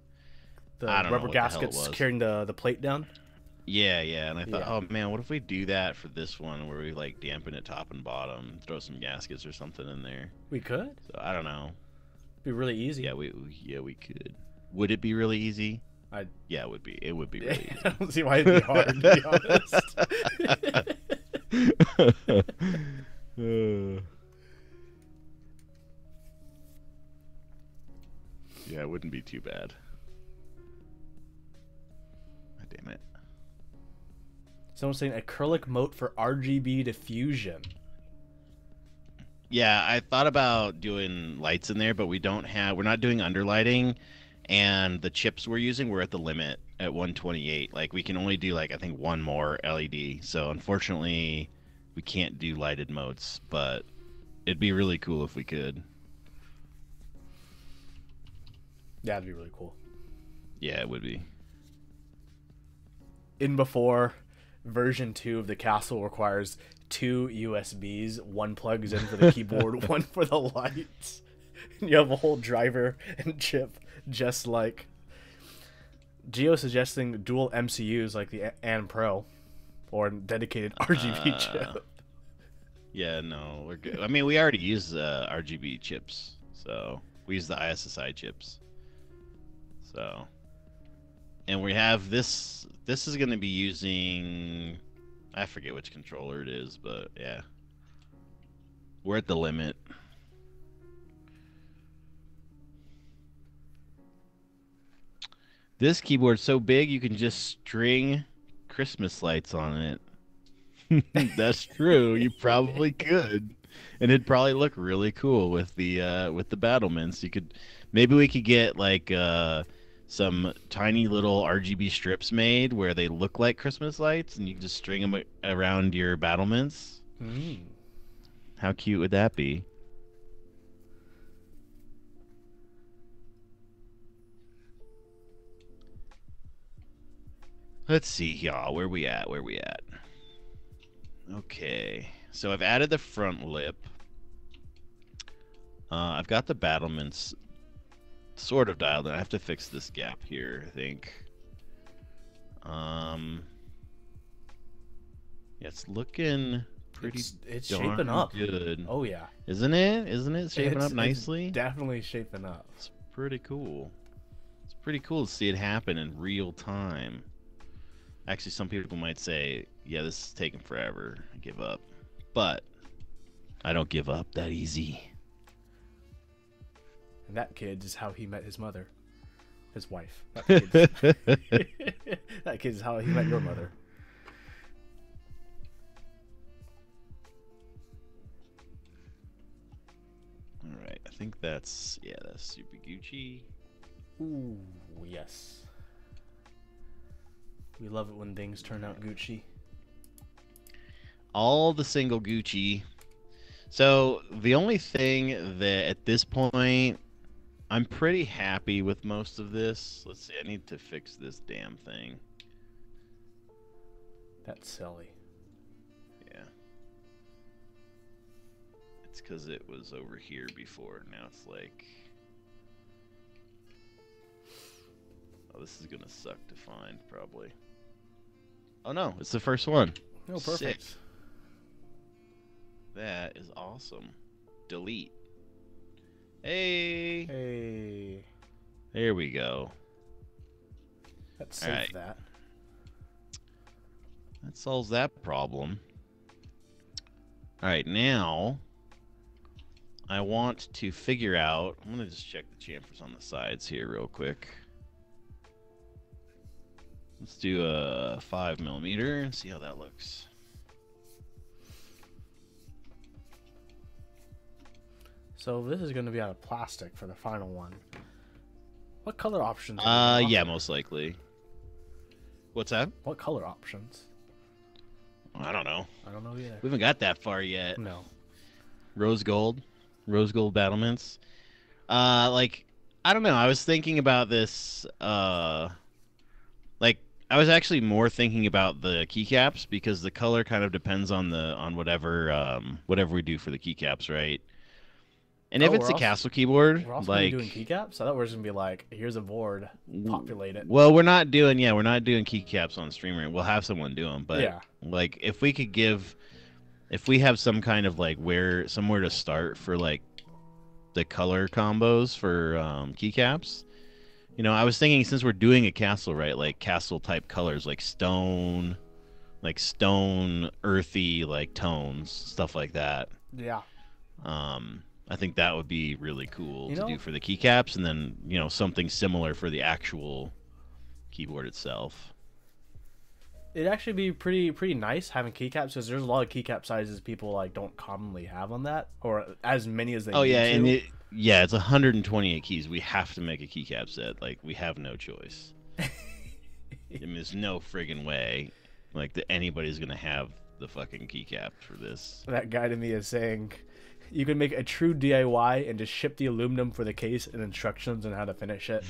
the I don't know rubber what the hell it gaskets was. carrying the plate down. Yeah, and I thought, Yeah. oh man, what if we do that for this one where we like dampen it top and bottom, throw some gaskets or something in there? We could. So I don't know. Be really easy. Yeah, we could. Would it be really easy? I Yeah, it would be. It would be really I don't see why it'd be hard, to be honest. Yeah, it wouldn't be too bad. God damn it. Someone's saying acrylic moat for RGB diffusion. Yeah, I thought about doing lights in there, but we're not doing underlighting, and the chips we're using, we're at the limit at 128. Like, we can only do, like, I think one more LED. So, unfortunately, we can't do lighted modes, but it'd be really cool if we could. Yeah, that'd be really cool. Yeah, it would be. In before, version 2 of the castle requires 2 USBs. One plugs in for the keyboard, one for the lights. And you have a whole driver and chip, just like Geo suggesting dual MCUs like the An Pro, or a dedicated RGB chip. Yeah, no, we're good. I mean, we already use RGB chips, so we use the ISSI chips. So, and we have this. This is going to be using, I forget which controller it is, but yeah, we're at the limit. This keyboard's so big you can just string Christmas lights on it. That's true. You probably could, and it'd probably look really cool with the battlements. You could, maybe we could get like some tiny little RGB strips made where they look like Christmas lights, and you can just string them around your battlements. How cute would that be? Let's see here. Where we at? Okay. So I've added the front lip. I've got the battlements sort of dialed in. I have to fix this gap here, I think. Yeah, it's looking pretty It's darn shaping up. good. Oh yeah, Isn't it? Isn't it shaping up nicely? It's definitely shaping up. It's pretty cool. It's pretty cool to see it happen in real time. Actually, some people might say, yeah, this is taking forever. I give up. But I don't give up that easy. And that kid is how he met his mother, his wife. That kid is how he met your mother. All right, I think that's Super Gucci. Ooh, yes. We love it when things turn out Gucci. All the single Gucci. So the only thing that at this point, I'm pretty happy with most of this. Let's see, I need to fix this damn thing. That's silly. Yeah. It's because it was over here before. Now it's like... Oh, this is gonna suck to find, probably. Oh no, it's the first one. Oh, perfect. Sick. That is awesome. Delete. Hey. Hey, There we go. let's All save right. that. That solves that problem. All right, now I want to figure out. I'm gonna just check the chamfers on the sides here real quick. Let's do a 5mm and see how that looks. So this is going to be out of plastic for the final one. What color options? Are Yeah, most likely. What's that? What color options? I don't know. I don't know either. We haven't got that far yet. No. Rose gold battlements. Like, I don't know. I was thinking about this. Like, I was actually more thinking about the keycaps because the color kind of depends on whatever we do for the keycaps, right? And if it's a castle keyboard, we're also like doing keycaps. I thought we were just gonna be like, here's a board, populate it. Well, we're not doing keycaps on streamer. We'll have someone do them, but yeah, like if we have some kind of like somewhere to start for like the color combos for keycaps. You know, I was thinking since we're doing a castle, right? Like castle type colors, like stone, earthy, like tones, stuff like that. Yeah. I think that would be really cool to do for the keycaps, and then something similar for the actual keyboard itself. It'd actually be pretty nice having keycaps because there's a lot of keycap sizes people like don't commonly have on that, or as many as they. Oh yeah, need to. and it's 128 keys. We have to make a keycap set. Like we have no choice. I mean, there's no friggin' way, like that anybody's gonna have the fucking keycaps for this. That guy to me is saying, you can make a true DIY and just ship the aluminum for the case and instructions on how to finish it.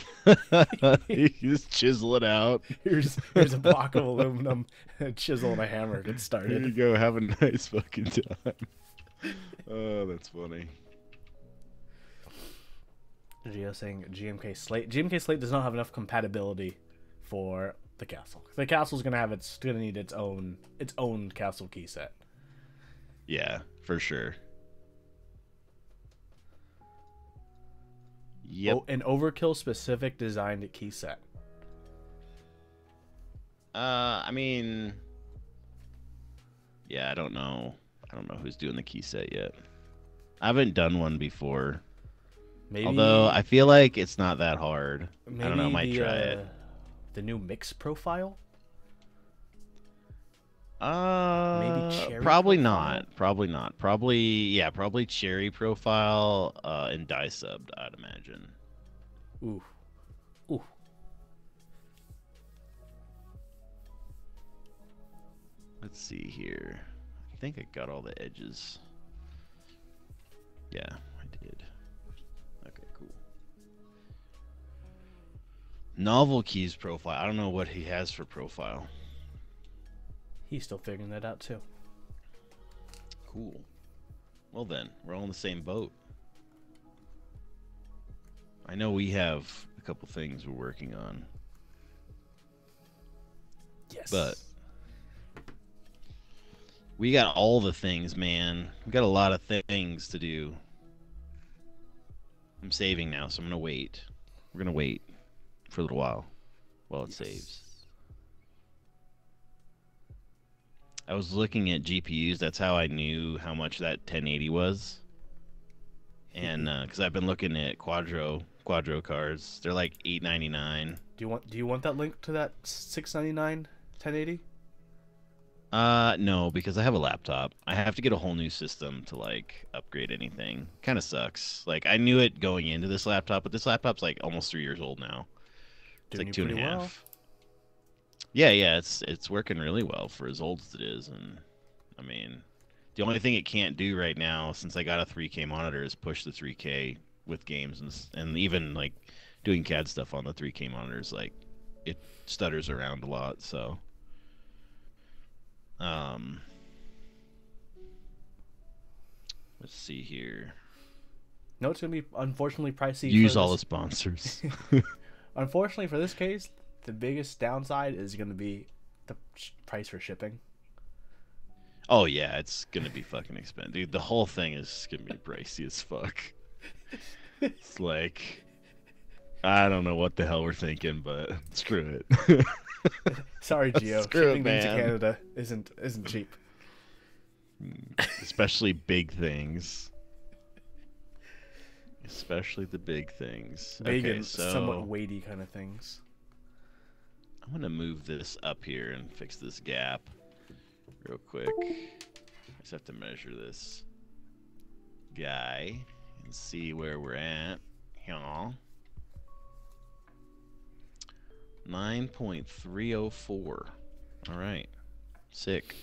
You just chisel it out. Here's a block of aluminum, a chisel and a hammer. Get started. There you go. Have a nice fucking time. Oh, that's funny. Gio saying GMK Slate. GMK Slate does not have enough compatibility for the castle. The castle's gonna need its own castle key set. Yeah, for sure. Yep. An overkill specific designed key set. I mean, yeah, I don't know who's doing the key set yet. I haven't done one before. Maybe, although I feel like it's not that hard. I don't know, might try it. The new mix profile? Maybe cherry probably profile? not. Probably not. Probably cherry profile and die subbed, I'd imagine. Ooh. Let's see here. I think I got all the edges. Yeah, I did. Okay, cool. Novel keys profile. I don't know what he has for profile. He's still figuring that out too. Cool. Well then, we're all in the same boat. I know we have a couple things we're working on. Yes. But we got all the things, man. We got a lot of things to do. I'm saving now, so I'm gonna wait. We're gonna wait for a little while it saves. I was looking at GPUs. That's how I knew how much that 1080 was. And because I've been looking at Quadro cards, they're like $899. Do you want that link to that $699 1080? No, because I have a laptop. I have to get a whole new system to like upgrade anything. Kind of sucks. Like I knew it going into this laptop, but this laptop's like almost 3 years old now. It's like 2.5. Well? Yeah, it's working really well for as old as it is, and I mean, the only thing it can't do right now, since I got a 3K monitor, is push the 3K with games, and even like doing CAD stuff on the 3K monitors, like it stutters around a lot. So, let's see here. No, it's gonna be unfortunately pricey. Use all the sponsors. Unfortunately for this case, the biggest downside is going to be the price for shipping. Oh yeah, it's gonna be fucking expensive, dude. The whole thing is gonna be pricey as fuck. It's like, I don't know what the hell we're thinking, but screw it. Sorry, Gio. Screw it, Shipping things to man. Canada isn't cheap. Especially big things. Especially the big things. Big Okay, and so somewhat weighty kind of things. I'm gonna move this up here and fix this gap real quick. I just have to measure this guy and see where we're at. Here. 9.304. All right. Sick.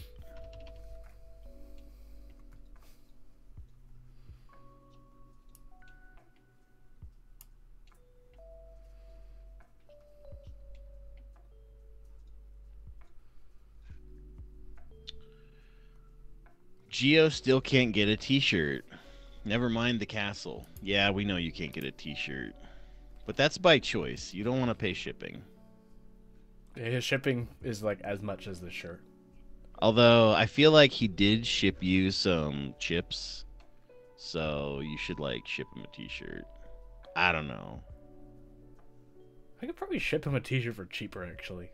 Geo still can't get a t-shirt. Never mind the castle. Yeah, we know you can't get a t-shirt. But that's by choice. You don't want to pay shipping. His shipping is like as much as the shirt. Although I feel like he did ship you some chips. So you should like ship him a t-shirt. I don't know. I could probably ship him a t-shirt for cheaper, actually.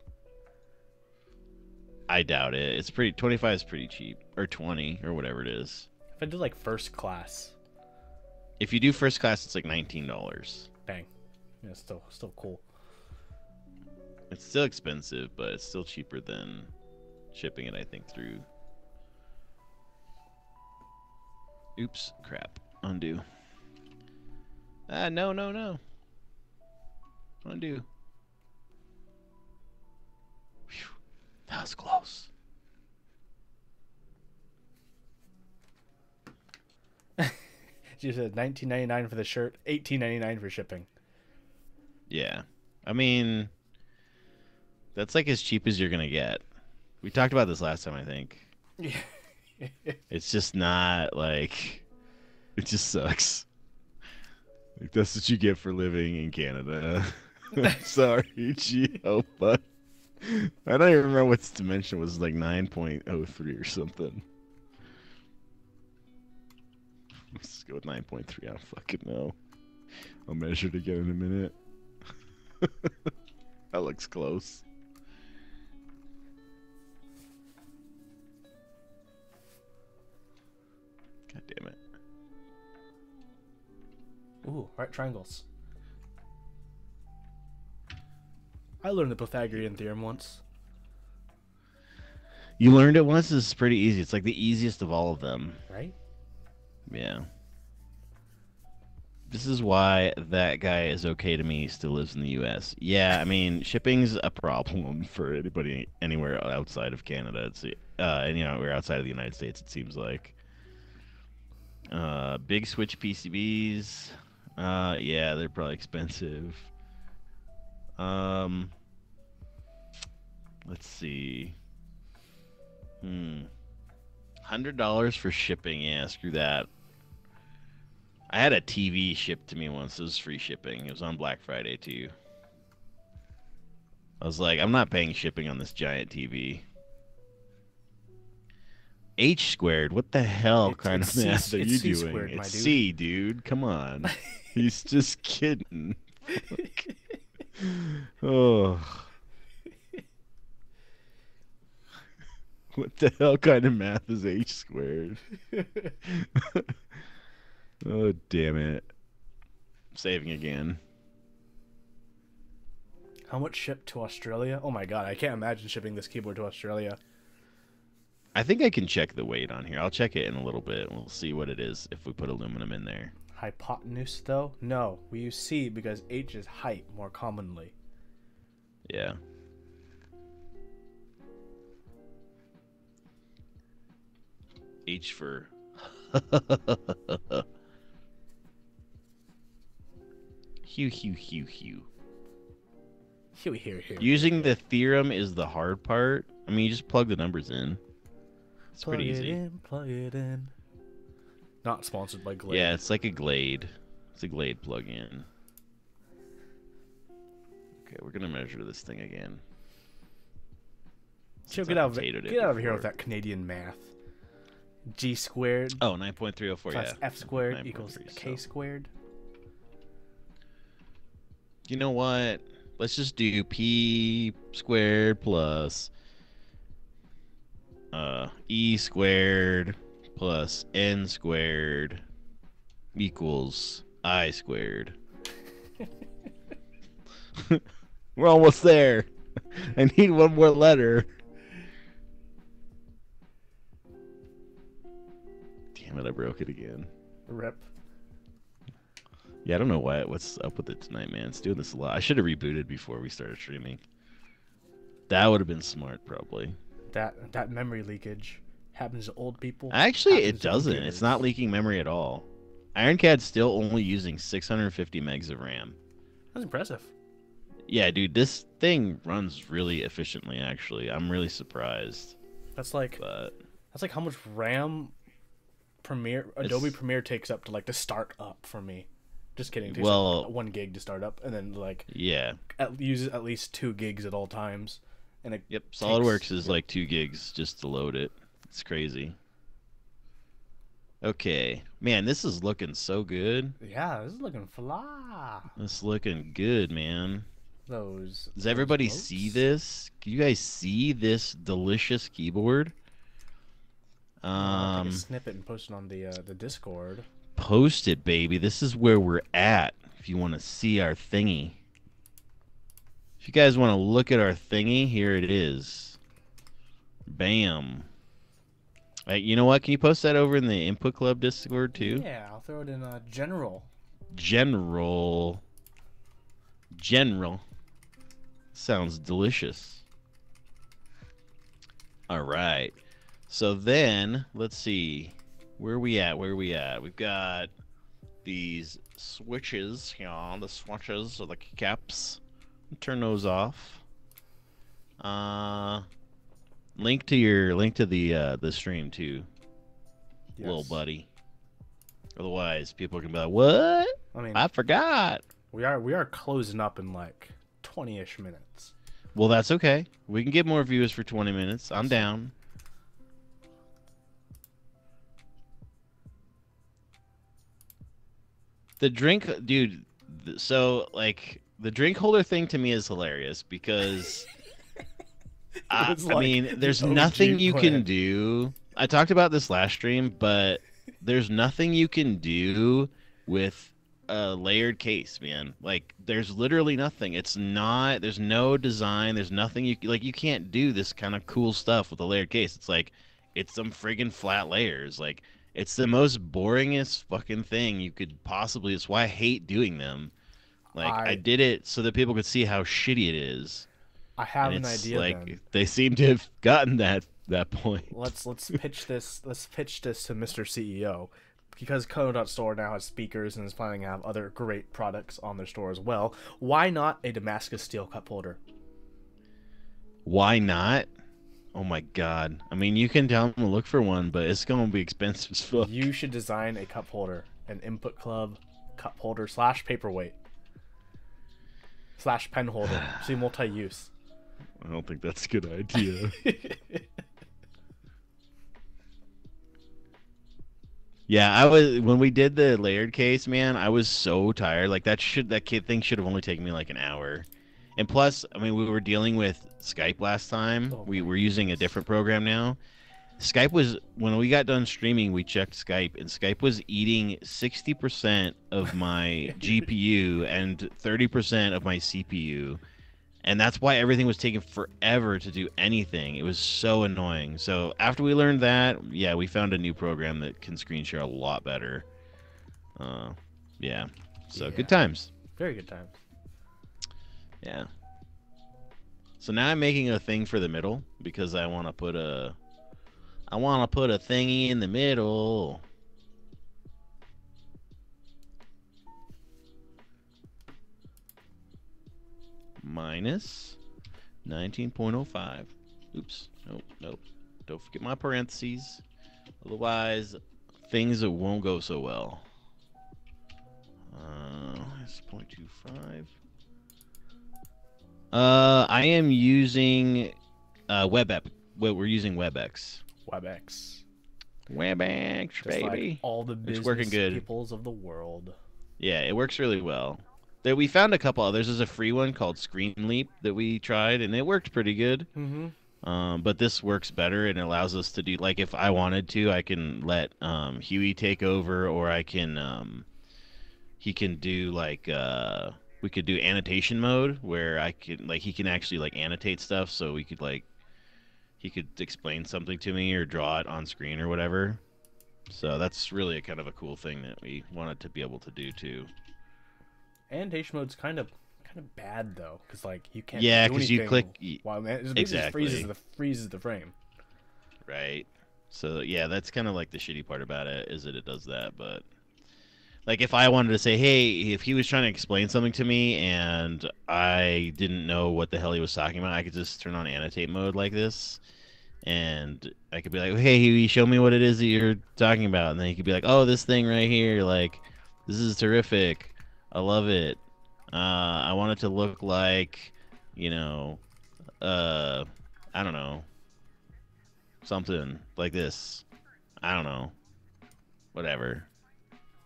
I doubt it. It's pretty 25 is pretty cheap. Or 20 or whatever it is. If I did like first class. If you do first class, it's like $19. Dang. Yeah, still cool. It's still expensive, but it's still cheaper than shipping it, I think, through. Oops, crap. Undo. Ah, no. Undo. Whew, that was close. You said $19.99 for the shirt, $18.99 for shipping. Yeah. I mean, that's like as cheap as you're going to get. We talked about this last time, I think. Yeah. It's just not like, it just sucks. Like, that's what you get for living in Canada. Sorry, Geo, but I don't even remember what its dimension was, like 9.03 or something. Let's just go with 9.3. I don't fucking know. I'll measure it again in a minute. That looks close. God damn it. Ooh, right triangles. I learned the Pythagorean theorem once. You learned it once. It's pretty easy. It's like the easiest of all of them. Right? Yeah. This is why that guy is okay to me. He still lives in the U.S. Yeah, I mean, shipping's a problem for anybody anywhere outside of Canada. It's anywhere outside of the United States. It seems like. Big Switch PCBs. Yeah, they're probably expensive. Let's see. $100 for shipping. Yeah, screw that. I had a TV shipped to me once. It was free shipping. It was on Black Friday too. I was like, I'm not paying shipping on this giant TV. H squared? What the hell kind of math are you doing? Squared, it's C, dude. Come on. He's just kidding. Oh. What the hell kind of math is H squared? Oh, damn it. Saving again. How much shipped to Australia? Oh my god, I can't imagine shipping this keyboard to Australia. I think I can check the weight on here. I'll check it in a little bit. We'll see what it is if we put aluminum in there. Hypotenuse, though? No, we use C because H is height more commonly. Yeah. H for... Hew. Here. Using the theorem is the hard part. I mean, you just plug the numbers in. It's pretty easy. Plug it in. Not sponsored by Glade. Yeah, it's like a Glade. It's a Glade plug-in. Okay, we're gonna measure this thing again. Chill, get out of here with that Canadian math. G squared. Oh, 9.304, plus yeah. F squared equals K so. squared. You know what? Let's just do P squared plus E squared plus n squared equals I squared. We're almost there. I need one more letter. Damn it, I broke it again. Rip. Yeah, I don't know what's up with it tonight, man. It's doing this a lot. I should have rebooted before we started streaming. That would have been smart, probably. That memory leakage happens to old people. Actually, it happens to doesn't. beginners. It's not leaking memory at all. IronCAD's still only using 650 megs of RAM. That's impressive. Yeah, dude, this thing runs really efficiently, actually. I'm really surprised. That's like how much RAM Adobe Premiere takes up to like to start up for me. Just kidding. It takes like 1 gig to start up, and then like yeah, uses at least 2 gigs at all times. And it yep, SolidWorks is like 2 gigs just to load it. It's crazy. Okay, man, this is looking so good. Yeah, this is looking fly. This is looking good, man. Does everybody see this? Can you guys see this delicious keyboard? Take a snippet and post it on the Discord. Post it, baby. This is where we're at. If you want to see our thingy. If you guys want to look at our thingy, here it is. Bam. Right, you know what? Can you post that over in the Input Club Discord too? Yeah, I'll throw it in general. General. Sounds delicious. All right. So then, let's see. Where are we at? We've got these switches here, the switches or the caps. Turn those off. Link to the stream too, Yes. little buddy. Otherwise, people can be like, "What? I mean, I forgot." we are closing up in like 20-ish minutes. Well, that's okay. We can get more viewers for 20 minutes. I'm down. The drink, dude. So, like, the drink holder thing to me is hilarious because, I mean, there's nothing you can do. I talked about this last stream, but there's nothing you can do with a layered case, man. Like, there's literally nothing. There's no design. There's nothing you can't do this kind of cool stuff with a layered case. It's like, it's some friggin' flat layers. Like, it's the most boringest fucking thing you could possibly. It's why I hate doing them. Like, I did it so that people could see how shitty it is. I have an idea. Like, then. they seem to have gotten that point. Let's pitch this. Let's pitch this to Mr. CEO, because Kono.store now has speakers and is planning to have other great products on their store as well. Why not a Damascus steel cup holder? Why not? Oh my god. I mean, you can tell them to look for one, but it's going to be expensive as fuck. You should design a cup holder, an Input Club cup holder / paperweight / pen holder. See, multi-use. I don't think that's a good idea. Yeah, when we did the layered case, man, I was so tired. Like that thing should have only taken me like an hour. And plus, I mean, we were dealing with Skype last time. We were using a different program now. Skype was, when we got done streaming, we checked Skype, and Skype was eating 60% of my GPU and 30% of my CPU. And that's why everything was taking forever to do anything. It was so annoying. So after we learned that, yeah, we found a new program that can screen share a lot better. Yeah. So good times. Very good times. Yeah. So now I'm making a thing for the middle because I want to put a thingy in the middle. Minus 19.05. Oops. Nope. Don't forget my parentheses. Otherwise, things that won't go so well. It's 0.25. I am using WebEx. We're using WebEx. WebEx. WebEx, Just baby. like all the business it's working good. peoples of the world. Yeah, it works really well. We found a couple others. There's a free one called Screen Leap that we tried, and it worked pretty good. Mm-hmm. But this works better and allows us to do, like, if I wanted to, I can let Huey take over, or I can he can do like we could do annotation mode where I could like he can actually like annotate stuff, so we could like he could explain something to me or draw it on screen or whatever. So that's really a kind of a cool thing that we wanted to be able to do too. Annotation mode's kind of bad though, because like you can't Yeah, do because you anything click while it basically just exactly freezes the frame. right. So yeah, that's kind of like the shitty part about it is that it does that. But like if I wanted to say, hey, if he was trying to explain something to me and I didn't know what the hell he was talking about, I could just turn on annotate mode like this, and I could be like, hey, Huey, show me what it is that you're talking about, and then he could be like, oh, this thing right here, like, this is terrific, I love it. I want it to look like, you know, I don't know, something like this. I don't know, whatever.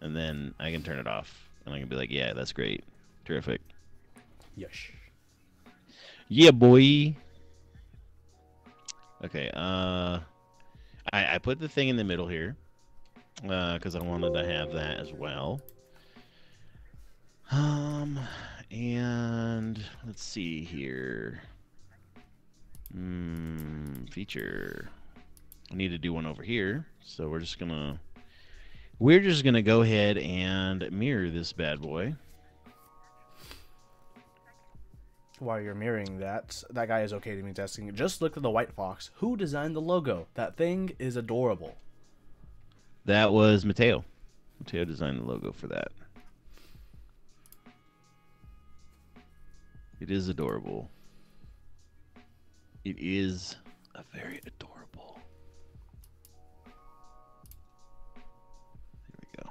And then I can turn it off, and I can be like, yeah, that's great, terrific. Yes. Yeah, boy. Okay, I put the thing in the middle here because I wanted to have that as well. And let's see here. Feature. I need to do one over here, so we're just gonna go ahead and mirror this bad boy. While you're mirroring that guy is okay to me testing. Just look at the white fox. Who designed the logo? That thing is adorable. That was Mateo. Mateo designed the logo for that. It is adorable. It is a very adorable. There we go.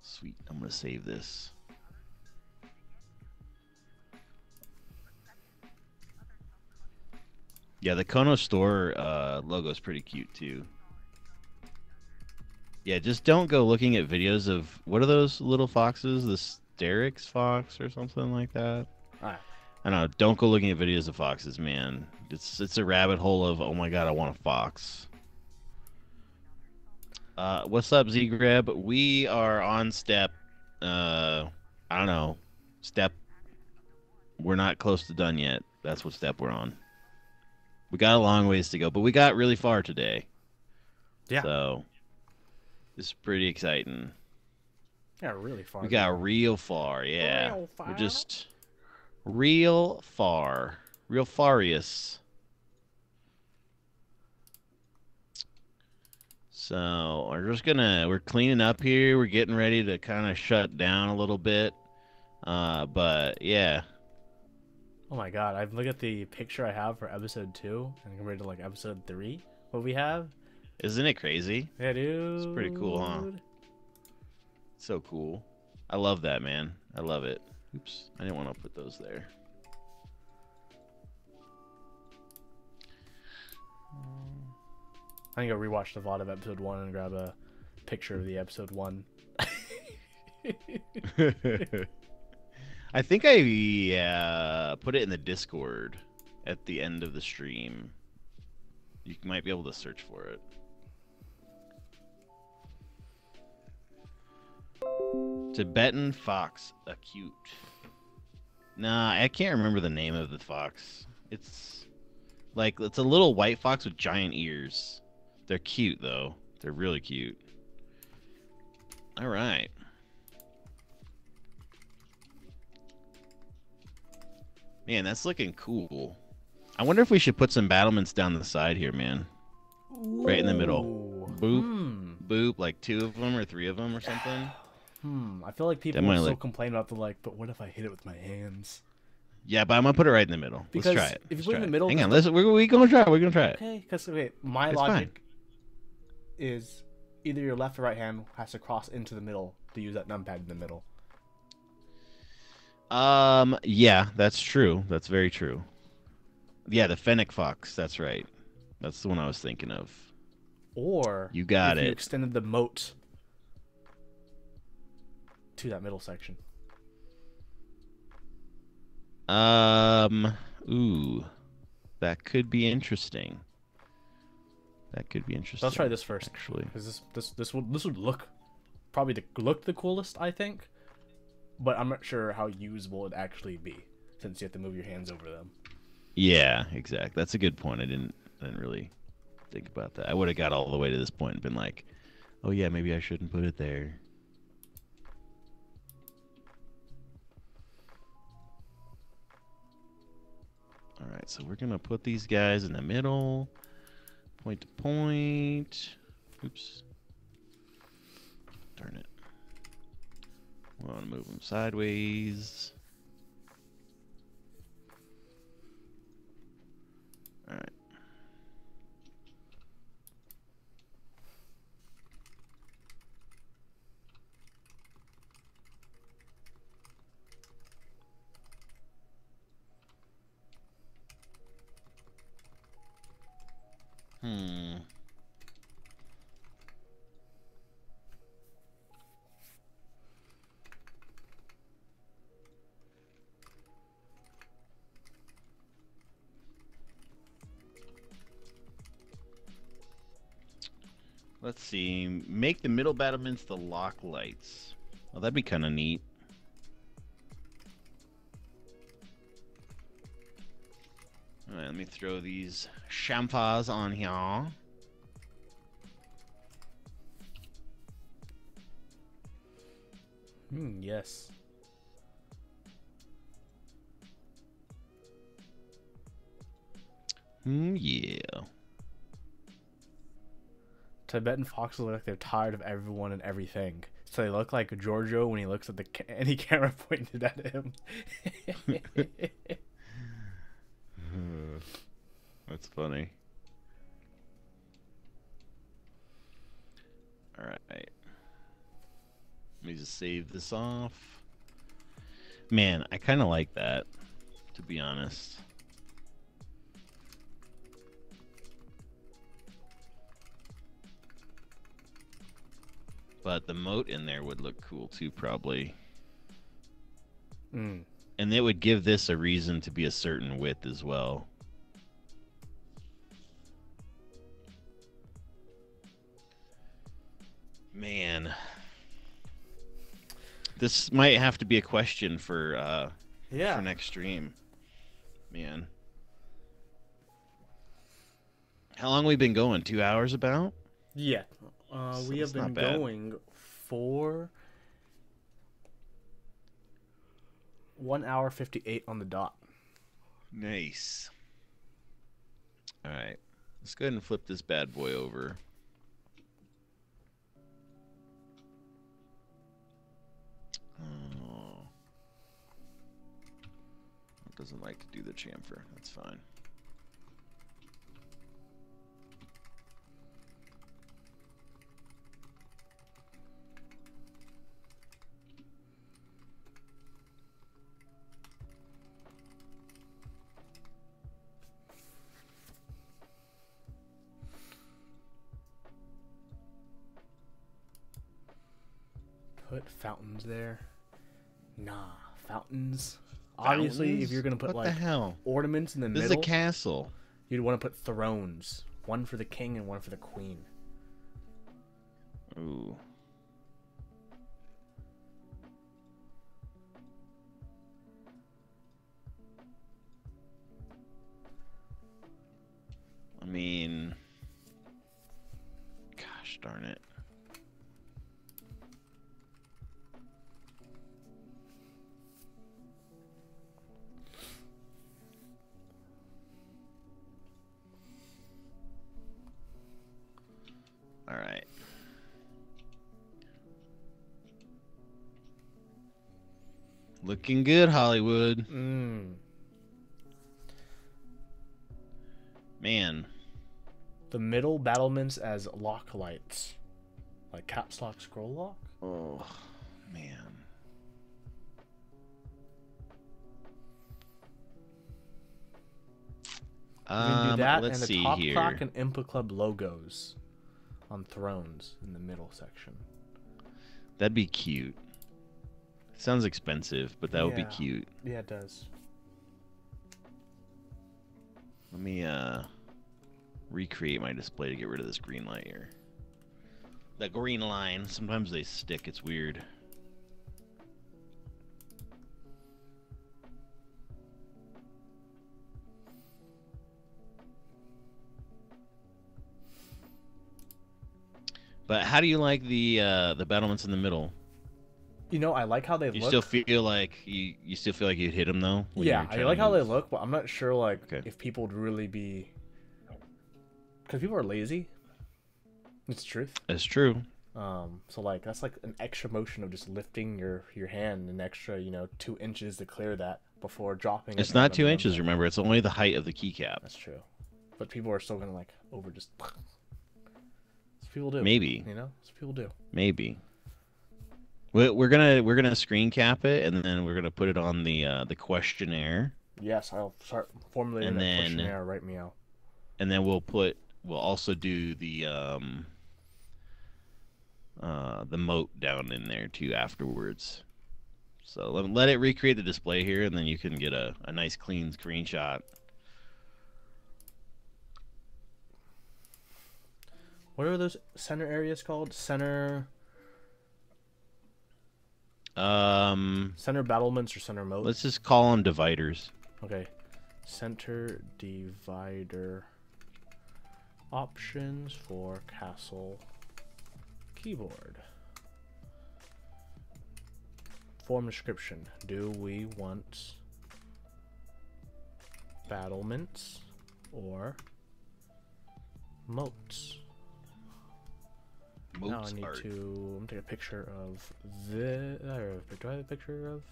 Sweet. I'm going to save this. Yeah, the Kono store logo is pretty cute too. Yeah, just don't go looking at videos of what are those little foxes? The Sterix fox or something like that. Alright. I don't know. Don't go looking at videos of foxes, man. It's a rabbit hole of oh my god, I want a fox. What's up, Z-Grab? We are on step. I don't know. Step. We're not close to done yet. That's what step we're on. We got a long ways to go, but we got really far today. Yeah. So this is pretty exciting. Yeah, really far. We got real far, yeah. Real far. We're just real far. Real farious. So we're cleaning up here. We're getting ready to kind of shut down a little bit. But yeah. Oh my god, I've looked at the picture I have for episode 2 and compared to like episode 3, what we have. Isn't it crazy? Yeah, dude. It's pretty cool, huh? So cool. I love that, man. I love it. Oops, I didn't want to put those there. I think I'll rewatch the VOD of episode 1 and grab a picture of the episode 1. I think I put it in the Discord at the end of the stream. You might be able to search for it. Tibetan fox acute. Nah, I can't remember the name of the fox. It's a little white fox with giant ears. They're cute though. They're really cute. All right. Man, that's looking cool. I wonder if we should put some battlements down the side here, man. Right in the middle. Boop. Boop, like 2 of them or 3 of them or something. I feel like people will still complain about the but what if I hit it with my hands? Yeah, but I'm gonna put it right in the middle. Because let's try it. if you put it in the middle, hang on, we're gonna try it. We're gonna try it. Okay, because my logic is either your left or right hand has to cross into the middle to use that numpad in the middle. Yeah, that's true. That's very true. Yeah, the Fennec fox. That's right. That's the one I was thinking of. Or you got if it. You extended the moat to that middle section. Ooh. That could be interesting. That could be interesting. Let's try this first, actually. because this would look probably look the coolest, I think. But I'm not sure how usable it'd actually be, since you have to move your hands over them. Yeah, exactly. That's a good point. I didn't really think about that. I would have got all the way to this point and been like, oh yeah, maybe I shouldn't put it there. All right, so we're gonna put these guys in the middle, point to point. Oops. Darn it. We want to move them sideways. All right. Let's see. Make the middle battlements the lock lights. Well, that'd be kind of neat. All right, let me throw these chamfers on here. Yes. Yeah. Tibetan foxes look like they're tired of everyone and everything. So they look like Giorgio when he looks at any camera pointed at him. That's funny. All right. Let me just save this off. Man, I kind of like that, to be honest. But the moat in there would look cool too, probably. And it would give this a reason to be a certain width as well. Man. This might have to be a question for next stream. Man. How long have we been going? 2 hours about? Yeah. We have been going for 1 hour 58 on the dot. Nice. All right. Let's go ahead and flip this bad boy over. Oh. It doesn't like to do the chamfer. That's fine. Put fountains there. Nah, fountains. Obviously, if you're gonna put what like the hell? ornaments in the This middle, is a castle. you'd want to put thrones. One for the king and one for the queen. Ooh. I mean, gosh darn it. All right. Looking good, Hollywood. Man. The middle battlements as lock lights. Like caps lock, scroll lock? Oh, man. You can do that let's and the see top here. Clack and Impa Club logos on thrones in the middle section. That'd be cute. Sounds expensive, but that would be cute. Yeah, it does. Let me recreate my display to get rid of this green light here. The green line. Sometimes they stick. It's weird. But how do you like the battlements in the middle? You know, I like how they You look. still feel like you still feel like you'd hit them though? when Yeah, you're I trying like to how they move? look, but I'm not sure like Okay. if people would really be, because people are lazy. It's the truth. That's true. So like that's like an extra motion of just lifting your hand an extra 2 inches to clear that before dropping it It's down not to 2 the inches. number. Remember, it's only the height of the keycap. That's true, but people are still gonna like over just. That's what people do. Maybe. That's what people do. Maybe. We're gonna screen cap it, and then we're gonna put it on the questionnaire, Yes, I'll start formulating And that then- questionnaire right meow. and then we'll also do the moat down in there too afterwards. So let it recreate the display here, and then you can get a nice clean screenshot. What are those center areas called? Center battlements or center moats? Let's just call them dividers. Okay. Center divider options for castle keyboard. Form description. Do we want battlements or moats? Now I Moats need art. to. I'm gonna take a picture of the. Do I have a picture of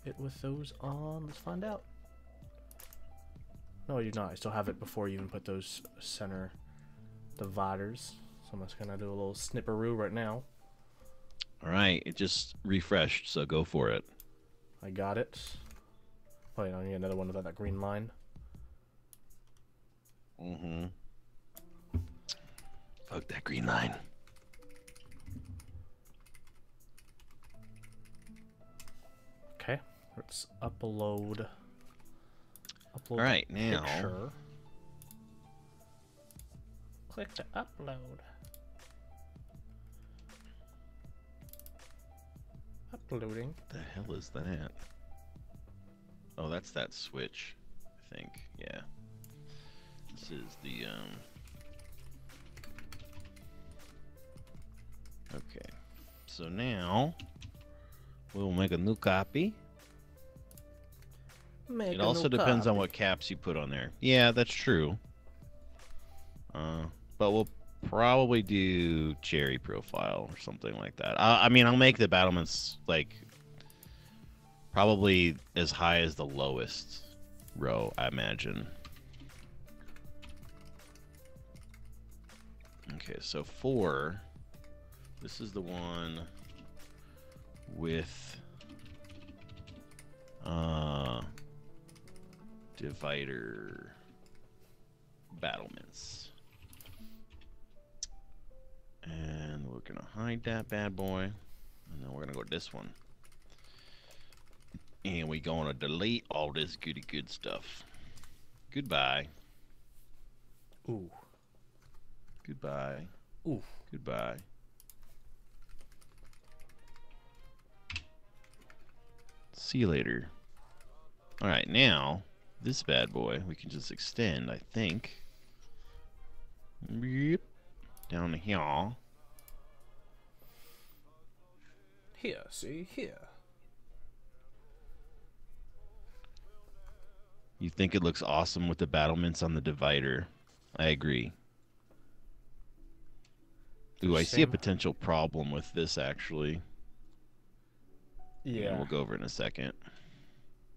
it with those on? Let's find out. No, I do not. I still have it before you even put those center dividers. So I'm just gonna do a little snipperoo right now. All right, it just refreshed, so go for it. I got it. Wait, I need another one without that green line. Mm-hmm. Fuck that green line. Okay, let's upload. All right, now Picture. Click to upload. Uploading. what the hell is that? Oh, that's that switch, I think. Yeah. This is the Okay. So now we'll make a new copy. It also depends on what caps you put on there. Yeah, that's true. But we'll probably do cherry profile or something like that. I mean, I'll make the battlements like probably as high as the lowest row, I imagine. Okay, so 4. This is the one with divider battlements. And we're gonna hide that bad boy. And then we're gonna go to this one. And we're gonna delete all this goody good stuff. Goodbye. Ooh. Goodbye. Ooh. Goodbye. See you later. Alright, now, this bad boy, we can just extend, I think. Yep. Down here. Here, see here. You think it looks awesome with the battlements on the divider. I agree. Ooh, I see a Same. potential problem with this, actually. Yeah. We'll go over in a second.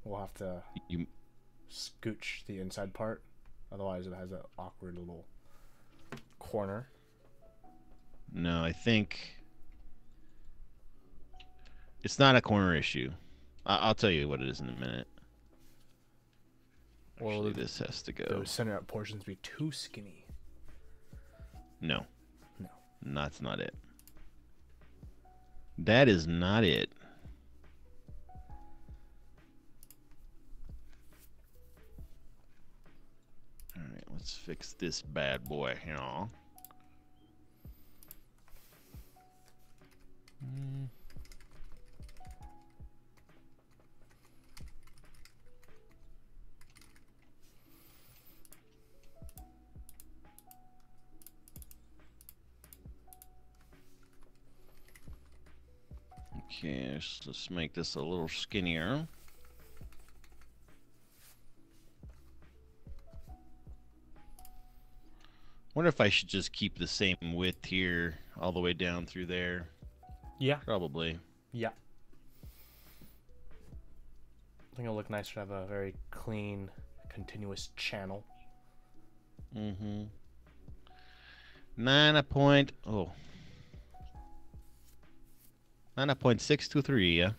We'll have to You, scooch the inside part. Otherwise, it has that awkward little corner. no, I think it's not a corner issue. I'll tell you what it is in a minute. Or Actually, will this has to go. those center out portions be too skinny? No. No. That's not it. That is not it. Let's fix this bad boy here. Okay, so let's make this a little skinnier. Wonder if I should just keep the same width here all the way down through there. Yeah. Probably. Yeah. I think it'll look nicer to have a very clean, continuous channel. Mm-hmm. 9.623, yeah.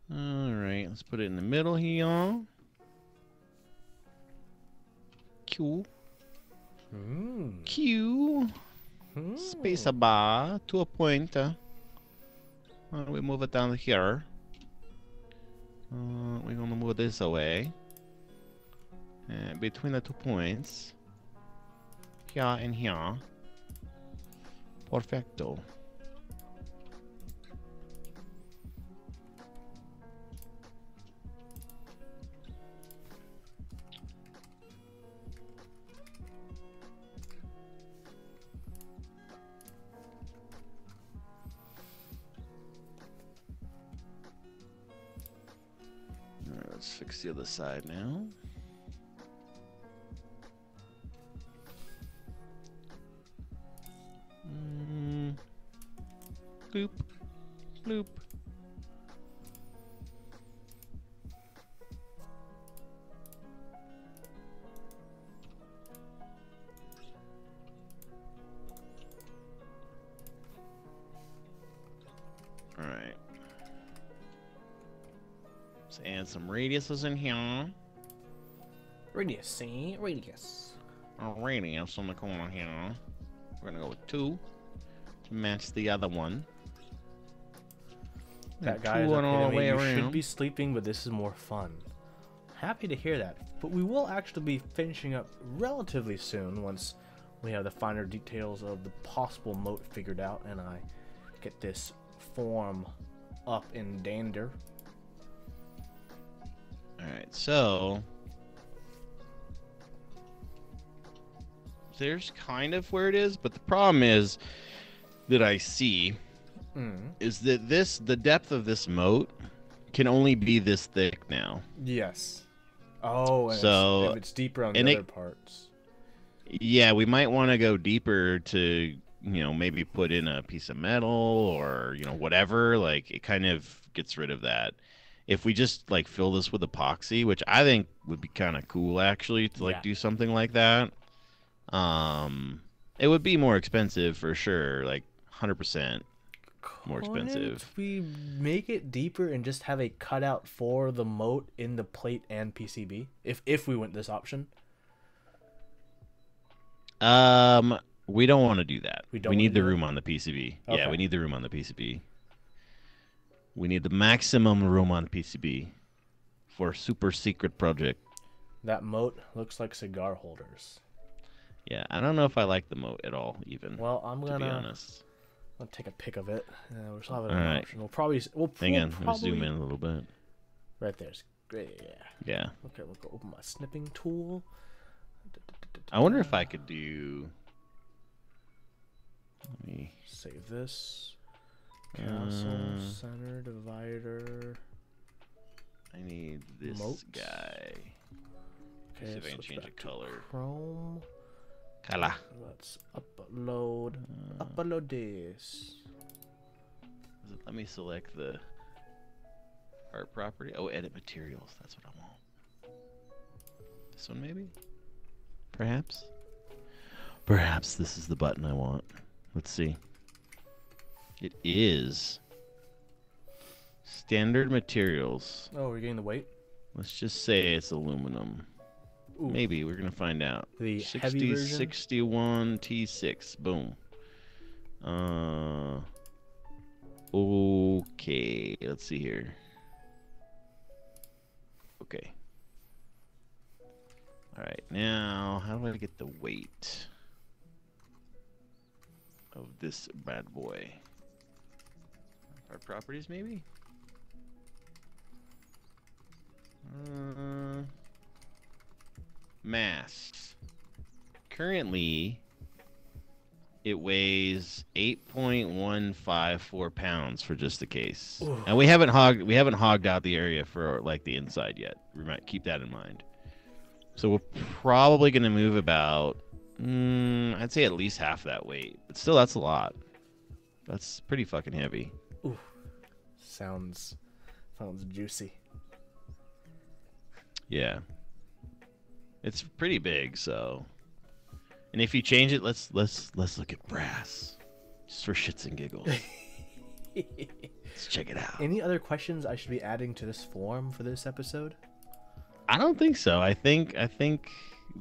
Alright, let's put it in the middle here. Q. Q. Space bar to a point. We move it down here. We're gonna move this away. Between the 2 points. Here and here. Perfecto. Alright, let's fix the other side now. Bloop. Bloop. Alright. Let's add some radiuses in here. Radius, see? Radius. A radius on the corner here. We're gonna go with 2 to match the other one. That guy is okay to me. You should be sleeping, but this is more fun. Happy to hear that. But we will actually be finishing up relatively soon once we have the finer details of the possible moat figured out and I get this form up in dander. Alright, so there's kind of where it is, but the problem is that I see is that the depth of this moat can only be this thick now. Yes. Oh, and so if it's deeper on the other parts. Yeah, we might want to go deeper to, you know, maybe put in a piece of metal or, you know, whatever. Like, it kind of gets rid of that. If we just, like, fill this with epoxy, which I think would be kind of cool, actually, to, like, do something like that. It would be more expensive for sure, like, 100%. More expensive. Couldn't we make it deeper and just have a cutout for the moat in the plate and PCB? If we went this option. We don't want to do that. We need the room on the PCB. Okay. Yeah, we need the room on the PCB. We need the maximum room on the PCB for a super secret project. That moat looks like cigar holders. Yeah, I don't know if I like the moat at all, even. Well, I'm gonna be honest. I'll take a pic of it. We'll still have it an option. We'll probably hang on. Let me zoom in a little bit. Right there's great. Yeah. Yeah. Okay, we'll go open my snipping tool. I wonder if I could do. Let me save this. Castle center divider. I need this guy. Okay, see if I can change the color. Chrome. Color. Let's upload. Upload this. Let me select the art property. Oh, edit materials. That's what I want. This one, maybe? Perhaps? Perhaps this is the button I want. Let's see. It is. Standard materials. Oh, we're getting the weight. Let's just say it's aluminum. Ooh. Maybe we're gonna find out. The heavy version? 61 T6. Boom. Okay. Let's see here. Okay. All right. Now, how do I get the weight of this bad boy? Our properties, maybe. Mass. Currently, it weighs 8.154 pounds for just the case. Ooh. And we haven't hogged out the area for like the inside yet. We might keep that in mind. So we're probably gonna move about I'd say at least half that weight. But still, that's a lot. That's pretty fucking heavy. Ooh. Sounds juicy. Yeah. It's pretty big, so. And if you change it, let's look at brass, just for shits and giggles. Let's check it out. Any other questions I should be adding to this form for this episode? I don't think so. I think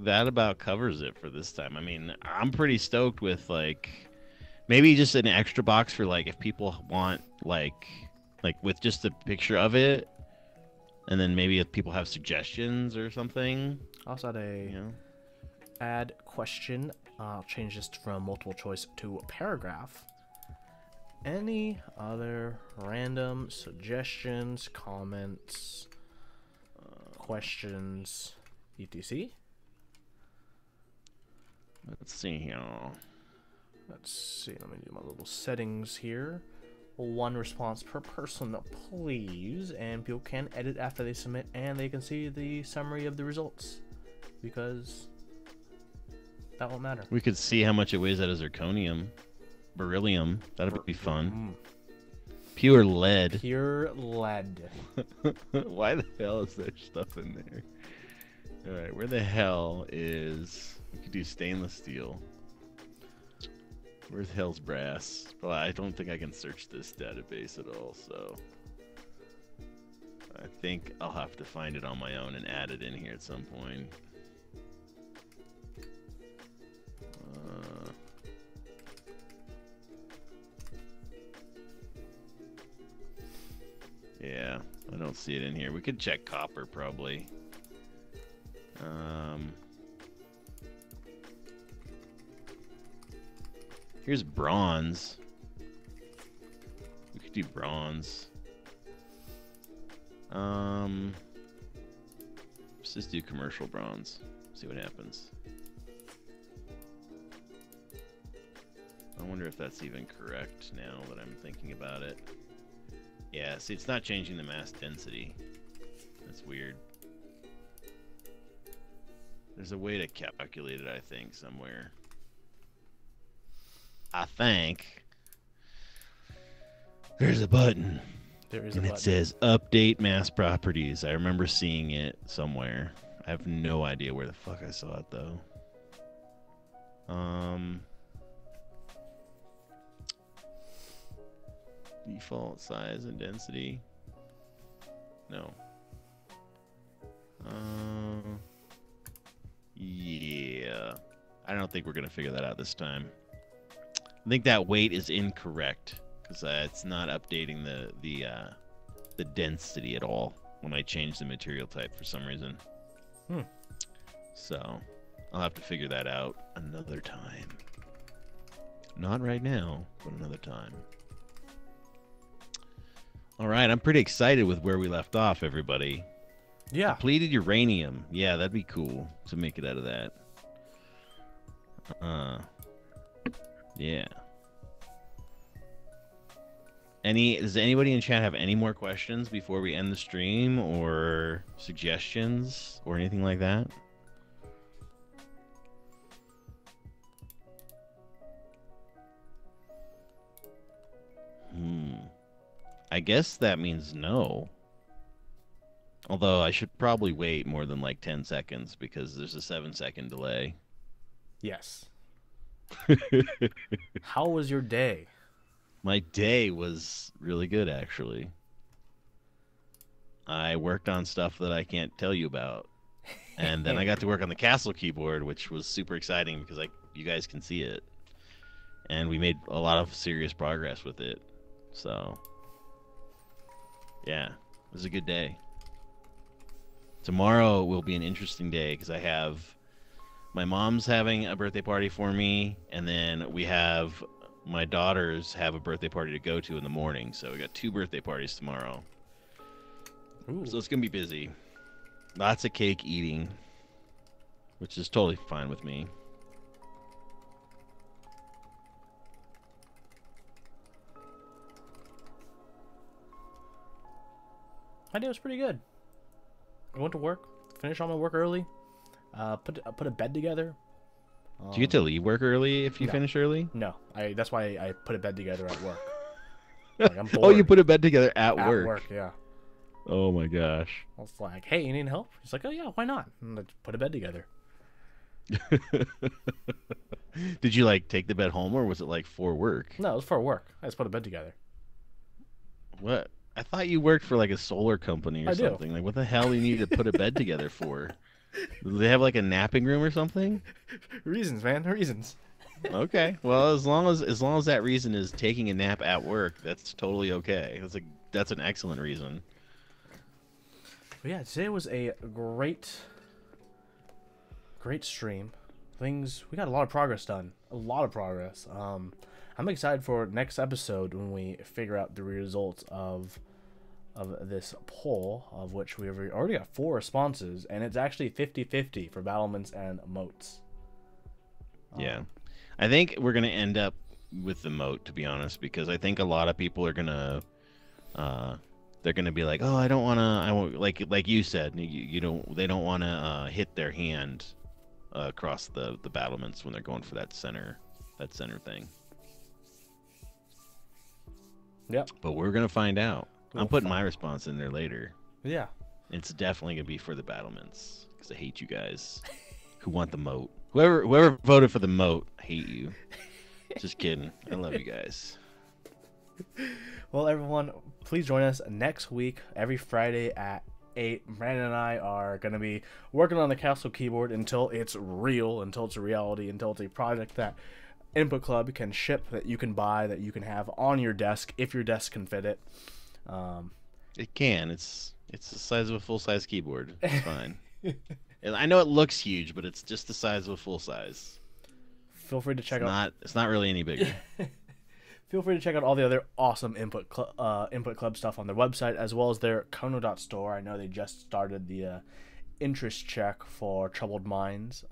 that about covers it for this time. I mean, I'm pretty stoked with like maybe just an extra box for like if people want like with just a picture of it, and then maybe if people have suggestions or something. I also had a add question. I'll change this from multiple choice to a paragraph. Any other random suggestions, comments, questions, etc.? Let's see here. Let's see. Let me do my little settings here. One response per person, please. And people can edit after they submit, and they can see the summary of the results, because that won't matter. We could see how much it weighs out of zirconium, beryllium. That'd be fun. Pure lead. Pure lead. Why the hell is there stuff in there? All right, where the hell is? We could do stainless steel. Where the hell's brass? Well, I don't think I can search this database at all, so I think I'll have to find it on my own and add it in here at some point. Yeah, I don't see it in here. We could check copper probably. Here's bronze. We could do bronze. Let's just do commercial bronze. See what happens. I wonder if that's even correct now that I'm thinking about it. Yeah, see, it's not changing the mass density. That's weird. There's a way to calculate it, I think, somewhere. I think there's a button. There is a and button. It says update mass properties. I remember seeing it somewhere. I have no idea where the fuck I saw it though. Default size and density. No. Yeah. I don't think we're gonna figure that out this time. I think that weight is incorrect because it's not updating the density at all when I change the material type for some reason. So I'll have to figure that out another time. Not right now, but another time. All right, I'm pretty excited with where we left off, everybody. Yeah. Depleted uranium. Yeah, that'd be cool to make it out of that. Yeah. Does anybody in chat have any more questions before we end the stream, or suggestions or anything like that? I guess that means no. Although I should probably wait more than like 10 seconds because there's a 7-second delay. Yes. How was your day? My day was really good, actually. I worked on stuff that I can't tell you about. And then I got to work on the castle keyboard, which was super exciting because you guys can see it. And we made a lot of serious progress with it. So, yeah, it was a good day. Tomorrow will be an interesting day because I have my mom's having a birthday party for me, and then we have my daughters have a birthday party to go to in the morning. So we got 2 birthday parties tomorrow. Ooh. So it's gonna be busy. Lots of cake eating, which is totally fine with me. My day was pretty good. I went to work, finished all my work early, put a bed together. Do you get to leave work early if you no. finish early? No, that's why I put a bed together at work. Like, I'm Oh, you bored. put a bed together at At work. work, yeah. Oh my gosh. I was like, hey, you need help? He's like, oh yeah, why not? And let's put a bed together. Did you like take the bed home, or was it like for work? No, it was for work. I just put a bed together. What? I thought you worked for like a solar company or I do. something. Like, what the hell do you need to put a bed together for? Do they have like a napping room or something? Reasons, man, reasons. Okay. Well, as long as that reason is taking a nap at work, that's totally okay. That's an excellent reason. But yeah, today was a great stream. We got a lot of progress done. A lot of progress. I'm excited for next episode when we figure out the results of this poll, of which we have already got 4 responses, and it's actually 50-50 for battlements and moats. Yeah. I think we're gonna end up with the moat, to be honest, because I think a lot of people are gonna they're gonna be like, oh, I won't, like you said, they don't want to hit their hand across the battlements when they're going for that center thing. Yep. But we're gonna find out. I'm We'll putting find my response in there later. Yeah. It's definitely gonna be for the battlements because I hate you guys who want the moat. Whoever voted for the moat, I hate you. Just kidding. I love you guys. Well, everyone, please join us next week, every Friday at 8. Brandon and I are going to be working on the castle keyboard until it's real, until it's a reality, until it's a project that Input Club can ship, that you can buy, that you can have on your desk, if your desk can fit it. It can. It's the size of a full-size keyboard. It's fine. And I know it looks huge, but it's just the size of a full size. Feel free to check out. It's not really any bigger. Feel free to check out all the other awesome Input Club stuff on their website, as well as their Kono.store. I know they just started the interest check for Troubled Minds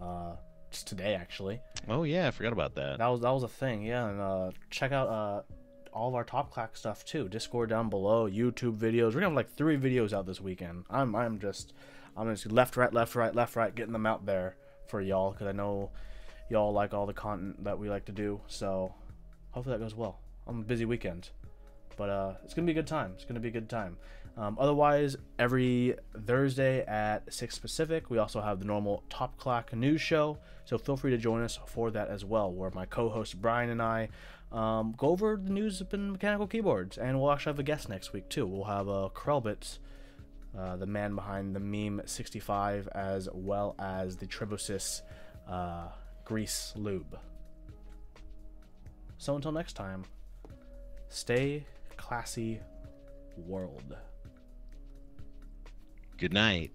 just today, actually. Oh yeah, I forgot about that. That was a thing, yeah. And check out all of our Top Clack stuff too. Discord down below, YouTube videos. We're gonna have like 3 videos out this weekend. I'm just left, right, getting them out there for y'all, because I know y'all like all the content that we like to do. So hopefully that goes well. I'm a busy weekend, but it's gonna be a good time. It's gonna be a good time. Otherwise, every Thursday at 6 Pacific, we also have the normal Top Clack news show. So feel free to join us for that as well, where my co-host Brian and I go over the news in mechanical keyboards, and we'll actually have a guest next week too. We'll have Krelbit, the man behind the Meme 65, as well as the Tribosys grease lube. So until next time, stay classy, world. Good night.